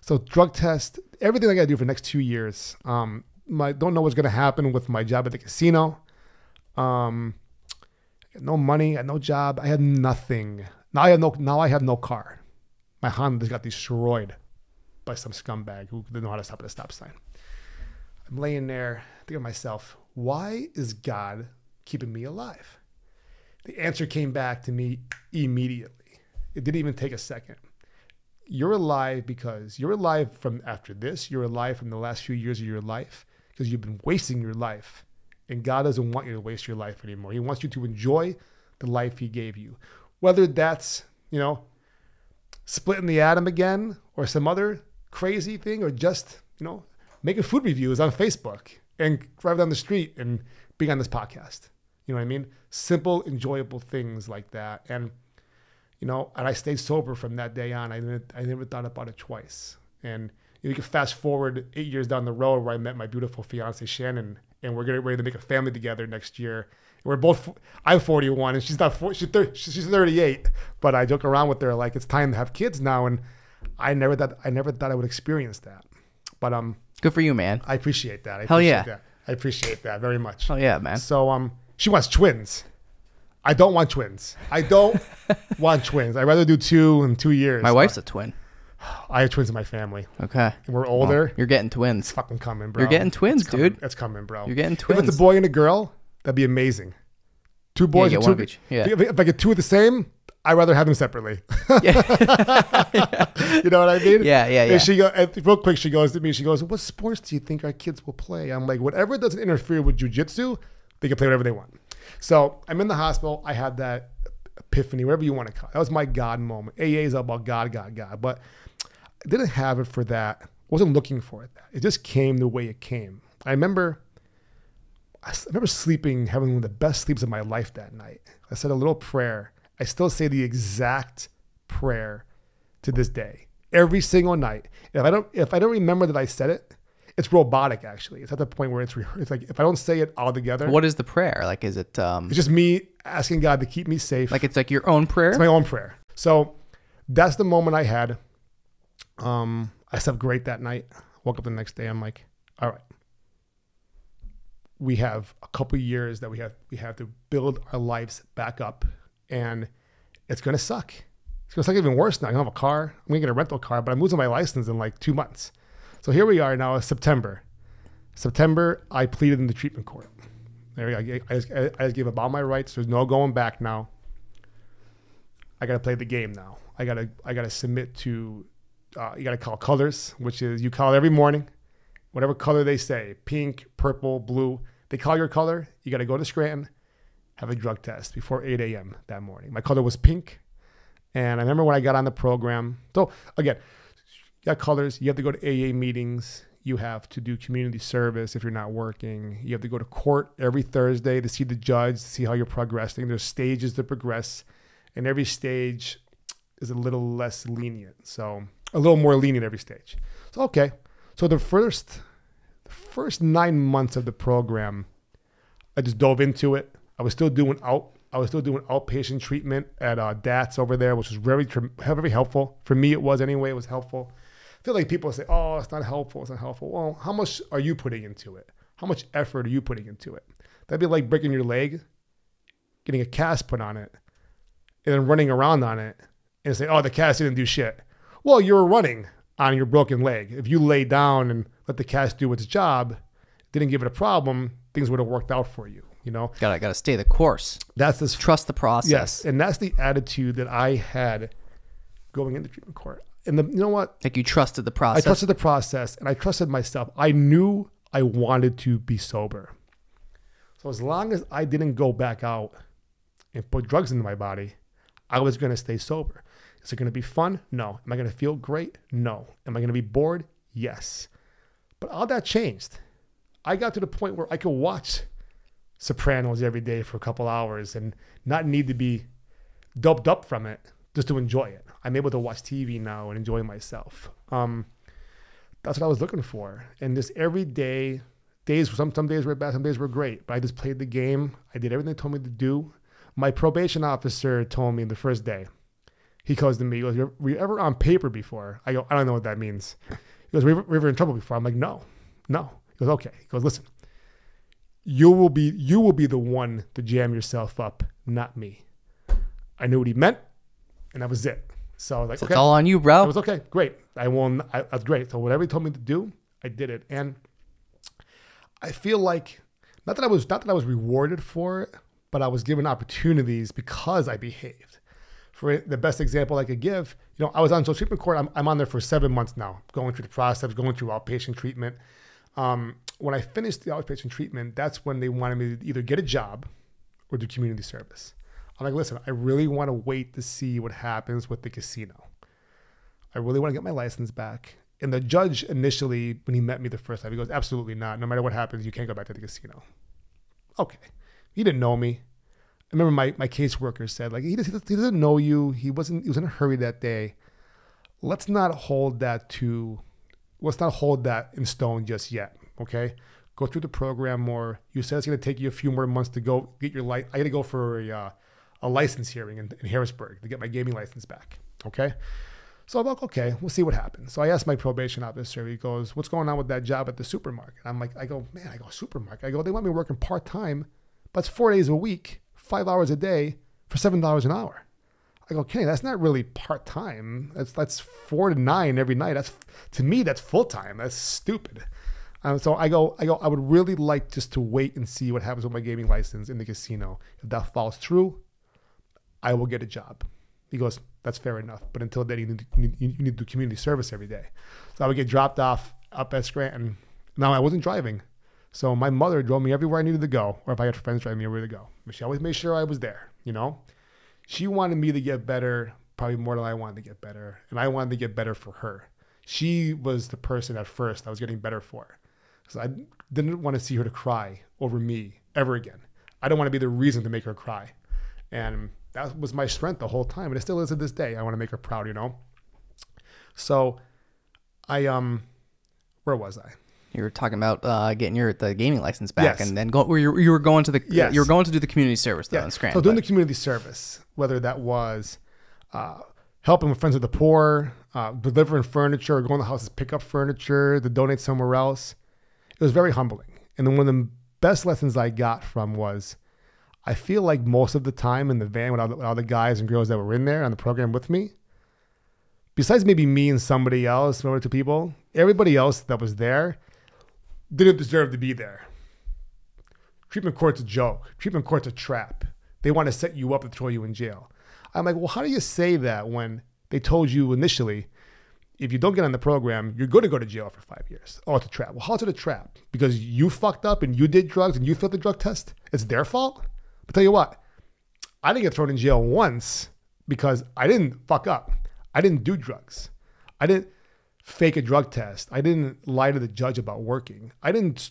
So drug test, everything I got to do for the next 2 years. Don't know what's going to happen with my job at the casino. I got no money, I had no job. I had nothing. Now I have no car. My Honda got destroyed by some scumbag who didn't know how to stop at a stop sign. I'm laying there thinking to myself, why is God keeping me alive? The answer came back to me immediately. It didn't even take a second. You're alive because you're alive from after this. You're alive from the last few years of your life because you've been wasting your life. And God doesn't want you to waste your life anymore. He wants you to enjoy the life he gave you. Whether that's, splitting the atom again or some other crazy thing or just, making food reviews on Facebook and driving down the street and being on this podcast. You know what I mean? Simple, enjoyable things like that. And, and I stayed sober from that day on. I never thought about it twice. And you can fast forward 8 years down the road where I met my beautiful fiance, Shannon, and we're getting ready to make a family together next year. I'm 41 and she's not 40, she's 38, but I joke around with her like it's time to have kids now. And I never thought I would experience that, but, good for you, man. I appreciate that. I appreciate that very much. Hell yeah, man. So, she wants twins. I don't want twins. I don't want twins. I'd rather do 2 in 2 years. My wife's a twin. I have twins in my family. Okay. And we're older. Well, you're getting twins. It's fucking coming, bro. You're getting twins, dude. It's coming, bro. You're getting twins. If it's a boy and a girl, that'd be amazing. 2 boys and 2 girls. Yeah. If I get 2 of the same, I'd rather have them separately. Yeah. You know what I mean? Yeah. And real quick, she goes to me, what sports do you think our kids will play? I'm like, whatever doesn't interfere with jujitsu, they can play whatever they want. So I'm in the hospital. I had that epiphany, whatever you want to call it. That was my God moment. AA is all about God. But I didn't have it for that. I wasn't looking for it. It just came the way it came. I remember sleeping, having one of the best sleeps of my life that night. I said a little prayer. I still say the exact prayer to this day, every single night. If I don't remember that I said it, it's robotic, actually. It's at the point where it's like, if I don't say it all together. What is the prayer? Like, is it... It's just me asking God to keep me safe. Like, it's like your own prayer? It's my own prayer. So that's the moment I had. I slept great that night. Woke up the next day. I'm like, all right. We have a couple of years that we have to build our lives back up, and it's going to suck. It's going to suck even worse now. I don't have a car. I'm going to get a rental car, but I'm losing my license in like 2 months. So here we are now, September. I pleaded in the treatment court. There we go. I just gave up all my rights. There's no going back now. I got to play the game now. I got to submit to, you got to call colors, which is you call every morning, whatever color they say, pink, purple, blue. They call your color. You got to go to Scranton, have a drug test before 8 a.m. that morning. My color was pink. And I remember when I got on the program. So again, you got colors. You have to go to AA meetings. You have to do community service if you're not working. You have to go to court every Thursday to see the judge, to see how you're progressing. There's stages to progress. And every stage is a little less lenient. So a little more lenient every stage. So, okay. So the first 9 months of the program, I just dove into it. I was still doing outpatient treatment at DATS over there, which was very helpful. For me, it was anyway. It was helpful. I feel like people say, oh, it's not helpful. It's not helpful. Well, how much are you putting into it? How much effort are you putting into it? That'd be like breaking your leg, getting a cast put on it, and then running around on it and say, oh, the cast didn't do shit. Well, you were running on your broken leg. If you lay down and let the cast do its job, didn't give it a problem, things would have worked out for you. You know, gotta stay the course. That's this trust the process. Yes, and that's the attitude that I had going into treatment court. And you know what? Like you trusted the process. I trusted the process, and I trusted myself. I knew I wanted to be sober. So as long as I didn't go back out and put drugs into my body, I was going to stay sober. Is it going to be fun? No. Am I going to feel great? No. Am I going to be bored? Yes. But all that changed. I got to the point where I could watch Sopranos every day for a couple hours and not need to be doped up from it just to enjoy it. I'm able to watch TV now and enjoy myself. That's what I was looking for. And just every day, some days were bad, some days were great, but I just played the game. I did everything they told me to do. My probation officer told me the first day, he goes to me, he goes, were you ever on paper before? I go, I don't know what that means. He goes, were you ever in trouble before? I'm like, no. He goes, okay. He goes, listen, you will be the one to jam yourself up, not me. I knew what he meant, and that was it. So I was like, so okay. It's all on you, bro. It was okay, great. That's great. So whatever he told me to do, I did it. And I feel like, not that I was rewarded for it, but I was given opportunities because I behaved. For the best example I could give, I was on social treatment court. I'm on there for 7 months now, going through the process, going through outpatient treatment. When I finished the outpatient treatment, that's when they wanted me to either get a job or do community service. I'm like, listen, I really want to wait to see what happens with the casino. I really want to get my license back. And the judge initially, when he met me the first time, he goes, absolutely not. No matter what happens, you can't go back to the casino. Okay. He didn't know me. I remember my caseworker said, like, he doesn't know you. He was in a hurry that day. Let's not hold that in stone just yet. Okay. Go through the program more. You said it's going to take you a few more months to go get your license. I got to go for a license hearing in Harrisburg to get my gaming license back. Okay. So I'm like, okay, we'll see what happens. So I asked my probation officer, he goes, what's going on with that job at the supermarket? I'm like, supermarket. I go, they want me working part-time, but it's 4 days a week, 5 hours a day for $7 an hour. I go, Kenny, that's not really part-time. That's 4 to 9 every night. To me, that's full-time. That's stupid. So I go, I would really like just to wait and see what happens with my gaming license in the casino. If that falls through, I will get a job. He goes, that's fair enough. But until then, you need to do community service every day. So I would get dropped off up at Scranton. Now, I wasn't driving. So my mother drove me everywhere I needed to go, or if I had friends driving me everywhere to go. But she always made sure I was there, She wanted me to get better probably more than I wanted to get better. And I wanted to get better for her. She was the person at first I was getting better for. So I didn't want to see her to cry over me ever again. I don't want to be the reason to make her cry. And that was my strength the whole time. And it still is to this day. I want to make her proud, you know? So I, where was I? You were talking about getting the gaming license back, Yes. and then you were going to the Yes. you were going to do the community service though in Scranton. So doing the community service, whether that was helping with Friends of the Poor, delivering furniture, or going to houses, pick up furniture, to donate somewhere else, it was very humbling. And then one of the best lessons I got from was, I feel like most of the time in the van with all the guys and girls that were in there on the program with me, besides maybe me and somebody else, one or two people, everybody else that was there didn't deserve to be there. Treatment court's a joke. Treatment court's a trap. They want to set you up and throw you in jail. I'm like, well, how do you say that when they told you initially, if you don't get on the program, you're going to go to jail for 5 years? Oh, it's a trap. Well, how's it a trap? Because you fucked up and you did drugs and you failed the drug test? It's their fault? But tell you what, I didn't get thrown in jail once because I didn't fuck up. I didn't do drugs. I didn't fake a drug test. I didn't lie to the judge about working. I didn't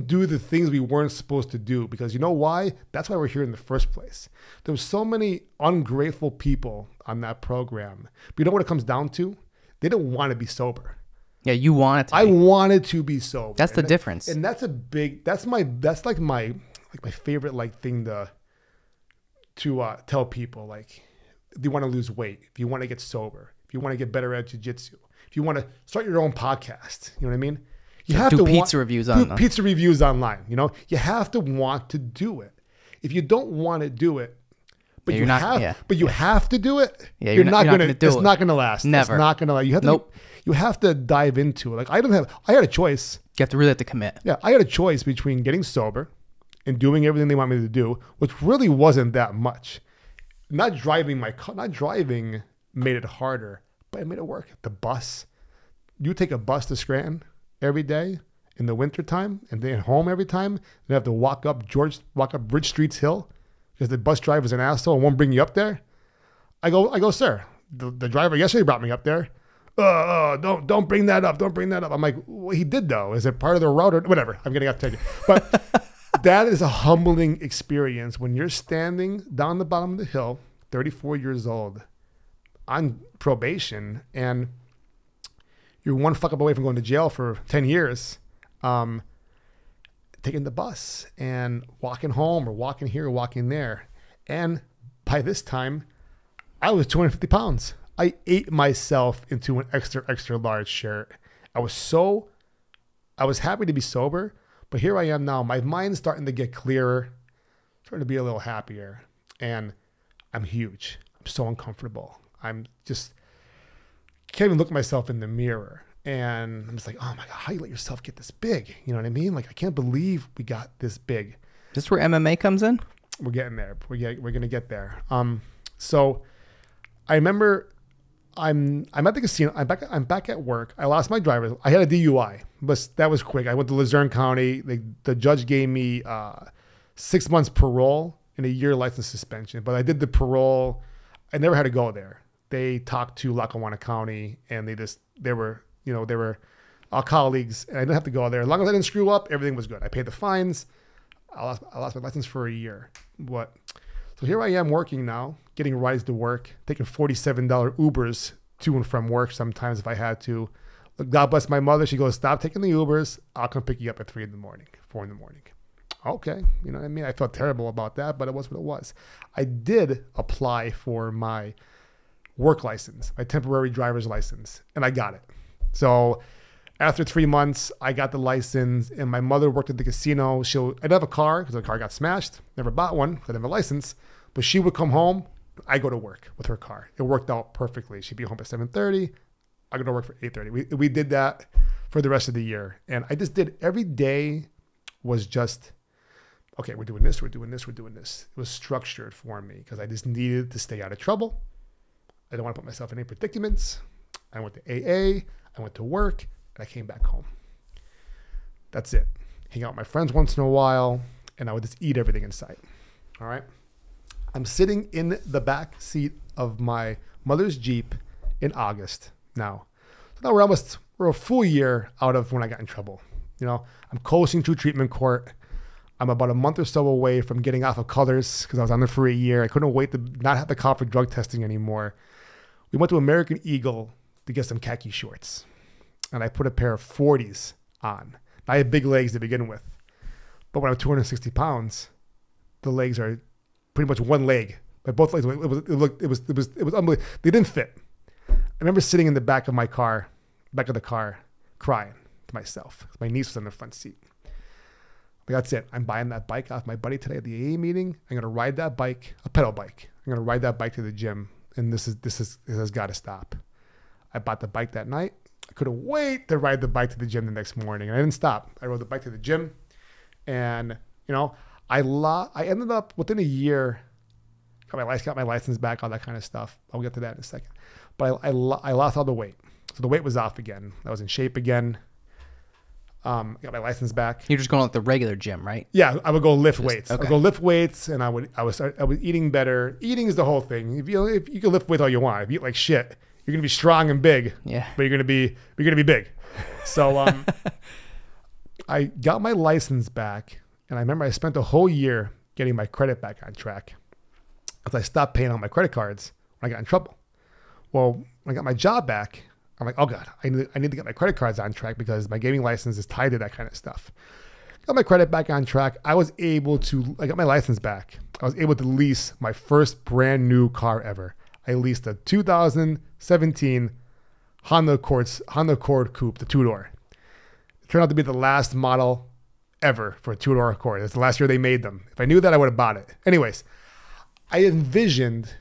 do the things we weren't supposed to do, because you know why? That's why we're here in the first place. There were so many ungrateful people on that program. But you know what it comes down to? They didn't want to be sober. Yeah, you wanted to. I wanted to be sober. That's the difference. And that's like my favorite thing to tell people. Like, if you want to lose weight, if you want to get sober, if you want to get better at jiu-jitsu, if you want to start your own podcast, you know what I mean? You have to do pizza reviews online. You know, you have to want to do it. If you don't want to do it, but you have to do it, you're not gonna do it. It's not gonna last. Never. It's not gonna last. You have to dive into it. Like, I had a choice. You have to commit. Yeah, I had a choice between getting sober and doing everything they want me to do, which really wasn't that much. Not driving made it harder, but it made it work. The bus, you take a bus to Scranton every day in the wintertime and then home every time, and have to walk up Bridge Street's hill because the bus driver's an asshole and won't bring you up there. I go, sir, the driver yesterday brought me up there. Don't bring that up. Don't bring that up. I'm like, well, he did though. Is it part of the route or whatever? I'm getting off tangent. But that is a humbling experience when you're standing down the bottom of the hill, 34 years old, on probation, and you're one fuck up away from going to jail for 10 years, taking the bus and walking home or walking here or walking there. And by this time, I was 250 pounds. I ate myself into an extra large shirt. I was happy to be sober, but here I am now. My mind's starting to get clearer, starting to be a little happier, and I'm huge. I'm so uncomfortable. I'm just can't even look at myself in the mirror. And I'm just like, oh my God, how you let yourself get this big? You know what I mean? Like, I can't believe we got this big. This is where MMA comes in? We're getting there. We're going to get there. So I remember I'm at the casino. I'm back at work. I lost my driver's. I had a DUI, but that was quick. I went to Luzerne County. The judge gave me 6 months parole and a year license suspension, but I did the parole. I never had to go there. They talked to Lackawanna County, and they were our colleagues, and I didn't have to go there. As long as I didn't screw up, everything was good. I paid the fines. I lost my license for a year. So here I am working now, getting rides to work, taking $47 Ubers to and from work sometimes if I had to. God bless my mother. She goes, stop taking the Ubers. I'll come pick you up at 4 in the morning. Okay. You know what I mean? I felt terrible about that, but it was what it was. I did apply for my work license, my temporary driver's license, and I got it. So after 3 months, I got the license, and my mother worked at the casino. I didn't have a car because the car got smashed. Never bought one. I didn't have a license. But she would come home. I go to work with her car. It worked out perfectly. She'd be home at 7:30. I go to work for 8:30. We did that for the rest of the year. And I just did, every day was just, okay, we're doing this. It was structured for me because I just needed to stay out of trouble. I don't want to put myself in any predicaments. I went to AA. I went to work. And I came back home. That's it. Hang out with my friends once in a while, and I would just eat everything in sight. All right. I'm sitting in the back seat of my mother's Jeep in August now. So now we're a full year out of when I got in trouble. You know, I'm coasting through treatment court. I'm about a month or so away from getting off of colors because I was on there for a year. I couldn't wait to not have to call for drug testing anymore. We went to American Eagle to get some khaki shorts. And I put a pair of 40s on. I had big legs to begin with. But when I'm 260 pounds, the legs are pretty much one leg. Like both legs, it was unbelievable. They didn't fit. I remember sitting in the back of the car, crying to myself. My niece was in the front seat. But that's it. I'm buying that bike off my buddy today at the AA meeting. I'm gonna ride that bike, a pedal bike. I'm gonna ride that bike to the gym, and this has got to stop. I bought the bike that night. I couldn't wait to ride the bike to the gym the next morning, and I didn't stop. I rode the bike to the gym, and you know, I ended up within a year. Got my license back, all that kind of stuff. I'll get to that in a second. But I lost all the weight, so the weight was off again. I was in shape again. Got my license back. You're just going to the regular gym, right? Yeah, I would go lift weights. Okay. I would go lift weights, and I was eating better. Eating is the whole thing. If you can lift weights all you want, if you eat like shit, you're gonna be strong and big. Yeah. But you're gonna be big. So I got my license back, and I remember I spent a whole year getting my credit back on track, because I stopped paying on my credit cards when I got in trouble. Well, when I got my job back, I'm like, oh God, I need to get my credit cards on track because my gaming license is tied to that kind of stuff. Got my credit back on track. I got my license back. I was able to lease my first brand new car ever. I leased a 2017 Honda Accord Coupe, the two-door. It turned out to be the last model ever for a two-door Accord. It's the last year they made them. If I knew that, I would have bought it. Anyways, I envisioned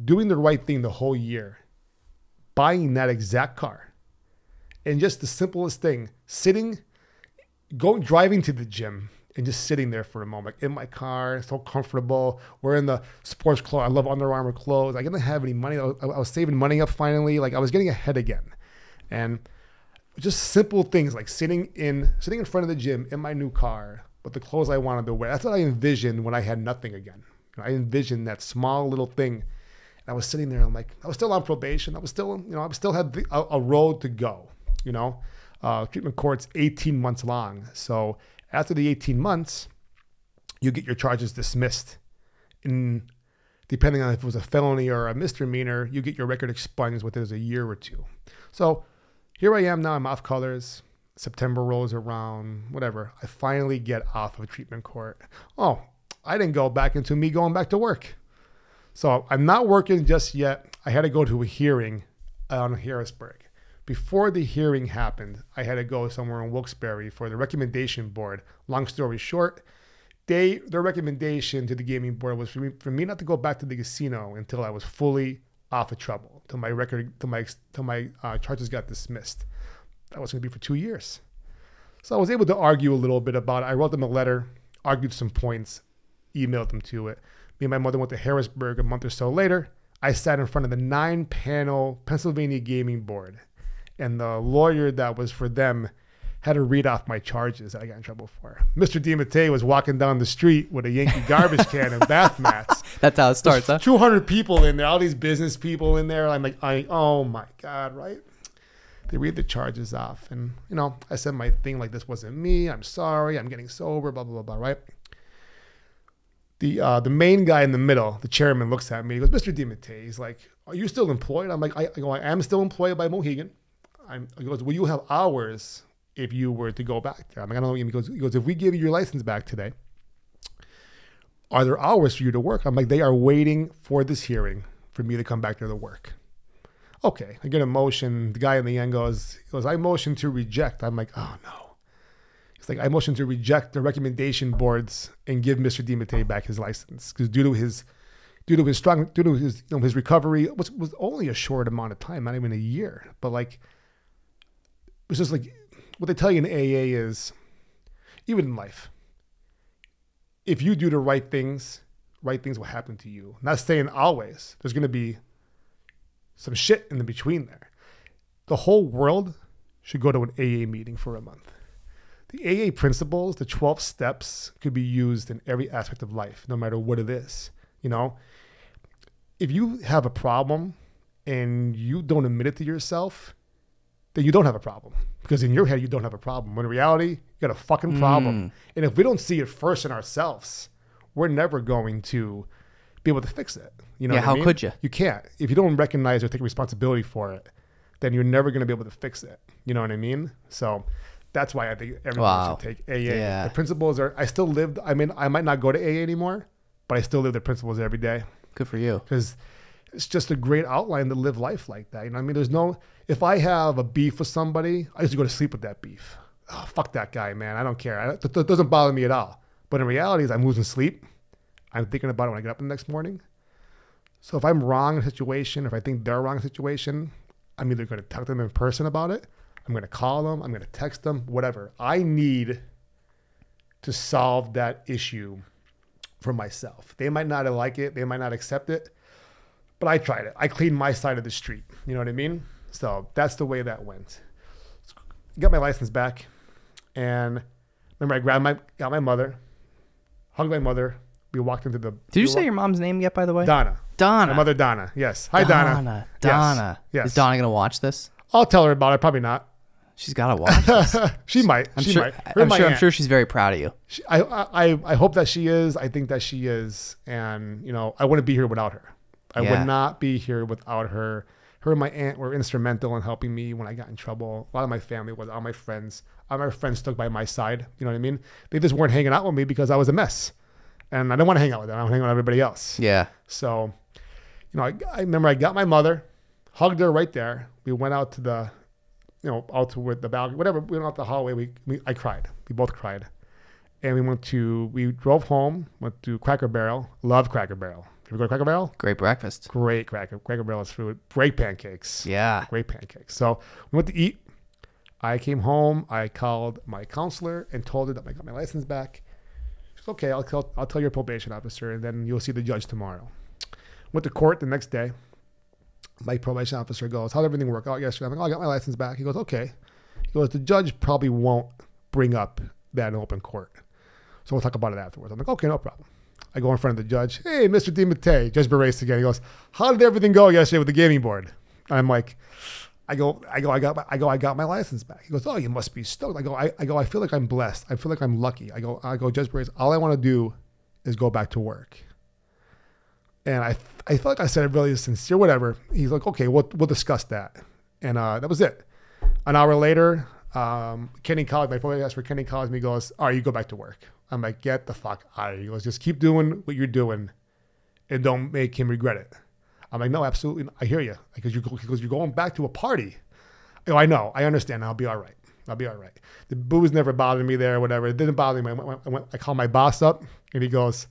doing the right thing the whole year, buying that exact car, and just the simplest thing, driving to the gym and just sitting there for a moment in my car, so comfortable, wearing the sports clothes. I love Under Armour clothes. I didn't have any money. I was saving money up finally. Like I was getting ahead again. And just simple things like sitting in front of the gym in my new car with the clothes I wanted to wear. That's what I envisioned when I had nothing again. I envisioned that small little thing. And I was sitting there, I'm like, I was still on probation. I still had a road to go, treatment court's 18 months long. So after the 18 months, you get your charges dismissed. And depending on if it was a felony or a misdemeanor, you get your record expunged within a year or two. So here I am now, I'm off colors. September rolls around, whatever. I finally get off of treatment court. Oh, I didn't go back into me going back to work. So I'm not working just yet. I had to go to a hearing on Harrisburg. Before the hearing happened, I had to go somewhere in Wilkes-Barre for the recommendation board. Long story short, their recommendation to the gaming board was for me not to go back to the casino until I was fully off of trouble, till my charges got dismissed. That was going to be for 2 years. So I was able to argue a little bit about it. I wrote them a letter, argued some points, emailed them to it. Me and my mother went to Harrisburg a month or so later. I sat in front of the 9-panel Pennsylvania Gaming Board, and the lawyer that was for them had to read off my charges that I got in trouble for. Mr. DiMattia was walking down the street with a Yankee garbage can and bath mats. That's how it starts, There's 200 people in there, all these business people in there. I'm like, oh my God, right? They read the charges off, and I said my thing like, this wasn't me. I'm sorry. I'm getting sober. Blah blah blah. Right? The main guy in the middle, the chairman, looks at me. He goes, Mr. DiMattia. He's like, are you still employed? I'm like, I am still employed by Mohegan. He goes, will you have hours if you were to go back there? I'm like, I don't know. He goes, if we give you your license back today, are there hours for you to work? I'm like, they are waiting for this hearing for me to come back there to work. Okay, I get a motion. The guy in the end goes, I motion to reject. I'm like, oh no. It's like, I motion to reject the recommendation boards and give Mr. DiMattia back his license because due to his recovery, which was only a short amount of time, not even a year, but like, it was just like, what they tell you in AA is, even in life, if you do the right things will happen to you. Not saying always. There's going to be some shit in the between there. The whole world should go to an AA meeting for a month. The AA principles, the 12 steps, could be used in every aspect of life, no matter what it is. You know, if you have a problem and you don't admit it to yourself, then you don't have a problem. Because in your head, you don't have a problem. When in reality, you got a fucking problem. And if we don't see it first in ourselves, we're never going to be able to fix it. You know what I mean? How could you? You can't. If you don't recognize or take responsibility for it, then you're never going to be able to fix it. You know what I mean? So that's why I think everyone should take AA. Yeah. The principles are, I still lived, I mean, I might not go to AA anymore, but I still live the principles every day. Good for you. Because it's just a great outline to live life like that. You know what I mean? There's no, if I have a beef with somebody, I used to go to sleep with that beef. Oh, fuck that guy, man. I don't care. That doesn't bother me at all. But in reality, I'm losing sleep. I'm thinking about it when I get up the next morning. So if I'm wrong in a situation, if I think they're wrong in a situation, I'm either going to talk to them in person about it. I'm going to call them. I'm going to text them, whatever. I need to solve that issue for myself. They might not like it. They might not accept it. But I tried it. I cleaned my side of the street. You know what I mean? So that's the way that went. Got my license back. And remember, I got my mother, hugged my mother. We walked into the... Did you say your mom's name yet, by the way? Donna. Donna. My mother, Donna. Yes. Hi, Donna. Donna. Yes. Is Donna going to watch this? I'll tell her about it. Probably not. She's got to watch this. She might. I'm sure she's very proud of you. I hope that she is. I think that she is. And, you know, I wouldn't be here without her. I would not be here without her. Her and my aunt were instrumental in helping me when I got in trouble. A lot of my family was, all my friends stuck by my side. You know what I mean? They just weren't hanging out with me because I was a mess. And I didn't want to hang out with them. I want to hang out with everybody else. Yeah. So, you know, I remember I got my mother, hugged her right there. We went out to the, you know, out to the balcony, whatever. We went out the hallway. I cried. We both cried. And we drove home, went to Cracker Barrel. Love Cracker Barrel. You ever go to Cracker Barrel? Great breakfast. Great Cracker Barrel's food. Great pancakes. Yeah. Great pancakes. So we went to eat. I came home. I called my counselor and told her that I got my license back. She said, okay, I'll tell your probation officer, and then you'll see the judge tomorrow. Went to court the next day. My probation officer goes, how'd everything work out yesterday? I'm like, oh, I got my license back. He goes, okay. He goes, the judge probably won't bring up that in open court. So we'll talk about it afterwards. I'm like, okay, no problem. I go in front of the judge. Hey, Mr. DiMattia, Judge Berace again. He goes, how did everything go yesterday with the gaming board? I'm like, I got my license back. He goes, oh, you must be stoked. I feel like I'm blessed. I feel like I'm lucky. I go, Judge Berace, all I want to do is go back to work. And I felt like I said it really sincere, whatever. He's like, okay, we'll discuss that. And that was it. An hour later, Kenny called me. I probably asked for Kenny calls me. He goes, all right, you go back to work. I'm like, get the fuck out of here. He goes, just keep doing what you're doing and don't make him regret it. I'm like, no, absolutely not. I hear you. Because you're going back to a party. I go, I know. I understand. I'll be all right. The booze never bothered me there or whatever. It didn't bother me. I called my boss up and he goes,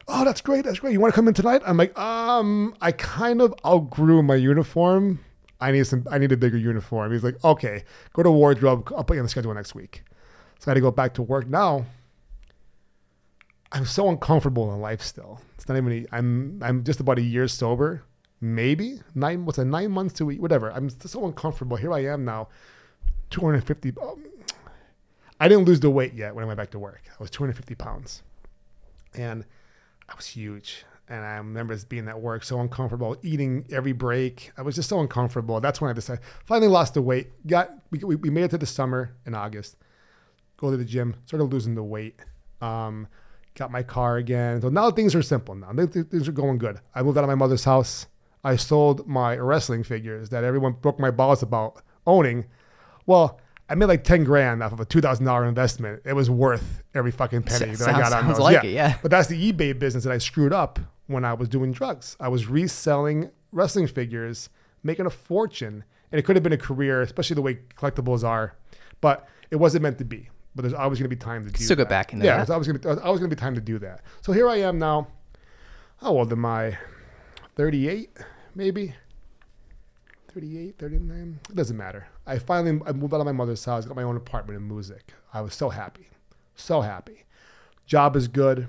oh, that's great. You want to come in tonight? I'm like, I kind of outgrew my uniform. I need a bigger uniform. He's like, okay, go to wardrobe. I'll put you on the schedule next week. So I had to go back to work. Now, I'm so uncomfortable in life still. It's not even, I'm just about a year sober. Maybe 9 months to whatever. I'm so uncomfortable. Here I am now, 250. I didn't lose the weight yet when I went back to work. I was 250 pounds. And I was huge. And I remember being at work so uncomfortable, eating every break. I was just so uncomfortable. That's when I decided, finally lost the weight. We made it to the summer in August. Go to the gym, started losing the weight. Got my car again. So now things are simple now. Things are going good. I moved out of my mother's house. I sold my wrestling figures that everyone broke my balls about owning. Well, I made like 10 grand off of a $2,000 investment. It was worth every fucking penny that I got on those. Like yeah. But that's the eBay business that I screwed up when I was doing drugs. I was reselling wrestling figures, making a fortune. And it could have been a career, especially the way collectibles are. But it wasn't meant to be. But there's always going to be time to do that. Still get back into that. Yeah, there's always going to be time to do that. So here I am now. How old am I? 38, maybe? 38, 39? It doesn't matter. I moved out of my mother's house, got my own apartment in Music. I was so happy. So happy. Job is good.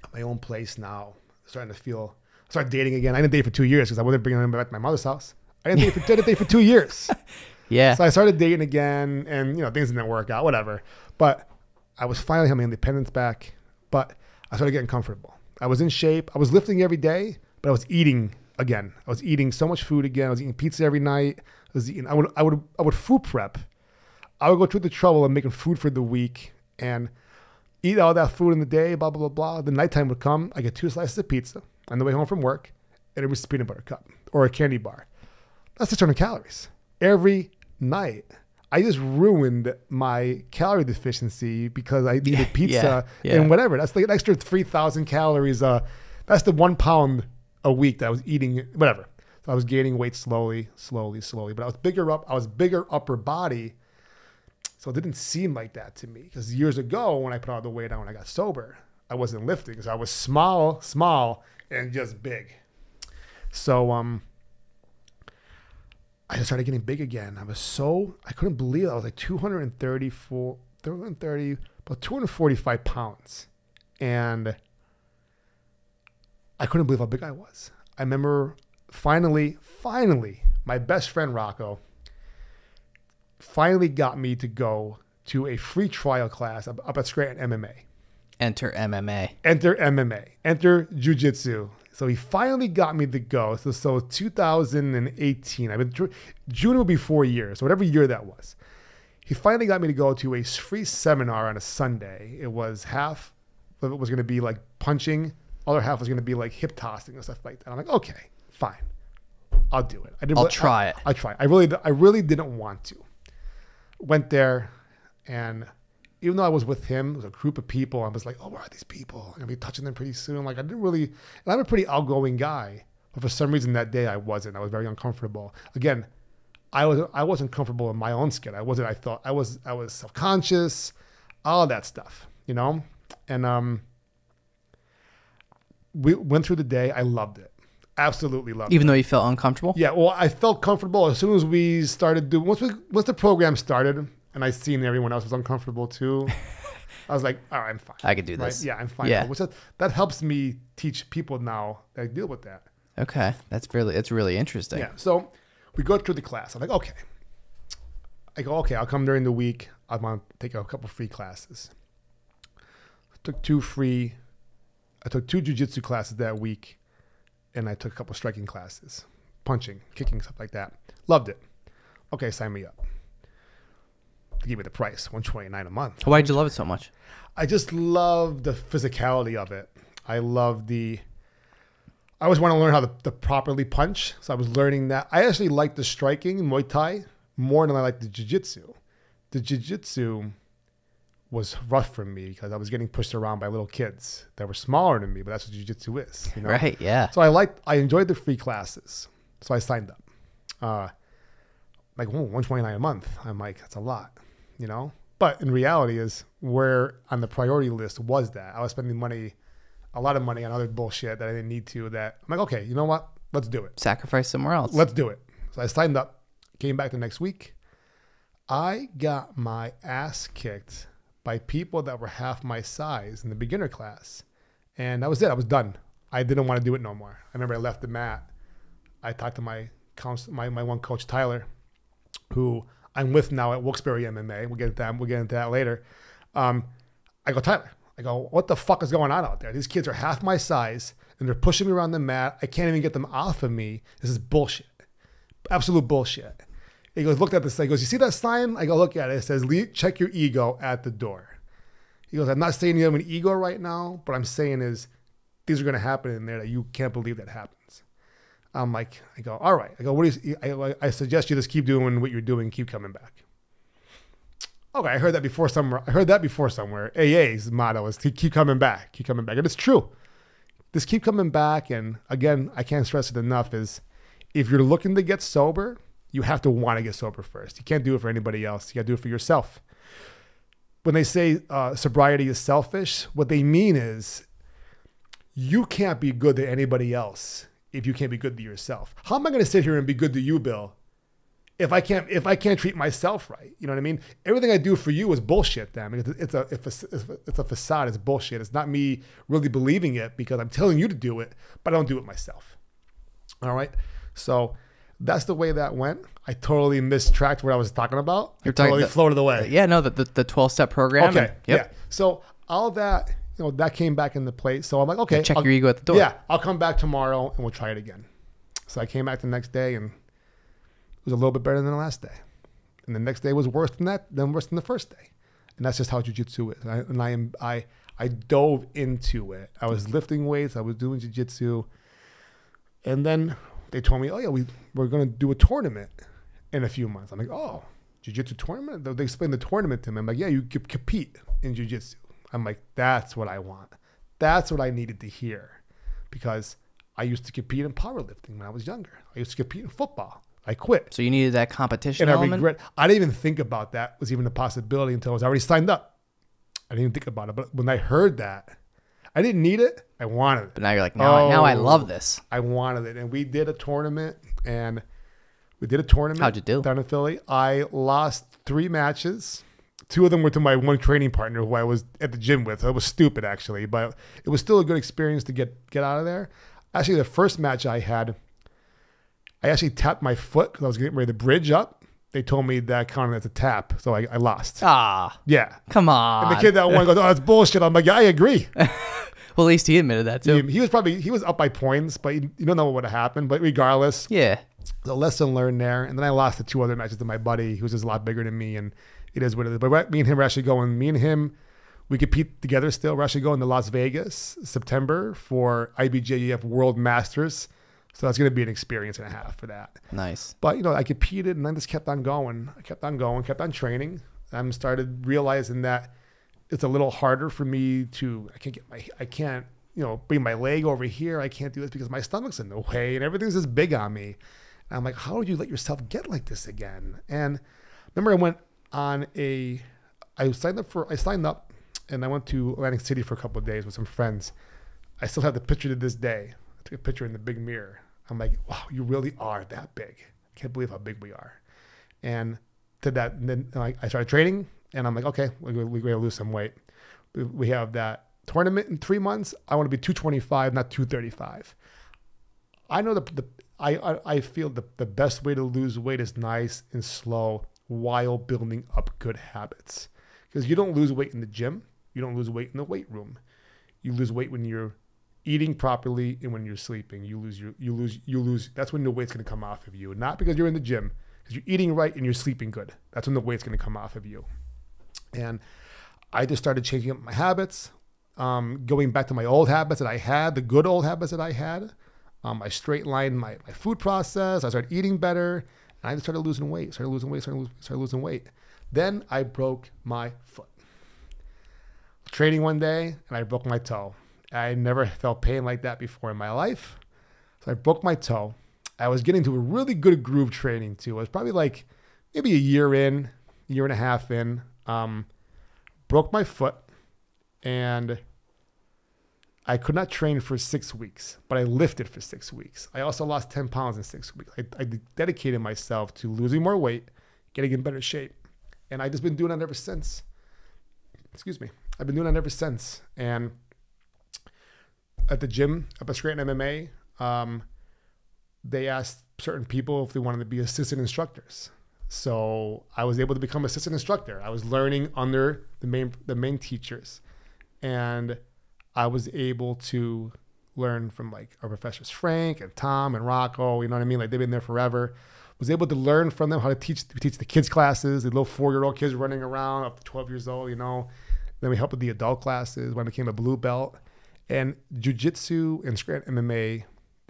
Got my own place now. Started dating again. I didn't date for 2 years because I wasn't bringing them back to my mother's house. I didn't date for 2 years. Yeah. So I started dating again and, things didn't work out, whatever. But I was finally having my independence back. But I started getting comfortable. I was in shape. I was lifting every day, but I was eating again. I was eating so much food again. I was eating pizza every night. I would food prep. I would go through the trouble of making food for the week and eat all that food in the day, blah, blah, blah, blah. The nighttime would come. I get 2 slices of pizza on the way home from work, and it was a peanut butter cup or a candy bar. That's 600 calories every night. I just ruined my calorie deficiency because I needed pizza and whatever. That's like an extra 3,000 calories. That's the 1 pound a week that I was eating, whatever. So I was gaining weight slowly. But I was bigger upper body. So it didn't seem like that to me. Because years ago, when I put all the weight on when I got sober, I wasn't lifting because I was small, and just big. So I just started getting big again. I couldn't believe it. I was like 245 pounds. And I couldn't believe how big I was. I remember finally, my best friend Rocco finally got me to go to a free trial class up at Scranton MMA. Enter MMA. Enter Jiu-Jitsu. So he finally got me to go. So 2018. I've been June will be 4 years, so whatever year that was. He finally got me to go to a free seminar on a Sunday. It was half of it was going to be like punching, other half was going to be like hip tossing and stuff like that. I'm like, okay, fine, I'll do it. I'll try it. I try. I really didn't want to. Went there, and even though I was with him, it was a group of people. I was like, oh, where are these people? I'm going to be touching them pretty soon. Like, I didn't really, and I'm a pretty outgoing guy, but for some reason that day I wasn't. I was very uncomfortable. Again, I wasn't comfortable in my own skin. I was self-conscious, all that stuff, you know? And we went through the day. I loved it. Absolutely loved it. Even though you felt uncomfortable? Yeah, well, I felt comfortable as soon as we started doing, once the program started, and I seen everyone else was uncomfortable too, I was like, all right, I'm fine. I could do this. Right? Yeah, I'm fine. Yeah. Which that helps me teach people now that I deal with that. Okay. It's really interesting. Yeah. So we go through the class. I'm like, okay. I go, okay, I'll come during the week. I want to take a couple free classes. I took 2 jiu-jitsu classes that week, and I took a couple striking classes, punching, kicking, stuff like that. Loved it. Okay, sign me up. They gave me the price, $129 a month. Why did you love it so much? I just love the physicality of it. I always want to learn how to properly punch. So I was learning that. I actually like the striking in Muay Thai more than I like the jiu-jitsu. The jiu-jitsu was rough for me because I was getting pushed around by little kids that were smaller than me, but that's what jiu-jitsu is. You know? Right, yeah. So I enjoyed the free classes. So I signed up. Like, $129 a month. I'm like, that's a lot, you know? But in reality is where on the priority list was that. I was spending a lot of money on other bullshit that I didn't need to, that I'm like, okay, you know what? Let's do it. Sacrifice somewhere else. Let's do it. So I signed up, came back the next week. I got my ass kicked by people that were half my size in the beginner class. And that was it. I was done. I didn't want to do it no more. I remember I left the mat. I talked to my one coach, Tyler, who I'm with now at Wilkes-barre MMA. We'll get into that later. I go, Tyler, what the fuck is going on out there? These kids are half my size and they're pushing me around the mat. I can't even get them off of me. This is bullshit. Absolute bullshit. He goes, look at this. He goes, you see that sign? I go, look at it. It says, check your ego at the door. He goes, I'm not saying you have an ego right now, but I'm saying is things are going to happen in there that you can't believe that happens. I'm like, I go, all right. I go, I suggest you just keep doing what you're doing, keep coming back. Okay, I heard that before somewhere. AA's motto is keep coming back, keep coming back. And it's true. Just keep coming back. And again, I can't stress it enough is if you're looking to get sober, you have to want to get sober first. You can't do it for anybody else. You got to do it for yourself. When they say sobriety is selfish, what they mean is you can't be good to anybody else if you can't be good to yourself. How am I going to sit here and be good to you, Bill, if I can't treat myself right? You know what I mean? Everything I do for you is bullshit. Then it's a facade. It's bullshit. It's not me really believing it because I'm telling you to do it, but I don't do it myself. All right. So that's the way that went. I totally mistracked what I was talking about. I totally floated away. Yeah, no, the 12-step program. Okay. Yeah. So all that that came back into place. So I'm like, okay, Check your ego at the door. Yeah, I'll come back tomorrow and we'll try it again. So I came back the next day and it was a little bit better than the last day. And the next day was worse than that, then worse than the first day. And that's just how jiu-jitsu is. I dove into it. I was lifting weights. I was doing jiu-jitsu. And then they told me, oh, yeah, we're going to do a tournament in a few months. I'm like, oh, jiu-jitsu tournament? They explained the tournament to me. I'm like, yeah, you could compete in jiu-jitsu. I'm like, that's what I want. That's what I needed to hear, because I used to compete in powerlifting when I was younger. I used to compete in football. I quit. So you needed that competition and element? I didn't even think about that was even a possibility until I was already signed up. I didn't even think about it. But when I heard that, I didn't need it. I wanted it. But now you're like, now I love this. I wanted it. And we did a tournament. How'd you do? Down in Philly. I lost 3 matches. 2 of them were to my one training partner who I was at the gym with. It was stupid, actually. But it was still a good experience to get out of there. Actually, the first match I had, I actually tapped my foot because I was getting ready to bridge up. They told me that counted as a tap, so I lost. Ah. Yeah. Come on. And the kid that won goes, oh, that's bullshit. I'm like, yeah, I agree. Well, at least he admitted that too. He was up by points, but you don't know what would have happened. But regardless, Yeah. the lesson learned there. And then I lost the 2 other matches to my buddy, who was just a lot bigger than me, and it is what it is. But me and him are actually going. Me and him, we compete together still. We're actually going to Las Vegas, September, for IBJJF World Masters. So that's going to be an experience and a half for that. Nice. But, I competed and I just kept on going. I kept on training. I started realizing that it's a little harder for me to, I can't, bring my leg over here. I can't do this because my stomach's in the way and everything's just big on me. And I'm like, how would you let yourself get like this again? And remember I went on I signed up and I went to Atlantic City for a couple of days with some friends. I still have the picture to this day. I took a picture in the big mirror. I'm like, wow, you really are that big. I can't believe how big we are. And then I started training, and I'm like, okay, we're going to lose some weight. We have that tournament in 3 months. I want to be 225, not 235. I know I feel the best way to lose weight is nice and slow while building up good habits. Because you don't lose weight in the gym. You don't lose weight in the weight room. You lose weight when you're eating properly and when you're sleeping. You lose. That's when the weight's going to come off of you. Not because you're in the gym, because you're eating right and you're sleeping good. That's when the weight's going to come off of you. And I just started changing up my habits, going back to my old habits that I had, the good old habits that I had. I straight lined my food process. I started eating better, and I just started losing weight. Started losing weight. Then I broke my foot. Training one day, and I broke my toe. I never felt pain like that before in my life. So I broke my toe. I was getting to a really good groove training too. I was probably like maybe a year and a half in. Broke my foot, and I could not train for 6 weeks, but I lifted for 6 weeks. I also lost 10 pounds in 6 weeks. I dedicated myself to losing more weight, getting in better shape. And I've just been doing that ever since. Excuse me. I've been doing that ever since. And at the gym, up at Scranton MMA, they asked certain people if they wanted to be assistant instructors. So I was able to become assistant instructor. I was learning under the main teachers, and I was able to learn from like our professors Frank and Tom and Rocco. You know what I mean? Like they've been there forever. Was able to learn from them how to teach the kids classes, the little 4-year-old kids running around up to 12 years old. Then we helped with the adult classes when I became a blue belt. And jiu-jitsu and Scranton MMA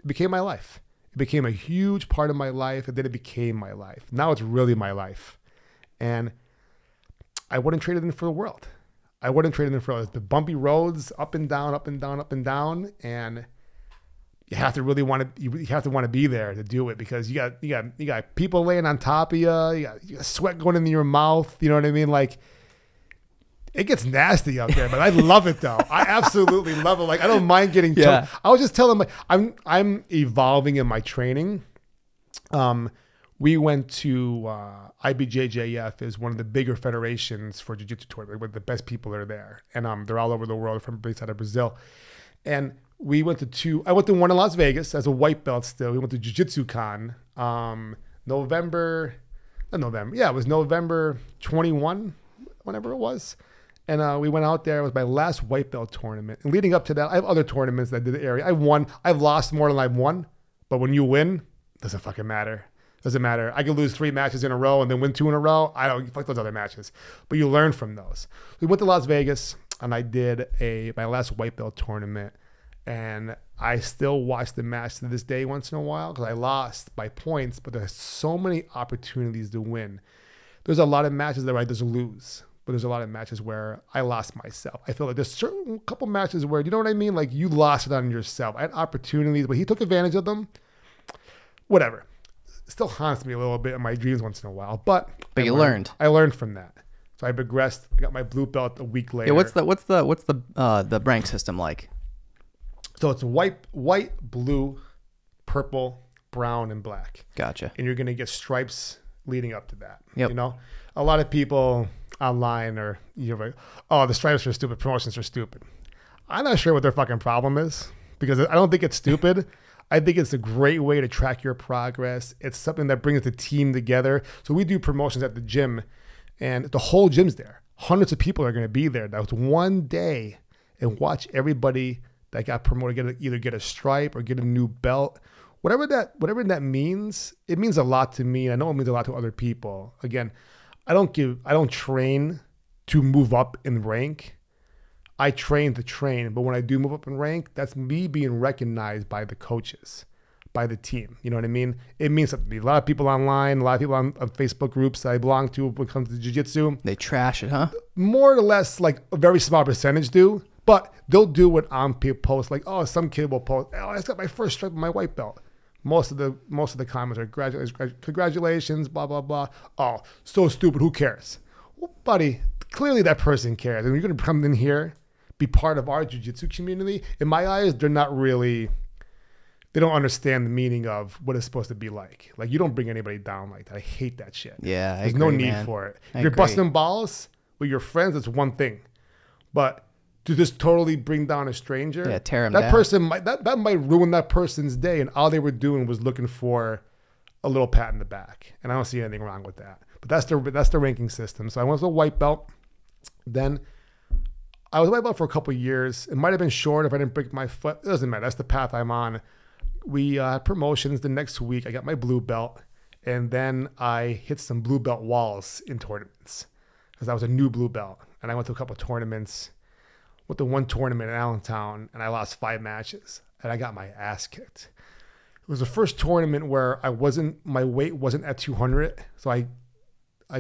became my life. It became a huge part of my life, and then it became my life. Now it's really my life. And I wouldn't trade it in for the world. I wouldn't trade it in for the world. The bumpy roads, up and down, up and down, up and down. And you have to really want to, you have to want to be there to do it, because you got people laying on top of you. You got sweat going into your mouth. You know what I mean? Like, it gets nasty out there, but I love it though. I absolutely love it. Like, I don't mind getting choked. I was just telling I'm evolving in my training. We went to IBJJF, is one of the bigger federations for jiu-jitsu tournament, where the best people are there. And they're all over the world, from based out of Brazil. And we went to I went to one in Las Vegas as a white belt still. We went to Jiu-Jitsu Con. November 21, whenever it was. And we went out there. It was my last white belt tournament. And leading up to that, I have other tournaments that I did the area. I've lost more than I've won. But when you win, it doesn't fucking matter. Doesn't matter. I could lose 3 matches in a row and then win 2 in a row. I don't fuck those other matches. But you learn from those. We went to Las Vegas and I did my last white belt tournament. And I still watch the match to this day once in a while because I lost by points, but there's so many opportunities to win. There's a lot of matches that I just lose. But there's a lot of matches where I lost myself. I feel like there's certain couple matches where, you know what I mean? Like you lost it on yourself. I had opportunities, but he took advantage of them. Whatever. It still haunts me a little bit in my dreams once in a while. But you learned. I learned from that. So I progressed. I got my blue belt a week later. Yeah, what's the rank system like? So it's white, blue, purple, brown, and black. Gotcha. And you're gonna get stripes leading up to that. Yep. You know, a lot of people online or you're like, oh, the stripes are stupid, promotions are stupid. I'm not sure what their fucking problem is because I don't think it's stupid. I think it's a great way to track your progress. It's something that brings the team together. So we do promotions at the gym and the whole gym's there. Hundreds of people are going to be there. That was one day and watch everybody that got promoted either get a stripe or get a new belt. Whatever that means, it means a lot to me. I know it means a lot to other people. Again, I don't train to move up in rank. I train to train, but when I do move up in rank, that's me being recognized by the coaches, by the team. You know what I mean? It means something to me. A lot of people online, a lot of people on Facebook groups that I belong to when it comes to jiu-jitsu. They trash it, huh? More or less, like a very small percentage do, but they'll do what people post. Like, oh, some kid will post, oh, I just got my first stripe on my white belt. Most of the comments are congratulations, blah, blah, blah. Oh, so stupid. Who cares? Well, buddy, clearly that person cares. And you're going to come in here, be part of our jiu-jitsu community. In my eyes, they don't understand the meaning of what it's supposed to be like. Like, you don't bring anybody down like that. I hate that shit. Yeah, There's no need for it. If you're busting balls with your friends, it's one thing. But to just totally bring down a stranger, tear him down. That might ruin that person's day, and all they were doing was looking for a little pat in the back, and I don't see anything wrong with that. But that's the ranking system. So I went to a white belt. Then I was a white belt for a couple of years. It might have been short if I didn't break my foot. It doesn't matter. That's the path I'm on. We had promotions the next week. I got my blue belt, and then I hit some blue belt walls in tournaments because I was a new blue belt, and I went to a couple of tournaments. Went to one tournament in Allentown, and I lost 5 matches, and I got my ass kicked. It was the first tournament where my weight wasn't at 200, so I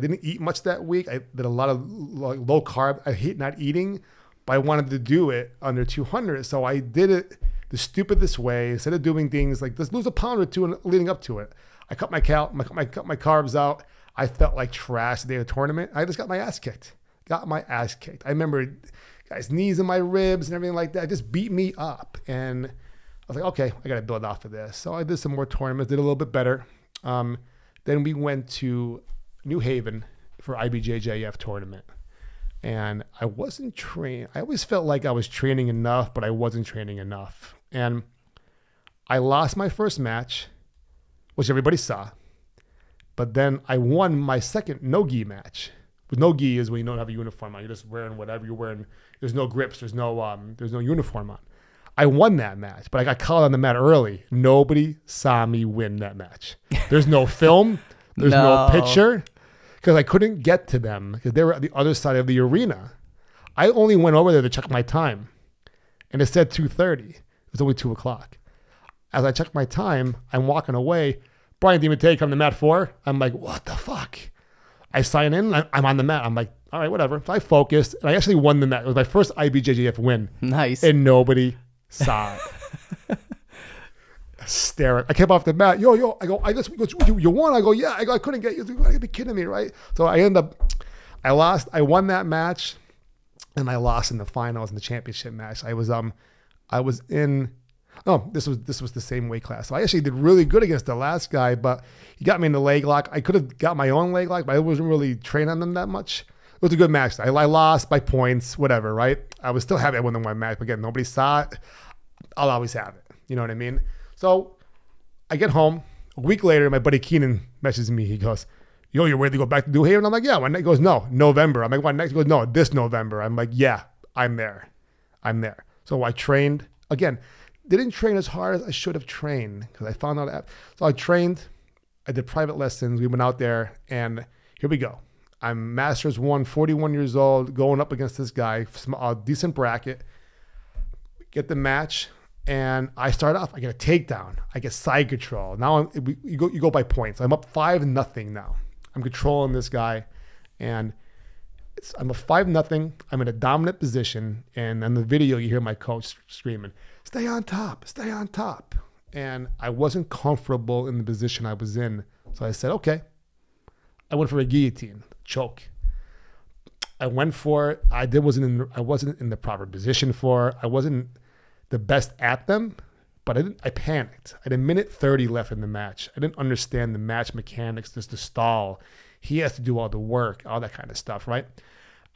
didn't eat much that week. I did a lot of low carb. I hate not eating, but I wanted to do it under 200, so I did it the stupidest way. Instead of doing things like just lose a pound or two leading up to it, I cut my carbs out. I felt like trash the day of the tournament. I just got my ass kicked. I remember guys' knees in my ribs and everything like that. It just beat me up. And I was like, okay, I got to build off of this. So I did some more tournaments, did a little bit better. Then we went to New Haven for IBJJF tournament. And I wasn't trained. I always felt like I was training enough, but I wasn't training enough. And I lost my first match, which everybody saw. But then I won my second no-gi match. With no gi is when you don't have a uniform on. You're just wearing whatever you're wearing. There's no grips. There's no uniform on. I won that match, but I got called on the mat early. Nobody saw me win that match. There's no film. There's no picture because I couldn't get to them because they were at the other side of the arena. I only went over there to check my time, and it said 2:30. It was only 2 o'clock. As I checked my time, I'm walking away. Brian DiMattia come to mat 4. I'm like, what the fuck? I sign in, I'm on the mat. I'm like, all right, whatever. So I focused, and I actually won the match. It was my first IBJJF win. Nice. And nobody saw it. Staring. I came off the mat. Yo. I go, you won? I go, yeah. I couldn't get you. You gotta be kidding me, right? So I won that match, and I lost in the finals in the championship match. I was in. Oh, this was the same weight class. So I actually did really good against the last guy, but he got me in the leg lock. I could have got my own leg lock, but I wasn't really trained on them that much. It was a good match. I lost by points, whatever, right? I was still happy I won the one match, but again, nobody saw it. I'll always have it. You know what I mean? So I get home. A week later, my buddy Keenan messages me. He goes, yo, you're ready to go back to New Haven? I'm like, yeah. When next? He goes, no, November. I'm like, what next? He goes, no, this November. I'm like, yeah, I'm there. So I trained. Again, didn't train as hard as I should have trained because I found out. So I trained. I did private lessons. We went out there, and here we go. I'm Masters 1, 41 years old, going up against this guy, a decent bracket. Get the match, and I start off. I get a takedown. I get side control. Now you go by points. I'm up 5-0 now. I'm controlling this guy, and I'm a 5-0. I'm in a dominant position, and in the video you hear my coach screaming, "Stay on top, stay on top." And I wasn't comfortable in the position I was in, so I said, "Okay." I went for a guillotine choke. I went for it. I wasn't in the proper position for it. I wasn't the best at them, but I panicked. I had 1:30 left in the match. I didn't understand the match mechanics, just the stall. He has to do all the work, all that kind of stuff, right?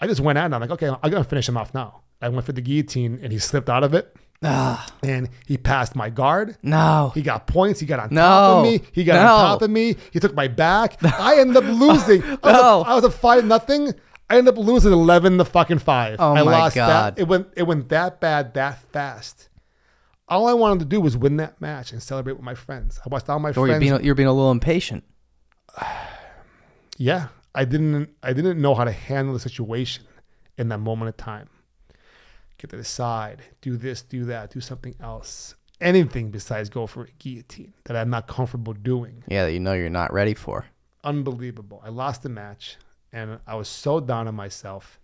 I just went at it. I'm like, okay, I'm going to finish him off now. I went for the guillotine, and he slipped out of it. And he passed my guard. No. He got points. He got on top of me. He got on top of me. He took my back. I ended up losing. I was a 5-0. I ended up losing 11-5. Oh, I my lost God. that. It went that bad, that fast. All I wanted to do was win that match and celebrate with my friends. I watched all my friends. You're being a little impatient. Yeah. I didn't know how to handle the situation in that moment of time. Get to the side, do this, do that, do something else. Anything besides go for a guillotine that I'm not comfortable doing. Yeah, that you know you're not ready for. Unbelievable. I lost the match, and I was so down on myself.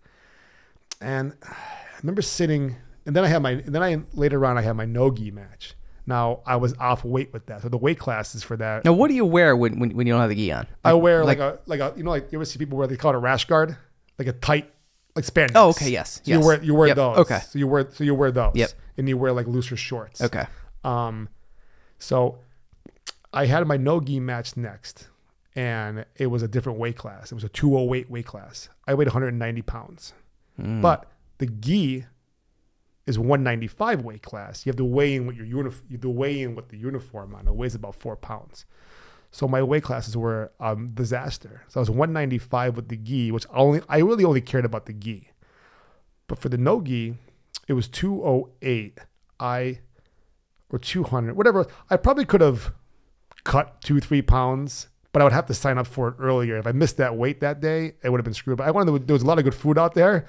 And I remember sitting, and then later on I had my no-gi match. Now I was off weight with that, so the weight classes for that. Now, what do you wear when you don't have the gi on? I wear like a you ever see people wear, they call it a rash guard, like a tight. Like spandex. Oh, okay, yes. So you wear those. Okay. So you wear those. Yep. And you wear like looser shorts. Okay. So I had my no-gi match next, and it was a different weight class. It was a 208 weight class. I weighed 190 pounds. But the gi is 195 weight class. You have to weigh in with your with the uniform on. It weighs about 4 pounds. So my weight classes were disaster. So I was 195 with the gi, which I really only cared about the gi. But for the no gi, it was 208. Or 200, whatever. I probably could have cut 2-3 pounds, but I would have to sign up for it earlier. If I missed that weight that day, it would have been screwed. But there was a lot of good food out there,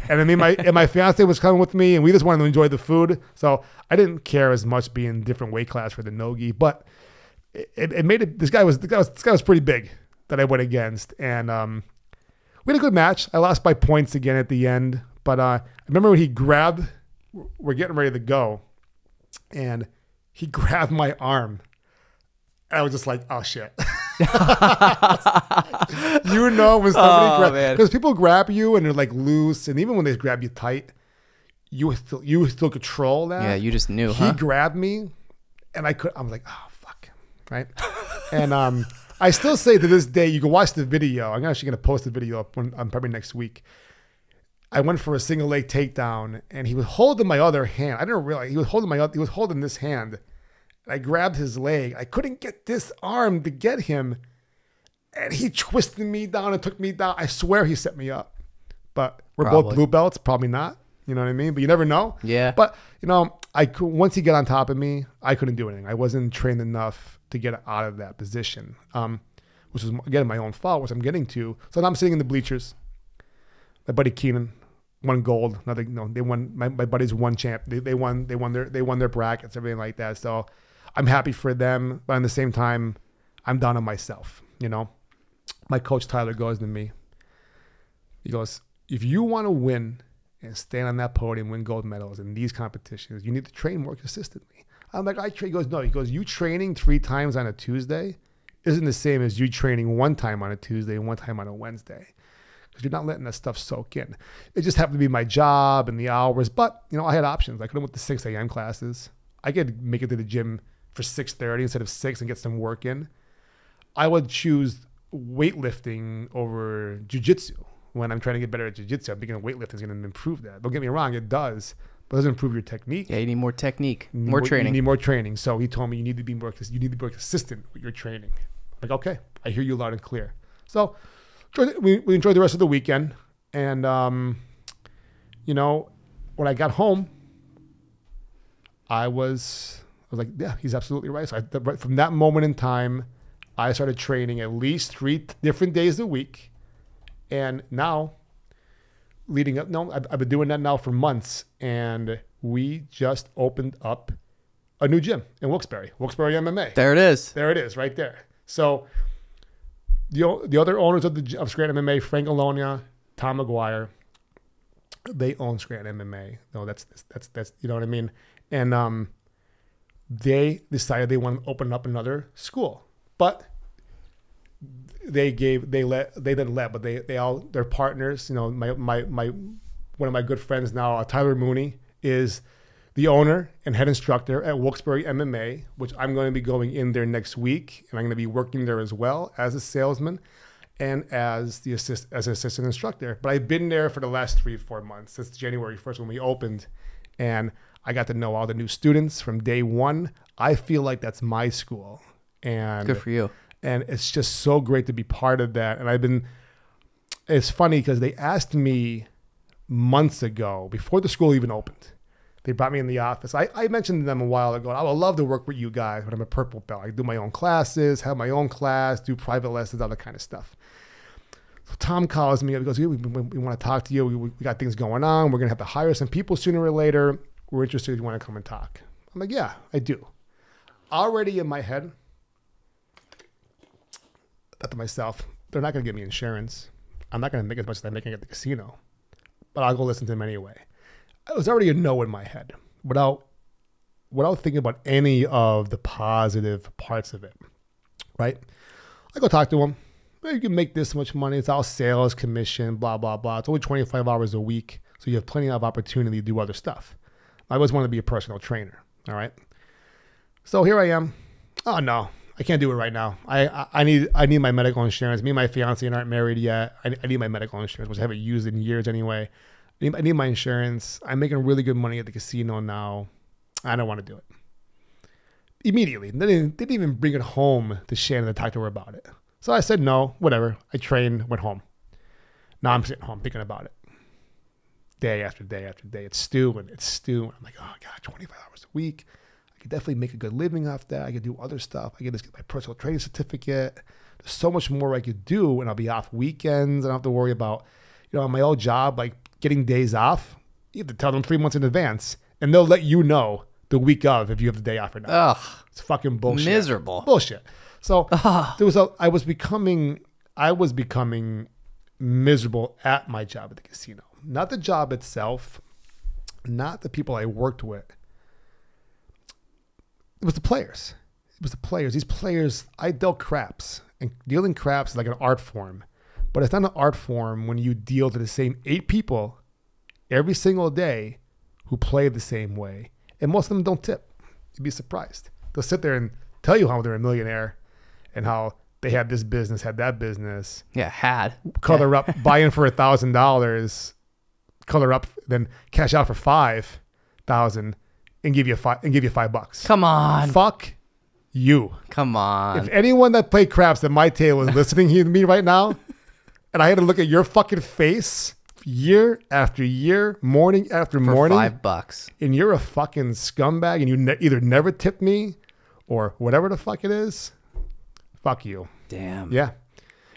and I mean, my fiance was coming with me, and we just wanted to enjoy the food. So I didn't care as much being different weight class for the no gi, but it made it. This guy was pretty big that I went against, and we had a good match. I lost by points again at the end, but I remember when he grabbed. We're getting ready to go, and he grabbed my arm. I was just like, oh shit. You know when somebody grabs, because people grab you and they're like loose, and even when they grab you tight, you still control that. Yeah, you just knew. He grabbed me, and I'm like, oh fuck, right? And I still say to this day, you can watch the video. I'm actually gonna post the video up probably next week. I went for a single leg takedown, and he was holding my other hand. I didn't realize he was holding this hand. I grabbed his leg. I couldn't get this arm to get him. And he twisted me down and took me down. I swear he set me up. But we're both blue belts. Probably not. You know what I mean? But you never know. Yeah. But, once he got on top of me, I couldn't do anything. I wasn't trained enough to get out of that position, which was, again, my own fault, which I'm getting to. So now I'm sitting in the bleachers. My buddy Keenan won gold. They won. My buddies won champ. They won their brackets, everything like that. So I'm happy for them, but at the same time, I'm down on myself. My coach Tyler goes to me. He goes, if you want to win and stand on that podium, win gold medals in these competitions, you need to train more consistently. I'm like, I train. He goes, no. He goes, you training 3 times on a Tuesday isn't the same as you training 1 time on a Tuesday and 1 time on a Wednesday. Because you're not letting that stuff soak in. It just happened to be my job and the hours. But, I had options. I could have went to 6 a.m. classes. I could make it to the gym for 6:30 instead of 6 and get some work in. I would choose weightlifting over jiu-jitsu. When I'm trying to get better at jiu-jitsu, I'm thinking weightlifting is going to improve that. Don't get me wrong, it does. But it doesn't improve your technique. Yeah, you need more technique, more training. You need more training. So he told me you need to be more consistent with your training. I'm like, okay, I hear you loud and clear. So we enjoyed the rest of the weekend. And, you know, when I got home, I was like, yeah, he's absolutely right. So from that moment in time, I started training at least 3 different days a week. And now, leading up, I've been doing that now for months. And we just opened up a new gym in Wilkes-barre MMA. There it is. There it is, right there. So the other owners of Scranton MMA, Frank Alonia, Tom McGuire, they own Scranton MMA. No, that's you know what I mean. And they decided they want to open up another school, but they're partners. You know, my one of my good friends now, Tyler Mooney, is the owner and head instructor at Wilkes-barre MMA, which I'm going to be going in there next week, and I'm going to be working there as well as a salesman and as an assistant instructor. But I've been there for the last 3-4 months, since January 1st when we opened, and I got to know all the new students from day one. I feel like that's my school. And good for you. And it's just so great to be part of that. And it's funny because they asked me months ago, before the school even opened, they brought me in the office. I mentioned to them a while ago, I would love to work with you guys, but I'm a purple belt. I do my own classes, have my own class, do private lessons, all that kind of stuff. So Tom calls me. He goes, we want to talk to you. We got things going on. We're going to have to hire some people sooner or later. We're interested if you want to come and talk. I'm like, yeah, I do. Already in my head, I thought to myself, they're not going to give me insurance. I'm not going to make as much as I'm making at the casino, but I'll go listen to them anyway. It was already a no in my head without thinking about any of the positive parts of it, right? I go talk to them. Well, you can make this much money. It's all sales, commission, blah, blah, blah. It's only 25 hours a week, so you have plenty of opportunity to do other stuff. I always wanted to be a personal trainer, all right? So here I am. Oh, no, I can't do it right now. I need my medical insurance. Me and my fiance aren't married yet. I need my medical insurance, which I haven't used in years anyway. I need my insurance. I'm making really good money at the casino now. I don't want to do it. Immediately. They didn't even bring it home to Shannon to talk to her about it. So I said, no, whatever. I trained, went home. Now I'm sitting home thinking about it. Day after day after day. It's stewing. I'm like, oh, God, 25 hours a week. I could definitely make a good living off that. I could do other stuff. I could just get my personal training certificate. There's so much more I could do, and I'll be off weekends. I don't have to worry about, on my old job, like getting days off. You have to tell them 3 months in advance, and they'll let you know the week of if you have the day off or not. Ugh. It's fucking bullshit. Miserable. Bullshit. So I was becoming miserable at my job at the casino. Not the job itself, not the people I worked with. It was the players. These players, I dealt craps. And dealing craps is like an art form. But it's not an art form when you deal to the same 8 people every single day who play the same way. And most of them don't tip. You'd be surprised. They'll sit there and tell you how they're a millionaire and how they had this business, had that business. Yeah, had. Color up, buy in for $1,000, color up, then cash out for $5,000 and give you $5. Come on. Fuck you. Come on. If anyone that played craps at my table is listening to me right now, and I had to look at your fucking face year after year, morning after morning, for $5, and you're a fucking scumbag, and you either never tipped me or whatever the fuck it is, fuck you. Damn. Yeah.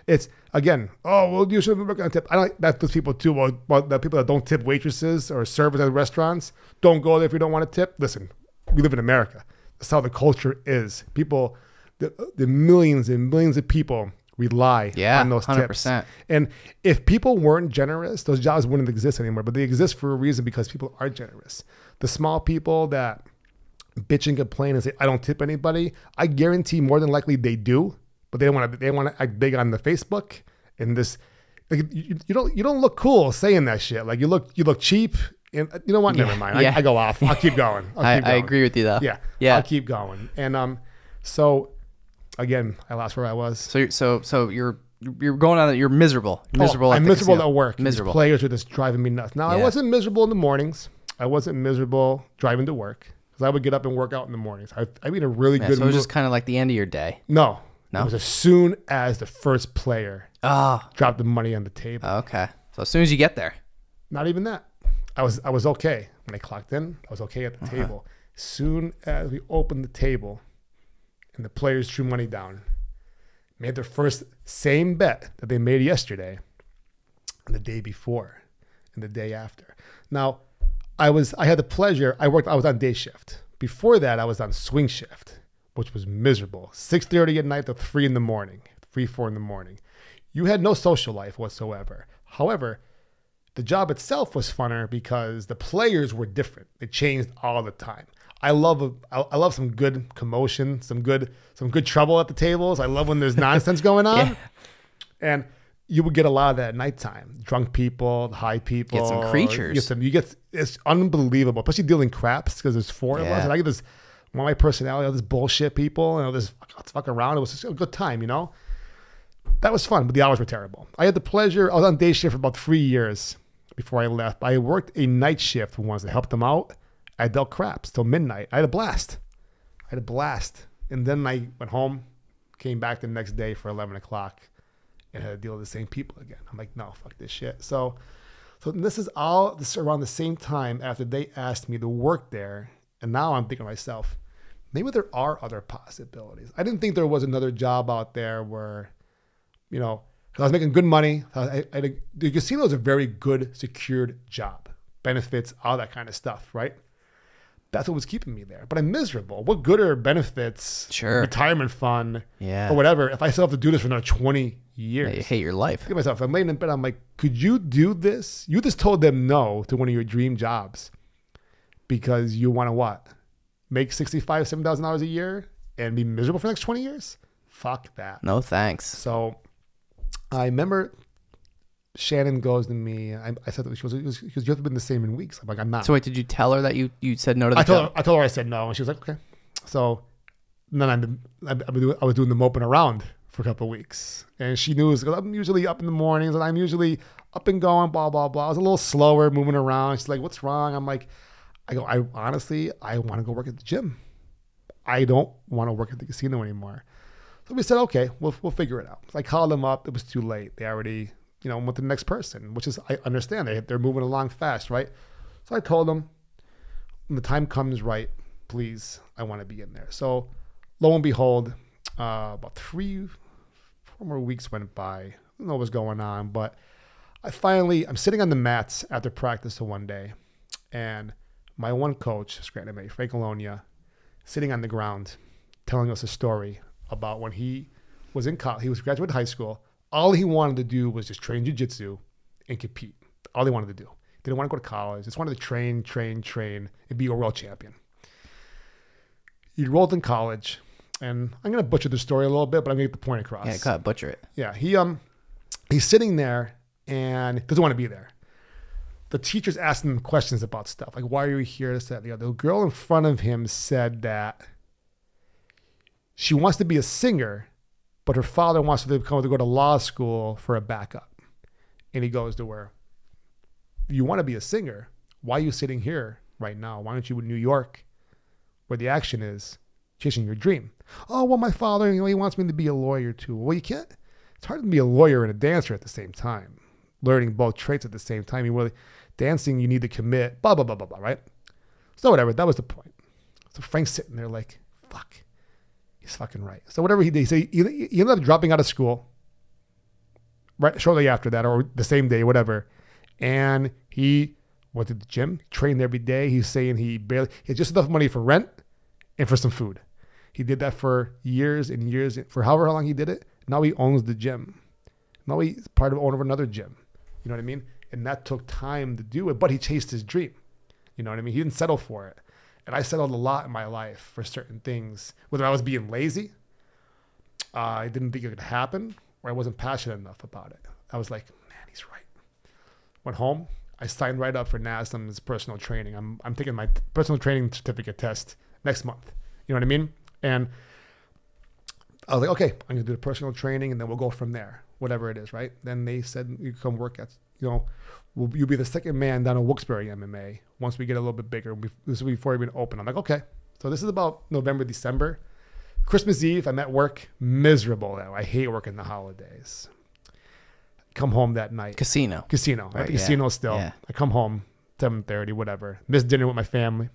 It's, again, oh, well, you shouldn't work on tip. I don't like that. Those people too. Well, the people that don't tip waitresses or servers at restaurants, don't go there if you don't want to tip. Listen, we live in America. That's how the culture is. People, the millions and millions of people rely on those 100%. Tips. And if people weren't generous, those jobs wouldn't exist anymore. But they exist for a reason because people are generous. The small people that bitch and complain and say, I don't tip anybody, I guarantee more than likely they do. But they want to act big on the Facebook and this. Like, you don't look cool saying that shit. Like you look cheap. And you know what? Never mind. I go off. I'll keep going. I agree with you though. Yeah. I'll keep going. And so again, I lost where I was. So you're going on. You're miserable. Miserable. I'm miserable at work. Miserable. These players are just driving me nuts. Now I wasn't miserable in the mornings. I wasn't miserable driving to work because I would get up and work out in the mornings. I mean, a really good. So it was just kind of like the end of your day. No. It was as soon as the first player Oh, Dropped the money on the table. okay. So as soon as you get there. Not even that. I was okay when I clocked in. I was okay at the table. Soon as we opened the table and the players threw money down, made their first same bet that they made yesterday and the day before and the day after. Now, I had the pleasure. I was on day shift. Before that, I was on swing shift, which was miserable. 6:30 at night to 3 in the morning, 4 in the morning. You had no social life whatsoever. However, the job itself was funner because the players were different. They changed all the time. I love some good commotion, some good trouble at the tables. I love when there's nonsense going on. Yeah. And you would get a lot of that at nighttime. Drunk people, high people. Get some creatures. It's unbelievable, especially dealing craps because there's 4 of us. And I get this, one of my personality, all this bullshit people, and this fuck around. It was just a good time, you know? That was fun, but the hours were terrible. I had the pleasure, I was on day shift for about 3 years before I left. I worked a night shift once to help them out. I dealt craps till midnight. I had a blast. And then I went home, came back the next day for 11 o'clock and had to deal with the same people again. I'm like, no, fuck this shit. So this is around the same time after they asked me to work there. And now I'm thinking to myself, maybe there are other possibilities. I didn't think there was another job out there where, you know, I was making good money. The casino is a very good, secured job. Benefits, all that kind of stuff, right? That's what was keeping me there. But I'm miserable. What good are benefits, retirement fund, or whatever, if I still have to do this for another 20 years? Yeah, you hate your life. Look at myself. I'm laying in bed. I'm like, could you do this? You just told them no to one of your dream jobs because you want to what? Make $65,000, $7,000 a year and be miserable for the next 20 years? Fuck that. No thanks. So I remember Shannon goes to me. I said that she goes, you haven't been the same in weeks. I'm like, I'm not. So wait, did you tell her that you said no to the job? I told her I said no, and she was like, okay. So then I was doing the moping around for a couple of weeks, and she knew I'm usually up in the mornings, and I'm usually up and going, blah blah blah. I was a little slower moving around. She's like, what's wrong? I'm like, I honestly want to go work at the gym. I don't want to work at the casino anymore. So we said, okay, we'll figure it out. So I called them up. It was too late. They already, went to the next person, which is, I understand. They're moving along fast, right? So I told them, when the time comes right, please, I want to be in there. So lo and behold, about 4 more weeks went by. I don't know what was going on, but I'm sitting on the mats after practice one day, and my one coach, Scranton MMA, Frank Alonia, sitting on the ground telling us a story about when he was in college. He was graduated high school. All he wanted to do was just train jiu-jitsu and compete. All he wanted to do. Didn't want to go to college. Just wanted to train, and be a world champion. He enrolled in college, and I'm going to butcher the story a little bit, but I'm going to get the point across. Yeah, gotta butcher it. Yeah, he's sitting there and doesn't want to be there. The teacher's asking him questions about stuff, like, why are you here, this, that, and the other. The girl in front of him said that she wants to be a singer, but her father wants her to go to law school for a backup. And he goes to her, you want to be a singer? Why are you sitting here right now? Why aren't you in New York, where the action is, chasing your dream? Oh, well, my father, he wants me to be a lawyer too. Well, you can't. It's hard to be a lawyer and a dancer at the same time, learning both traits at the same time. Dancing, you need to commit, blah, blah, blah, blah, blah, right? So whatever, that was the point. So Frank's sitting there like, fuck. He's fucking right. So whatever he did, he ended up dropping out of school right shortly after that, or the same day, whatever. And he went to the gym, trained every day. He's saying he had just enough money for rent and for some food. He did that for years and years. For however long he did it, now he owns the gym. Now he's part of owner of another gym. You know what I mean? And that took time to do it, but he chased his dream. You know what I mean? He didn't settle for it. And I settled a lot in my life for certain things. Whether I was being lazy, I didn't think it could happen, or I wasn't passionate enough about it. I was like, man, he's right. Went home. I signed right up for NASM's personal training. I'm taking my personal training certificate test next month. You know what I mean? And I was like, okay, I'm going to do the personal training, and then we'll go from there, whatever it is, right? Then they said, you come work at, you'll be the second man down in wilkes-barre MMA once we get a little bit bigger. This will be before we even open. I'm like, okay. So this is about November, December. Christmas Eve, I'm at work, miserable now. I hate working the holidays. Come home that night. Casino. At the casino still. Yeah. I come home, 7:30, whatever. Miss dinner with my family.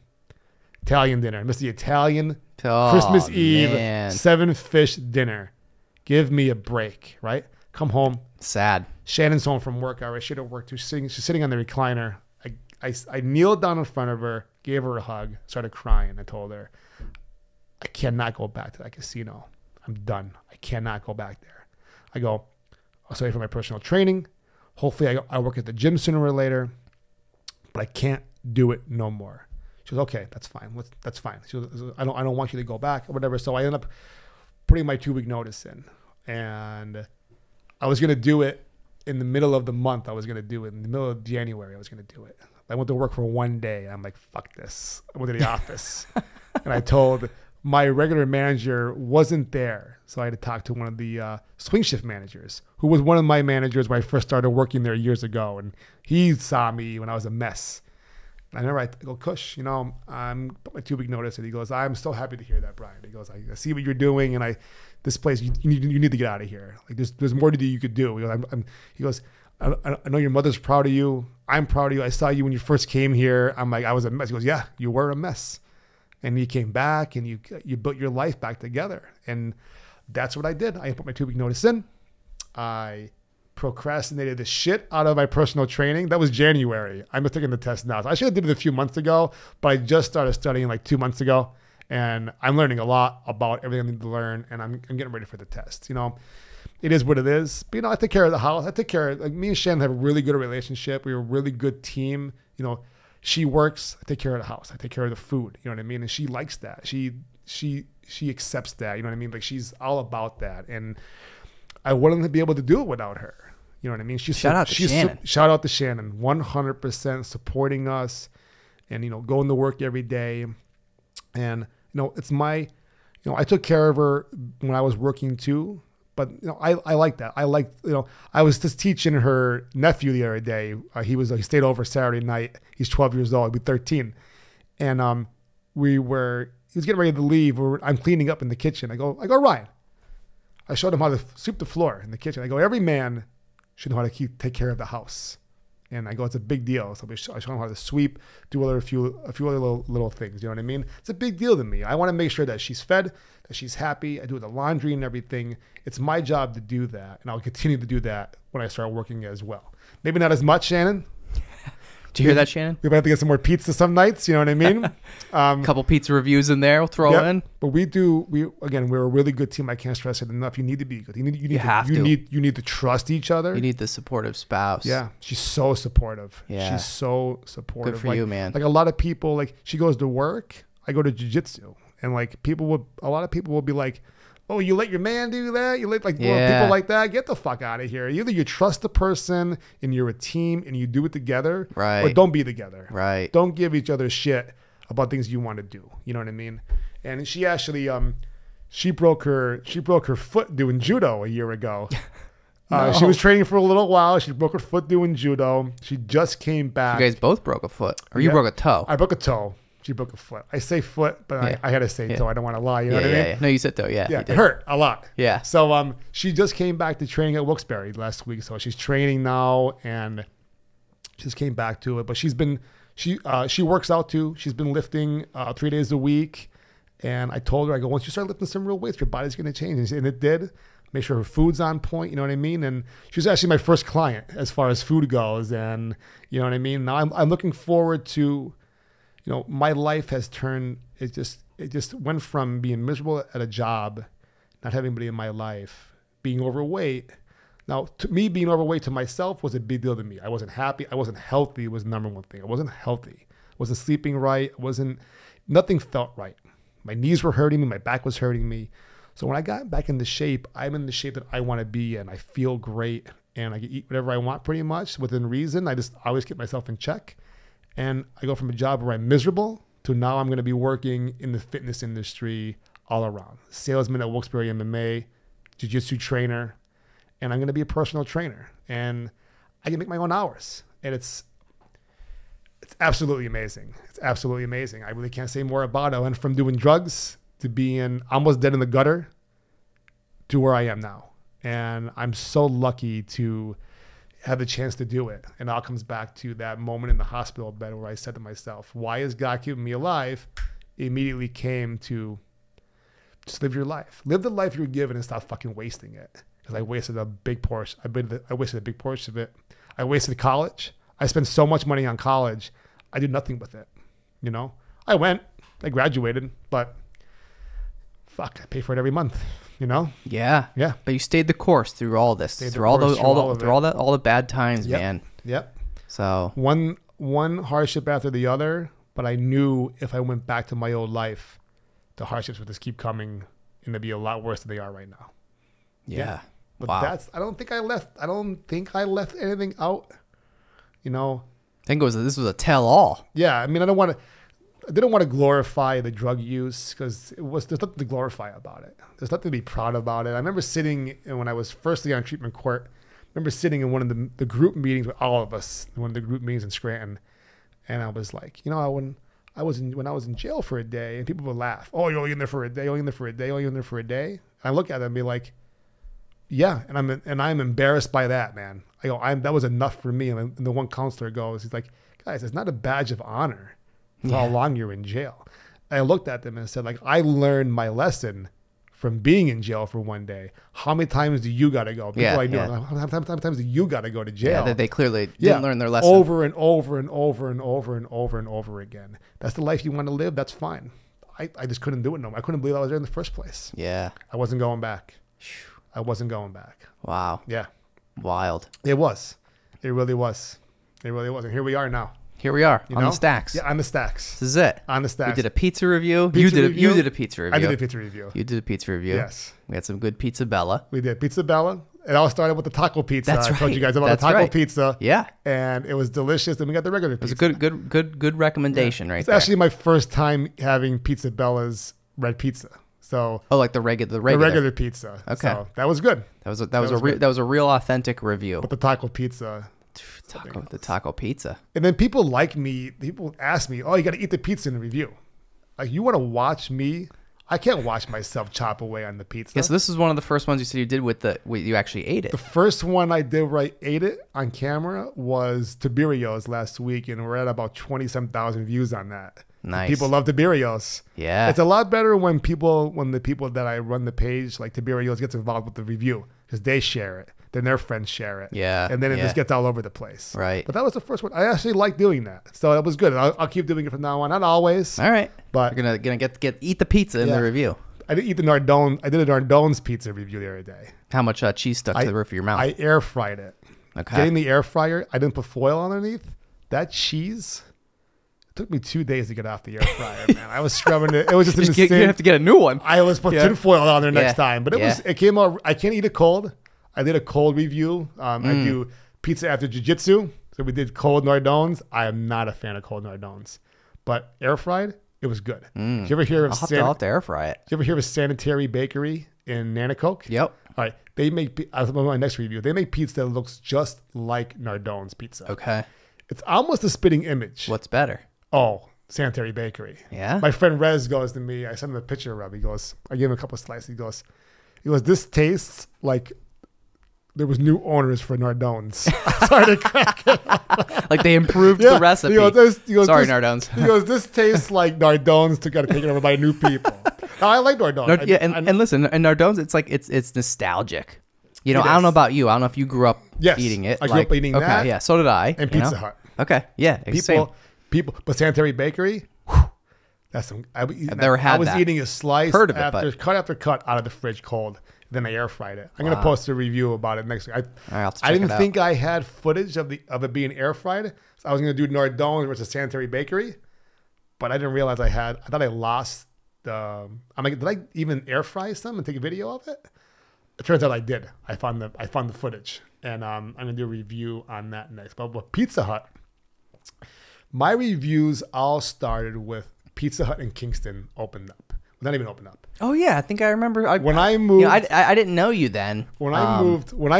Italian dinner. Miss the Italian Christmas Eve, man. 7 fish dinner. Give me a break, right? Come home. Sad. Shannon's home from work already. She had to work too. She's sitting on the recliner. I kneeled down in front of her, gave her a hug, started crying. I told her, I cannot go back to that casino. I'm done. I cannot go back there. I go, I'll study for my personal training. Hopefully I work at the gym sooner or later, but I can't do it no more. She goes, okay, that's fine. That's fine. She goes, I don't want you to go back or whatever. So I ended up putting my 2-week notice in, and I was going to do it in the middle of the month. I was going to do it in the middle of January. I was going to do it. I went to work for one day. I'm like, fuck this. I went to the office and I told my regular manager wasn't there. So I had to talk to one of the swing shift managers, who was one of my managers when I first started working there years ago. And he saw me when I was a mess. And I remember I go, Kush, I'm put my 2-week notice. And he goes, I'm so happy to hear that, Brian. He goes, I see what you're doing. And this place, you need to get out of here. Like there's more to do you could do. He goes, I know your mother's proud of you. I'm proud of you. I saw you when you first came here. I'm like, I was a mess. He goes, yeah, you were a mess. And you came back and you built your life back together. And that's what I did. I put my 2-week notice in. I procrastinated the shit out of my personal training. That was January. I'm taking the test now. So I should have did it a few months ago, but I just started studying like 2 months ago. And I'm learning a lot about everything I need to learn. And I'm getting ready for the test. It is what it is. But, I take care of the house. Me and Shannon have a really good relationship. We're a really good team. She works. I take care of the house. I take care of the food. You know what I mean? And she likes that. She accepts that. You know what I mean? Like she's all about that. And I wouldn't be able to do it without her. You know what I mean? Shout out to Shannon. Shout out to Shannon. 100% supporting us, and going to work every day. And it's my, I took care of her when I was working too. But I like that. I was just teaching her nephew the other day. He stayed over Saturday night. He's 12 years old. He'll be 13, and he was getting ready to leave. I'm cleaning up in the kitchen. I go, Ryan. I showed him how to sweep the floor in the kitchen. I go, every man should know how to take care of the house. And I go, it's a big deal. So I show him how to sweep, do a few other little things. You know what I mean? It's a big deal to me. I want to make sure that she's fed, that she's happy. I do the laundry and everything. It's my job to do that. And I'll continue to do that when I start working as well. Maybe not as much, Shannon. Did you hear that, Shannon? We might have to get some more pizza some nights. You know what I mean? A couple pizza reviews in there. We'll throw in. But we're a really good team. I can't stress it enough. You need to be good. You need to trust each other. You need the supportive spouse. Yeah. She's so supportive. Yeah. She's so supportive. Good for you, man. Like a lot of people, like she goes to work. I go to jiu-jitsu. And like a lot of people will be like, oh, you let your man do that? You let people like that? Get the fuck out of here. Either you trust the person and you're a team and you do it together, right? Or don't be together. Right. Don't give each other shit about things you want to do. You know what I mean? And she actually she broke her foot doing judo a year ago. No. She was training for a little while. She broke her foot doing judo. She just came back. You guys both broke a foot, or you broke a toe? I broke a toe. She broke a foot. I say foot, but I had to say toe. I don't want to lie. You know what I mean? Yeah. No, you said toe. Yeah. It hurt a lot. Yeah. So she just came back to training at wilkes-barre last week. So she's training now and she just came back to it. But she works out too. She's been lifting 3 days a week. And I told her, I go, once you start lifting some real weights, your body's going to change. And it did. Make sure her food's on point. You know what I mean? And she was actually my first client as far as food goes. And you know what I mean? Now I'm looking forward to, my life has turned, it just went from being miserable at a job, not having anybody in my life, being overweight. Now, to me, being overweight to myself was a big deal to me. I wasn't happy. I wasn't healthy was the number one thing. I wasn't healthy. I wasn't sleeping right. Nothing felt right. My knees were hurting me. My back was hurting me. So when I got back into shape, I'm in the shape that I want to be in. I feel great and I can eat whatever I want pretty much within reason. I just always keep myself in check. And I go from a job where I'm miserable to now I'm going to be working in the fitness industry all around. Salesman at wilkes-barre MMA, jiu-jitsu trainer, and I'm going to be a personal trainer. And I can make my own hours. And it's absolutely amazing. It's absolutely amazing. I really can't say more about it. I went from doing drugs to being almost dead in the gutter to where I am now. And I'm so lucky to have the chance to do it. And it all comes back to that moment in the hospital bed where I said to myself, why is God keeping me alive? It immediately came to just live your life. Live the life you're given and stop fucking wasting it. Because I wasted a big portion. I wasted a big portion of it. I wasted college. I spent so much money on college. I did nothing with it. You know, I graduated, but fuck, I pay for it every month. You know? Yeah. Yeah. But you stayed the course through all this, through all the bad times, man. Yep. So one hardship after the other, but I knew if I went back to my old life, the hardships would just keep coming and they'd be a lot worse than they are right now. Yeah. But wow. I don't think I left anything out. You know? I think this was a tell-all. Yeah. I mean, I didn't want to glorify the drug use because there's nothing to glorify about it. There's nothing to be proud about it. I remember sitting, and when I was firstly on treatment court, I remember sitting in one of the group meetings with all of us, one of the group meetings in Scranton, and I was like, you know, when I was in jail for a day, and people would laugh, oh, you're only in there for a day, only in there for a day, only in there for a day. And I look at them and be like, yeah, and I'm embarrassed by that, man. I go, that was enough for me. And the one counselor goes, he's like, guys, it's not a badge of honor for how long you're in jail. And I looked at them and said, like, I learned my lesson from being in jail for one day. How many times do you got to go? People I knew, how many times do you got to go to jail? Yeah, they clearly didn't learn their lesson. Over and over and over and over and over and over again. That's the life you want to live. That's fine. I just couldn't do it no more. I couldn't believe I was there in the first place. Yeah. I wasn't going back. I wasn't going back. Wow. Yeah. Wild. It was. It really was. It really was. And here we are now. Here we are You on know? the stacks. Yeah, on the stacks. This is it. On the stacks. We did a pizza review. You did a pizza review. I did a pizza review. You did a pizza review. Yes. We had some good pizza Bella. We did Pizza Bella. It all started with the taco pizza. That's I told right. you guys about That's the taco right. pizza. Yeah. And it was delicious. Then we got the regular pizza. It was a good recommendation right It's there. actually my first time having Pizza Bella's red pizza. So like the regular the regular pizza. Okay. So that was good. That was a real authentic review. But the taco pizza. The taco pizza. And then people ask me, oh, you got to eat the pizza in the review. Like, you want to watch me? I can't watch myself chop away on the pizza. Yeah, so this is one of the first ones you said you did you actually ate it. The first one I did where I ate it on camera was Tiberios last week, and we're at about 20-some-thousand views on that. Nice. People love Tiberios. Yeah. It's a lot better when the people that I run the page, like Tiberios, gets involved with the review because they share it. Then their friends share it. Yeah. And then it just gets all over the place. Right. But that was the first one. I actually like doing that. So that was good. I'll keep doing it from now on. Not always. All right. But you're gonna eat the pizza in the review. I did eat the Nardone. I did a Nardone's pizza review the other day. How much cheese stuck to the roof of your mouth? I air fried it. Okay. Getting the air fryer, I didn't put foil underneath. That cheese took me 2 days to get off the air fryer, man. I was scrubbing it. It was just insane. You have to get a new one. I was putting tinfoil on there next time. But it came out. I can't eat it cold. I did a cold review. I do pizza after jiu-jitsu. So we did cold Nardones. I am not a fan of cold Nardones. But air fried, it was good. Did you ever hear of I'll have to air fry it. Did you ever hear of a Sanitary Bakery in Nanacoke? Yep. All right. They make, my next review, they make pizza that looks just like Nardone's pizza. Okay. It's almost a spitting image. What's better? Oh, Sanitary Bakery. Yeah? My friend Rez goes to me. I sent him a picture of it. He goes, I gave him a couple of slices. He goes, this tastes like there was new owners for Nardone's. I started cracking up. Like they improved the recipe. Sorry, Nardone's. He goes, this tastes like Nardone's got taken over by new people. Now, I like Nardone's. And listen, and Nardone's, it's nostalgic. You know, I don't know about you. I don't know if you grew up eating it. I grew up eating that. Okay, yeah, so did I. And Pizza Hut. Okay, yeah. But Sanitary Bakery, whew, that's some. I've never had that. I was eating a slice Heard of cut after cut out of the fridge cold. Then I air fried it. I'm gonna post a review about it next week. I didn't think I had footage of it being air fried. So I was gonna do Nardone versus Sanitary Bakery, but I didn't realize I had. I thought I lost the. I'm like, did I even air fry some and take a video of it? It turns out I did. I found the footage, and I'm gonna do a review on that next. But with Pizza Hut, my reviews all started with Pizza Hut in Kingston opened up. Not even opened up. Oh yeah, I think I remember. When I moved, you know, I didn't know you then. When I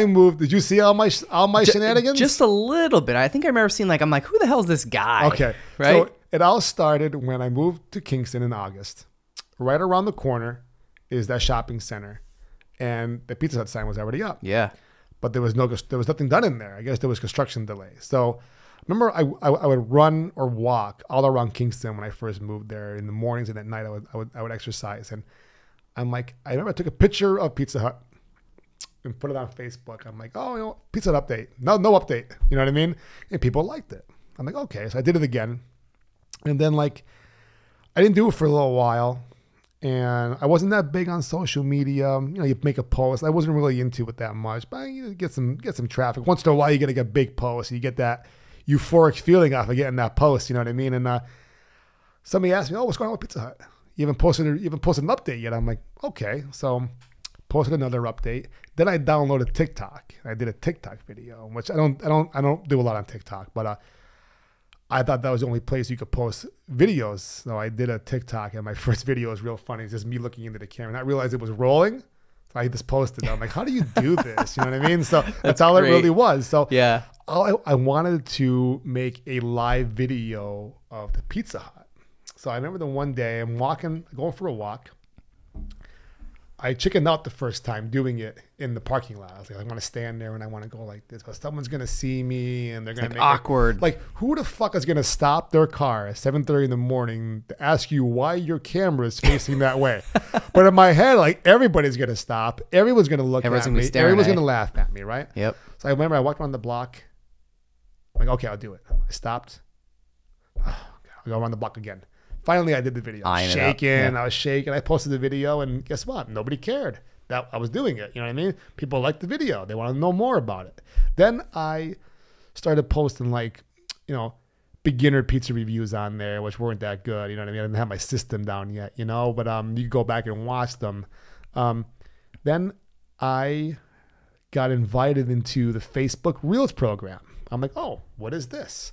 moved, did you see all my shenanigans? Just a little bit. I think I remember seeing I'm like, who the hell is this guy? Okay, right. So it all started when I moved to Kingston in August. Right around the corner is that shopping center, and the Pizza Hut sign was already up. Yeah. but there was nothing done in there. I guess there was construction delays. So remember, I would run or walk all around Kingston when I first moved there. In the mornings and at night, I would exercise. And I'm like, I remember I took a picture of Pizza Hut and put it on Facebook. I'm like, oh, you know, Pizza Hut update. No update. You know what I mean? And people liked it. I'm like, okay. So I did it again. And then like, I didn't do it for a little while. And I wasn't that big on social media. You know, you make a post. I wasn't really into it that much, but you get some traffic. Once in a while, you get like a big post. You get that euphoric feeling off of getting that post. You know what I mean? And somebody asked me, "Oh, what's going on with Pizza Hut? You haven't posted an update yet." I'm like, "Okay." So posted another update. Then I downloaded TikTok. I did a TikTok video, which I don't do a lot on TikTok, but I thought that was the only place you could post videos. So I did a TikTok, and my first video was real funny. It's just me looking into the camera. And I realized it was rolling. So I just posted it. I'm like, how do you do this? You know what I mean? So that's all great. It really was. So yeah, I wanted to make a live video of the Pizza Hut. So I remember the one day I'm going for a walk. I chickened out the first time doing it in the parking lot. I was like, I want to stand there and I want to go like this, but someone's going to see me and they're going to make awkward. It, like, who the fuck is going to stop their car at 7:30 in the morning to ask you why your camera is facing that way? But in my head, like, everybody's going to stop. Everyone's going to look at me. Everyone's going to laugh at me, right? Yep. So I remember I walked around the block. I'm like, okay, I'll do it. I stopped. I'll go around the block again. Finally, I did the video. I was shaking. I posted the video, and guess what? Nobody cared that I was doing it. You know what I mean? People liked the video. They want to know more about it. Then I started posting, like, you know, beginner pizza reviews on there, which weren't that good. You know what I mean? I didn't have my system down yet, you know, but you go back and watch them. Then I got invited into the Facebook Reels program. I'm like, oh, what is this?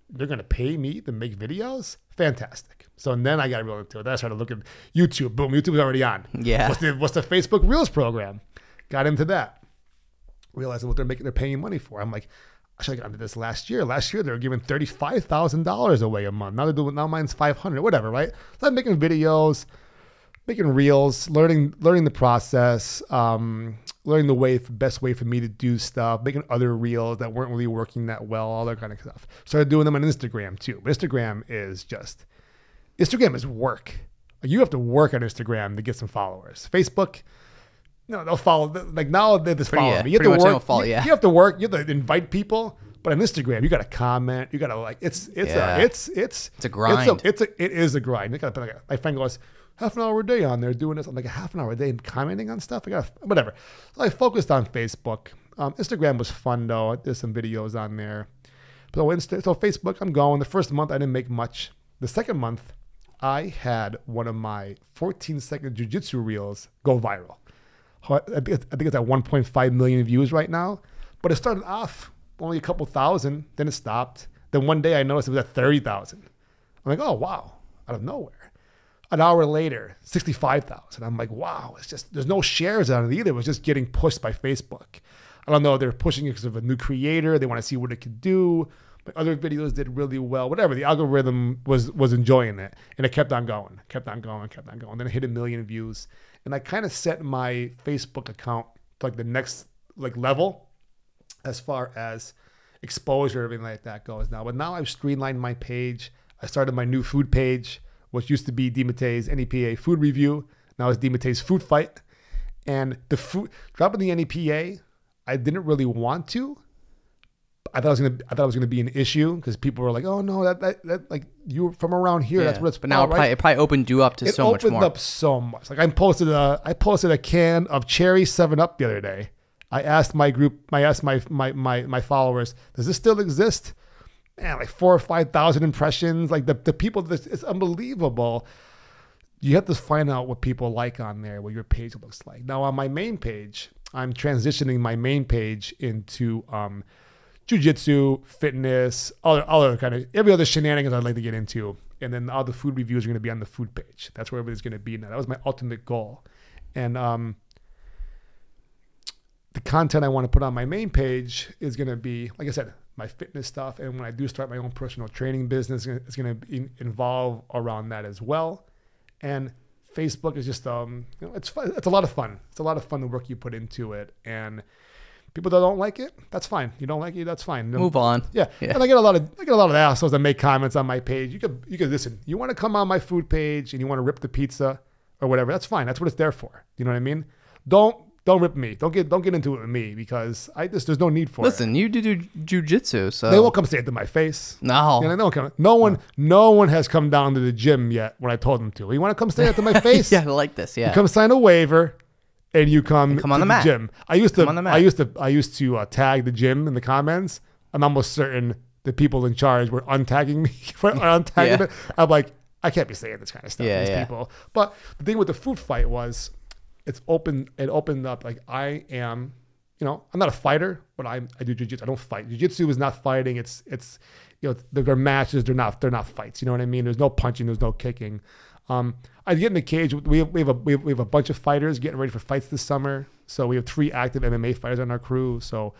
They're going to pay me to make videos? Fantastic. So then I got real into it. Then I started looking at YouTube. Boom, YouTube was already on. Yeah. What's the Facebook Reels program? Got into that. Realized what they're paying money for. I'm like, I should have gotten into this last year. Last year they were giving $35,000 away a month. Now mine's $500, whatever, right? So I'm making videos, making reels, learning the process, learning the best way for me to do stuff, making other reels that weren't really working that well, all that kind of stuff. Started doing them on Instagram too. But Instagram is work. You have to work on Instagram to get some followers. Facebook, no, they'll follow. Like now they just follow me. You have to work. You have to work. You have to invite people. But on Instagram, you got to comment. You got to like. It's a grind. It is a grind. You got to like, my friend goes, half an hour a day on there doing this. I'm like, a half an hour a day and commenting on stuff. Whatever. So I focused on Facebook. Instagram was fun though. There's some videos on there. So Facebook, I'm going. The first month I didn't make much. The second month, I had one of my 14-second jiu-jitsu reels go viral. I think it's at 1.5 million views right now. But it started off only a couple thousand. Then it stopped. Then one day I noticed it was at 30,000. I'm like, oh wow, out of nowhere. An hour later, 65,000. I'm like, wow, it's just, there's no shares on it either. It was just getting pushed by Facebook. I don't know, they're pushing it because of a new creator. They want to see what it could do. But other videos did really well. Whatever, the algorithm was enjoying it. And it kept on going. Then it hit 1 million views. And I kind of set my Facebook account to like the next like level as far as exposure, everything like that goes now. But now I've streamlined my page. I started my new food page, which used to be DiMattia's NEPA food review. Now it's DiMattia's food fight. And the food, dropping the NEPA, I didn't really want to. I thought it was gonna be an issue because people were like, "Oh no, that like you're from around here. Yeah, that's what it's." But now it probably opened you up to so much more. It opened up so much. Like I posted a can of cherry 7-Up the other day. I asked my followers, "Does this still exist?" Man, like 4,000 or 5,000 impressions. Like the people, it's unbelievable. You have to find out what people like on there, what your page looks like. Now on my main page, I'm transitioning my main page into jiu-jitsu, fitness, other kind of every other shenanigans I'd like to get into. And then all the food reviews are going to be on the food page. That's where everything's going to be now. That was my ultimate goal. And the content I want to put on my main page is going to be, like I said, my fitness stuff. And when I do start my own personal training business, it's going to involve around that as well. And Facebook is just, it's fun. It's a lot of fun. It's a lot of fun, the work you put into it. And People that don't like it, that's fine. You don't like it, that's fine. Move on. Yeah. And I get a lot of assholes that make comments on my page. You could listen. You want to come on my food page and you want to rip the pizza or whatever. That's fine. That's what it's there for. You know what I mean? Don't rip me. Don't get into it with me because there's no need for it. Listen, you do jujitsu, so they won't come say it to my face. No. You know, no one has come down to the gym yet when I told them to. You want to come say it to my face? Yeah, I like this. Yeah. You come sign a waiver. And you come on to the mat. gym. I used to tag the gym in the comments. I'm almost certain the people in charge were untagging me for untagging it. I'm like, I can't be saying this kind of stuff to these people. But the thing with the food fight was, it opened up. Like I am, I'm not a fighter, but I do jiu-jitsu. I don't fight. Jiu-jitsu is not fighting. It's they're matches. They're not fights. You know what I mean? There's no punching. There's no kicking. I get in the cage. We have a bunch of fighters getting ready for fights this summer. So we have 3 active MMA fighters on our crew. So,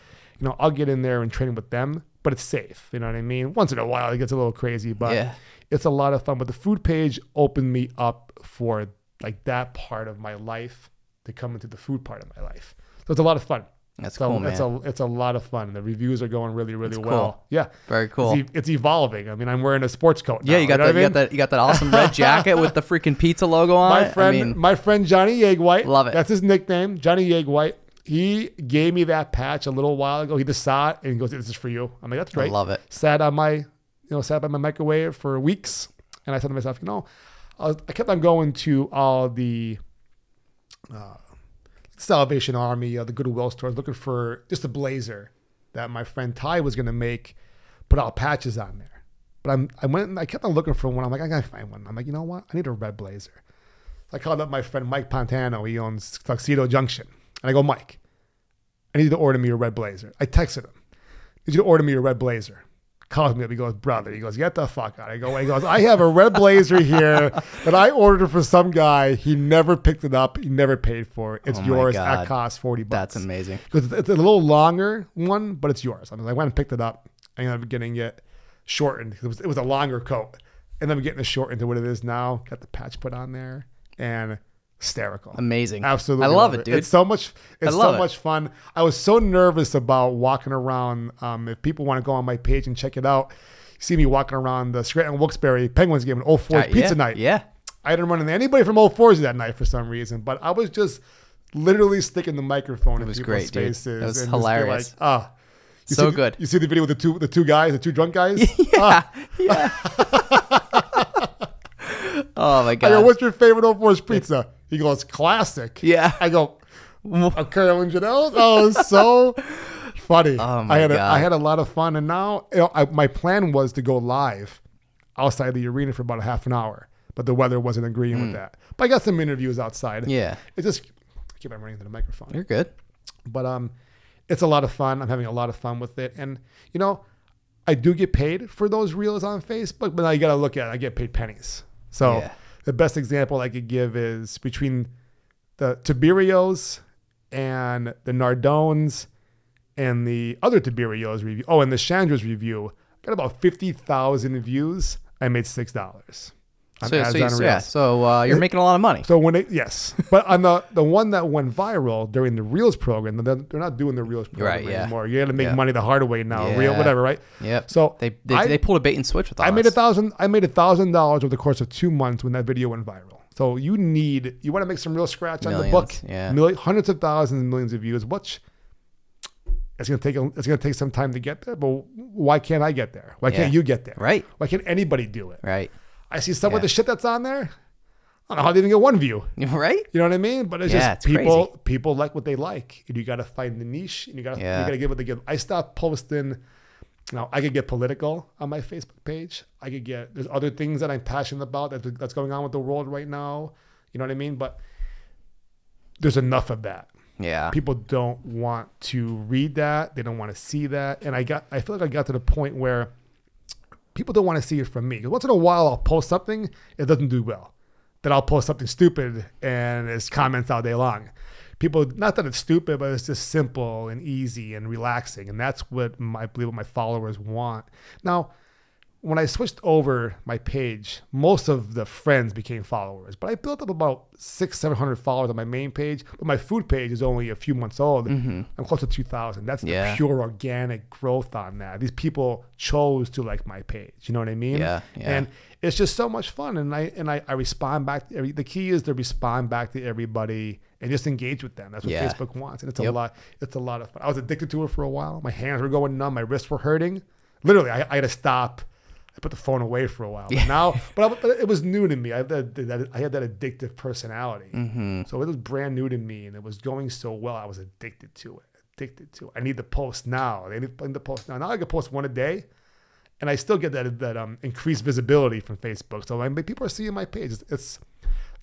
I'll get in there and train with them, but it's safe. You know what I mean? Once in a while it gets a little crazy, but it's a lot of fun. But the food page opened me up for like that part of my life to come into the food part of my life. So it's a lot of fun. That's cool, man. It's a lot of fun. The reviews are going really, really well. Cool. Yeah, very cool. It's evolving. I mean, I'm wearing a sports coat now. Yeah, you got that awesome red jacket with the freaking pizza logo on it. My friend Johnny Yegg-White. Love it. That's his nickname, Johnny Yegg-White. He gave me that patch a little while ago. He just saw it and he goes, "This is for you." I'm like, "That's great." I love it. Sat by my microwave for weeks, and I said to myself, I kept on going to all the Salvation Army, the Goodwill stores, looking for just a blazer that my friend Ty was going to put all patches on there. But I went and I kept on looking for one. I'm like, I got to find one. I'm like, you know what? I need a red blazer. So I called up my friend Mike Pontano. He owns Tuxedo Junction. And I go, "Mike, I need you to order me a red blazer." I texted him. "I need you to order me a red blazer." Calls me up. He goes, "Brother," he goes, "Get the fuck out." He goes, "I have a red blazer here that I ordered for some guy. He never picked it up. He never paid for it. It's yours at cost $40. That's amazing. Because it's a little longer one, but it's yours. I went and picked it up. I ended up getting it shortened. It was a longer coat. And then I'm getting it shortened to what it is now. Got the patch put on there. And hysterical. Amazing. Absolutely. I love it, dude. It's so much fun. I was so nervous about walking around. If people want to go on my page and check it out, see me walking around the Scranton Wilkes-Barre Penguins game at 04's Pizza Night. Yeah. I didn't run into anybody from 04's that night for some reason, but I was just literally sticking the microphone in people's faces. It was and hilarious. Just be like, so good. You see the video with the two drunk guys? Yeah. Oh my God. I go, "What's your favorite 04's pizza?" He goes, "Classic." Yeah. I go, "A Carol and Janelle?" Oh, it was so funny. Oh my God. I had a lot of fun. And now my plan was to go live outside the arena for about a half an hour, but the weather wasn't agreeing with that. But I got some interviews outside. Yeah. It's just, I keep on running into the microphone. You're good. But it's a lot of fun. I'm having a lot of fun with it. And, I do get paid for those reels on Facebook, but now you got to look at it. I get paid pennies. So the best example I could give is between the Tiberios and the Nardones and the other Tiberios review. Oh, and the Chandra's review. Got about 50,000 views. I made $6. So you're making a lot of money. So but on the one that went viral during the Reels program, they're not doing the Reels program anymore. You got to make money the harder way now. Reel, whatever, right? Yep. So they pulled a bait and switch with us. I made $1,000 over the course of 2 months when that video went viral. So you want to make some real scratch on the book. Yeah. Hundreds of thousands and millions of views. It's gonna take some time to get there. But why can't I get there? Why can't you get there? Right. Why can't anybody do it? Right. I see some of the shit that's on there. I don't know how they even get 1 view. Right. You know what I mean? But it's just people like what they like. And you got to find the niche and you got to give what they give. I stopped posting. I could get political on my Facebook page. There's other things that I'm passionate about that's going on with the world right now. You know what I mean? But there's enough of that. Yeah. People don't want to read that. They don't want to see that. And I feel like I got to the point where people don't want to see it from me. Because once in a while, I'll post something, it doesn't do well. Then I'll post something stupid and there's comments all day long. People, not that it's stupid, but it's just simple and easy and relaxing. And that's what I believe what my followers want. Now, when I switched over my page, most of the friends became followers, but I built up about 600-700 followers on my main page. But my food page is only a few months old. I'm close to 2,000. That's the pure organic growth on that. These people chose to like my page. You know what I mean? Yeah. And it's just so much fun. And I respond back. The key is to respond back to everybody and just engage with them. That's what Facebook wants. And it's a lot. It's a lot of fun. I was addicted to it for a while. My hands were going numb. My wrists were hurting. Literally, I had to stop. I put the phone away for a while. But it was new to me. I had that addictive personality. So it was brand new to me, and it was going so well. I was addicted to it. I need to post now. I need to post now. Now I can post one a day, and I still get that increased visibility from Facebook. So people are seeing my page. It's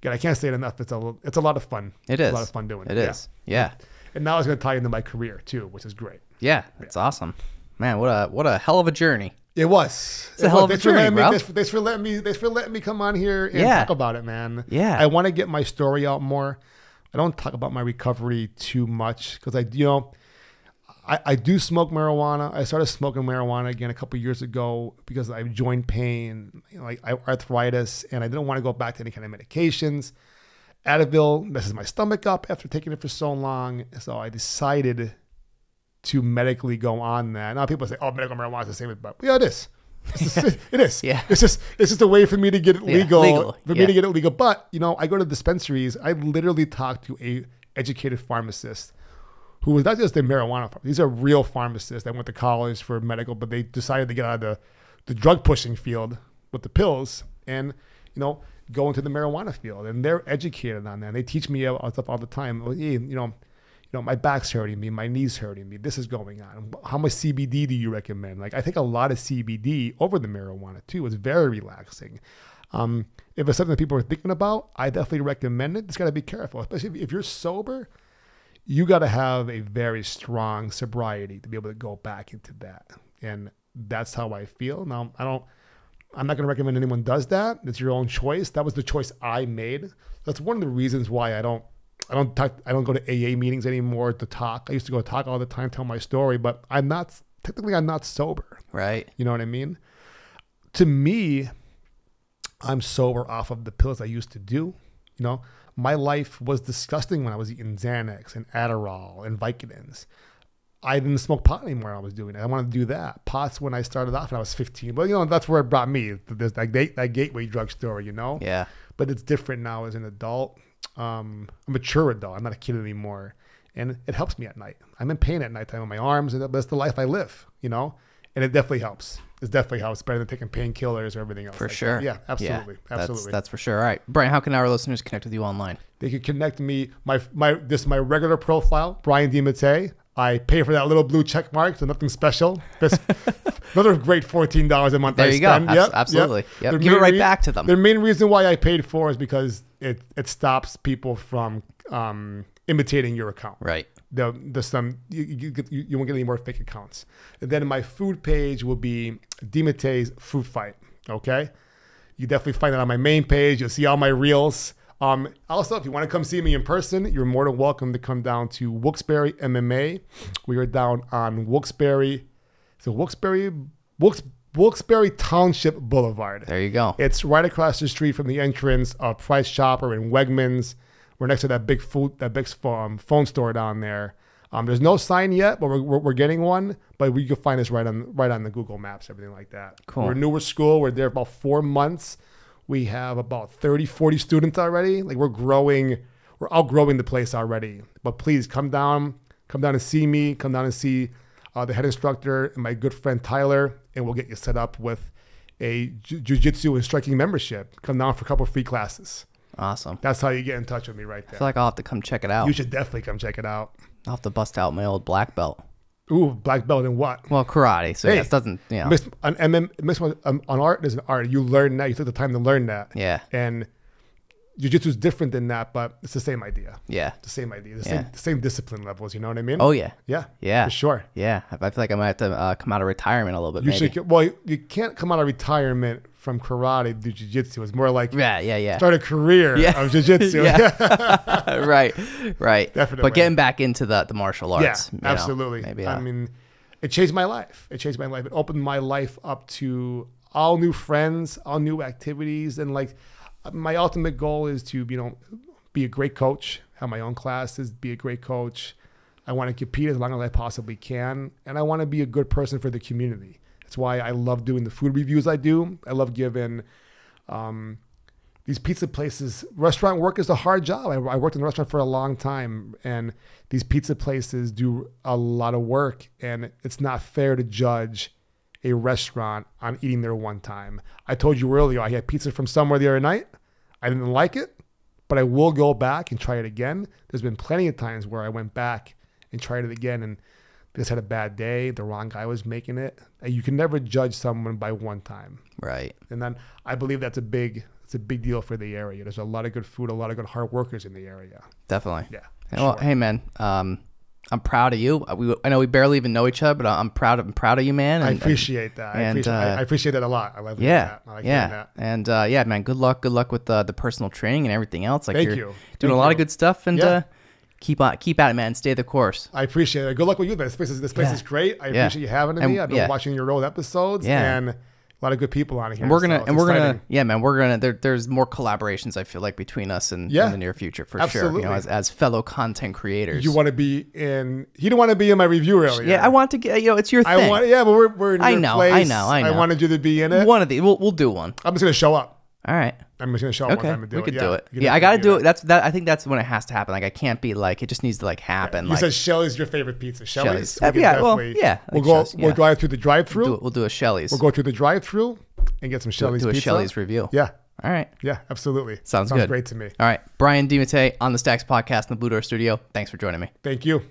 again, I can't say it enough. It's a lot of fun. It is a lot of fun doing it. It is. Yeah. And now it's going to tie into my career too, which is great. Yeah, that's awesome. Man, what a hell of a journey. It was. It's a hell of a journey, bro. Thanks for letting me come on here and talk about it, man. Yeah. I want to get my story out more. I don't talk about my recovery too much because I do smoke marijuana. I started smoking marijuana again a couple of years ago because I have joint pain, arthritis, and I didn't want to go back to any kind of medications. Advil messes my stomach up after taking it for so long, so I decided to medically go on that. Now people say, "Oh, medical marijuana is the same," but it is. It is. Yeah. It's just a way for me to get it legal. For me Yeah. to get it legal. But I go to dispensaries. I literally talk to a educated pharmacist who was not just a marijuana pharmacist. These are real pharmacists that went to college for medical, but they decided to get out of the drug pushing field with the pills and go into the marijuana field. And they're educated on that. And they teach me stuff all the time. Hey, my back's hurting me, my knee's hurting me, this is going on. How much CBD do you recommend? I take a lot of CBD over the marijuana too. It's very relaxing. If it's something that people are thinking about, I definitely recommend it. Just got to be careful, especially if you're sober. You got to have a very strong sobriety to be able to go back into that. And that's how I feel. Now, I'm not going to recommend anyone does that. It's your own choice. That was the choice I made. That's one of the reasons why I don't go to AA meetings anymore to talk. I used to go talk all the time, tell my story, but I'm not sober. Right. You know what I mean? To me, I'm sober off of the pills I used to do. My life was disgusting when I was eating Xanax and Adderall and Vicodins. I didn't smoke pot anymore when I was doing it. I wanted to do that. Pot's when I started off when I was 15. But, that's where it brought me. There's that gateway drug story, Yeah. But it's different now as an adult. A mature adult. I'm not a kid anymore. And it helps me at night. I'm in pain at nighttime on my arms, and that's the life I live, And it definitely helps. It definitely helps. Better than taking painkillers or everything else. For sure. Yeah, absolutely. Yeah, absolutely. That's for sure. All right. Brian, how can our listeners connect with you online? They can connect me. This is my regular profile, Brian DiMattia. I pay for that little blue check mark, so nothing special. Another great $14 a month there I you spend. go. Absolutely. Yep. Give it right back to them. The main reason why I paid for is because it stops people from imitating your account. Right. You won't get any more fake accounts. And then my food page will be DiMattia's Food Fight. Okay. You definitely find that on my main page. You'll see all my reels. Also, if you want to come see me in person, you're more than welcome to come down to Wilkes-barre MMA. We are down on Wilkes-barre Township Boulevard. There you go. It's right across the street from the entrance of Price Chopper and Wegmans. We're next to that big phone store down there. There's no sign yet, but we're getting one. But you can find us right on the Google Maps, everything like that. Cool. We're a newer school. We're there about 4 months. We have about 30, 40 students already. We're growing. We're outgrowing the place already. But please come down and see me. Come down and see the head instructor and my good friend Tyler, and we'll get you set up with a jiu-jitsu and striking membership. Come down for a couple of free classes. Awesome. That's how you get in touch with me right there. I feel like I'll have to come check it out. You should definitely come check it out. I'll have to bust out my old black belt. Ooh, black belt in what? Well, karate. So it doesn't, on art, there's an art. You learn that. You took the time to learn that. Yeah. And jiu-jitsu is different than that, but it's the same idea. Yeah. The same idea. The same discipline levels. You know what I mean? Oh, yeah. Yeah. Yeah. For sure. Yeah. I feel like I might have to come out of retirement a little bit, You can't come out of retirement from karate to do jiu-jitsu. It's more like start a career of jiu-jitsu. Right. Definitely. But getting back into the martial arts. Yeah, absolutely. Maybe, I mean, it changed my life. It opened my life up to all new friends, all new activities. And like my ultimate goal is to, you know, be a great coach, have my own classes, be a great coach. I want to compete as long as I possibly can. And I want to be a good person for the community. That's why I love doing the food reviews I do. I love giving these pizza places. Restaurant work is a hard job. I worked in a restaurant for a long time, and these pizza places do a lot of work, and it's not fair to judge a restaurant on eating there one time. I told you earlier, I had pizza from somewhere the other night. I didn't like it, but I will go back and try it again. There's been plenty of times where I went back and tried it again, and they just had a bad day. The wrong guy was making it. You can never judge someone by one time. Right. And then I believe that's a big deal for the area. There's a lot of good food, a lot of good hard workers in the area. Definitely. Yeah. Well, hey man, I'm proud of you. I know we barely even know each other, but I'm proud of you, man. And, I appreciate that. I appreciate that a lot. I love that. I like that. And yeah, man, good luck with the personal training and everything else. Like, Thank you're you. doing a lot of good stuff, and keep at it, man. Stay the course. I appreciate it. Good luck with you, man. This place is great. I appreciate you having me. I've been watching your old episodes, and a lot of good people on here. And we're gonna there's more collaborations, I feel like, between us and in the near future for sure. You know, as fellow content creators. You want to be in? You don't want to be in my review earlier. Yeah, I want to get. It's your thing. But we're in your place. I know. I wanted you to be in it. One of these, we'll do one. I'm just gonna show up. All right. I'm just gonna show up one time and do it. We could do it. Yeah, I gotta do it. I think that's when it has to happen. Like, I can't be like, it just needs to like happen. You said Shelley's your favorite pizza. Shelley's. We'll drive through the drive-through. We'll do a Shelley's. We'll go through the drive-through and get some Shelley's pizza. Do a Shelley's review. Yeah. All right. Yeah, absolutely. Sounds good. Great to me. All right. Brian DiMattia on the Stacks podcast in the Blue Door Studio. Thanks for joining me. Thank you.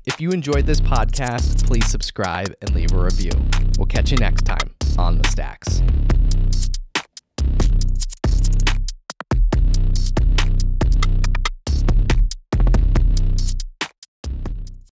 If you enjoyed this podcast, please subscribe and leave a review. We'll catch you next time on The Stacks.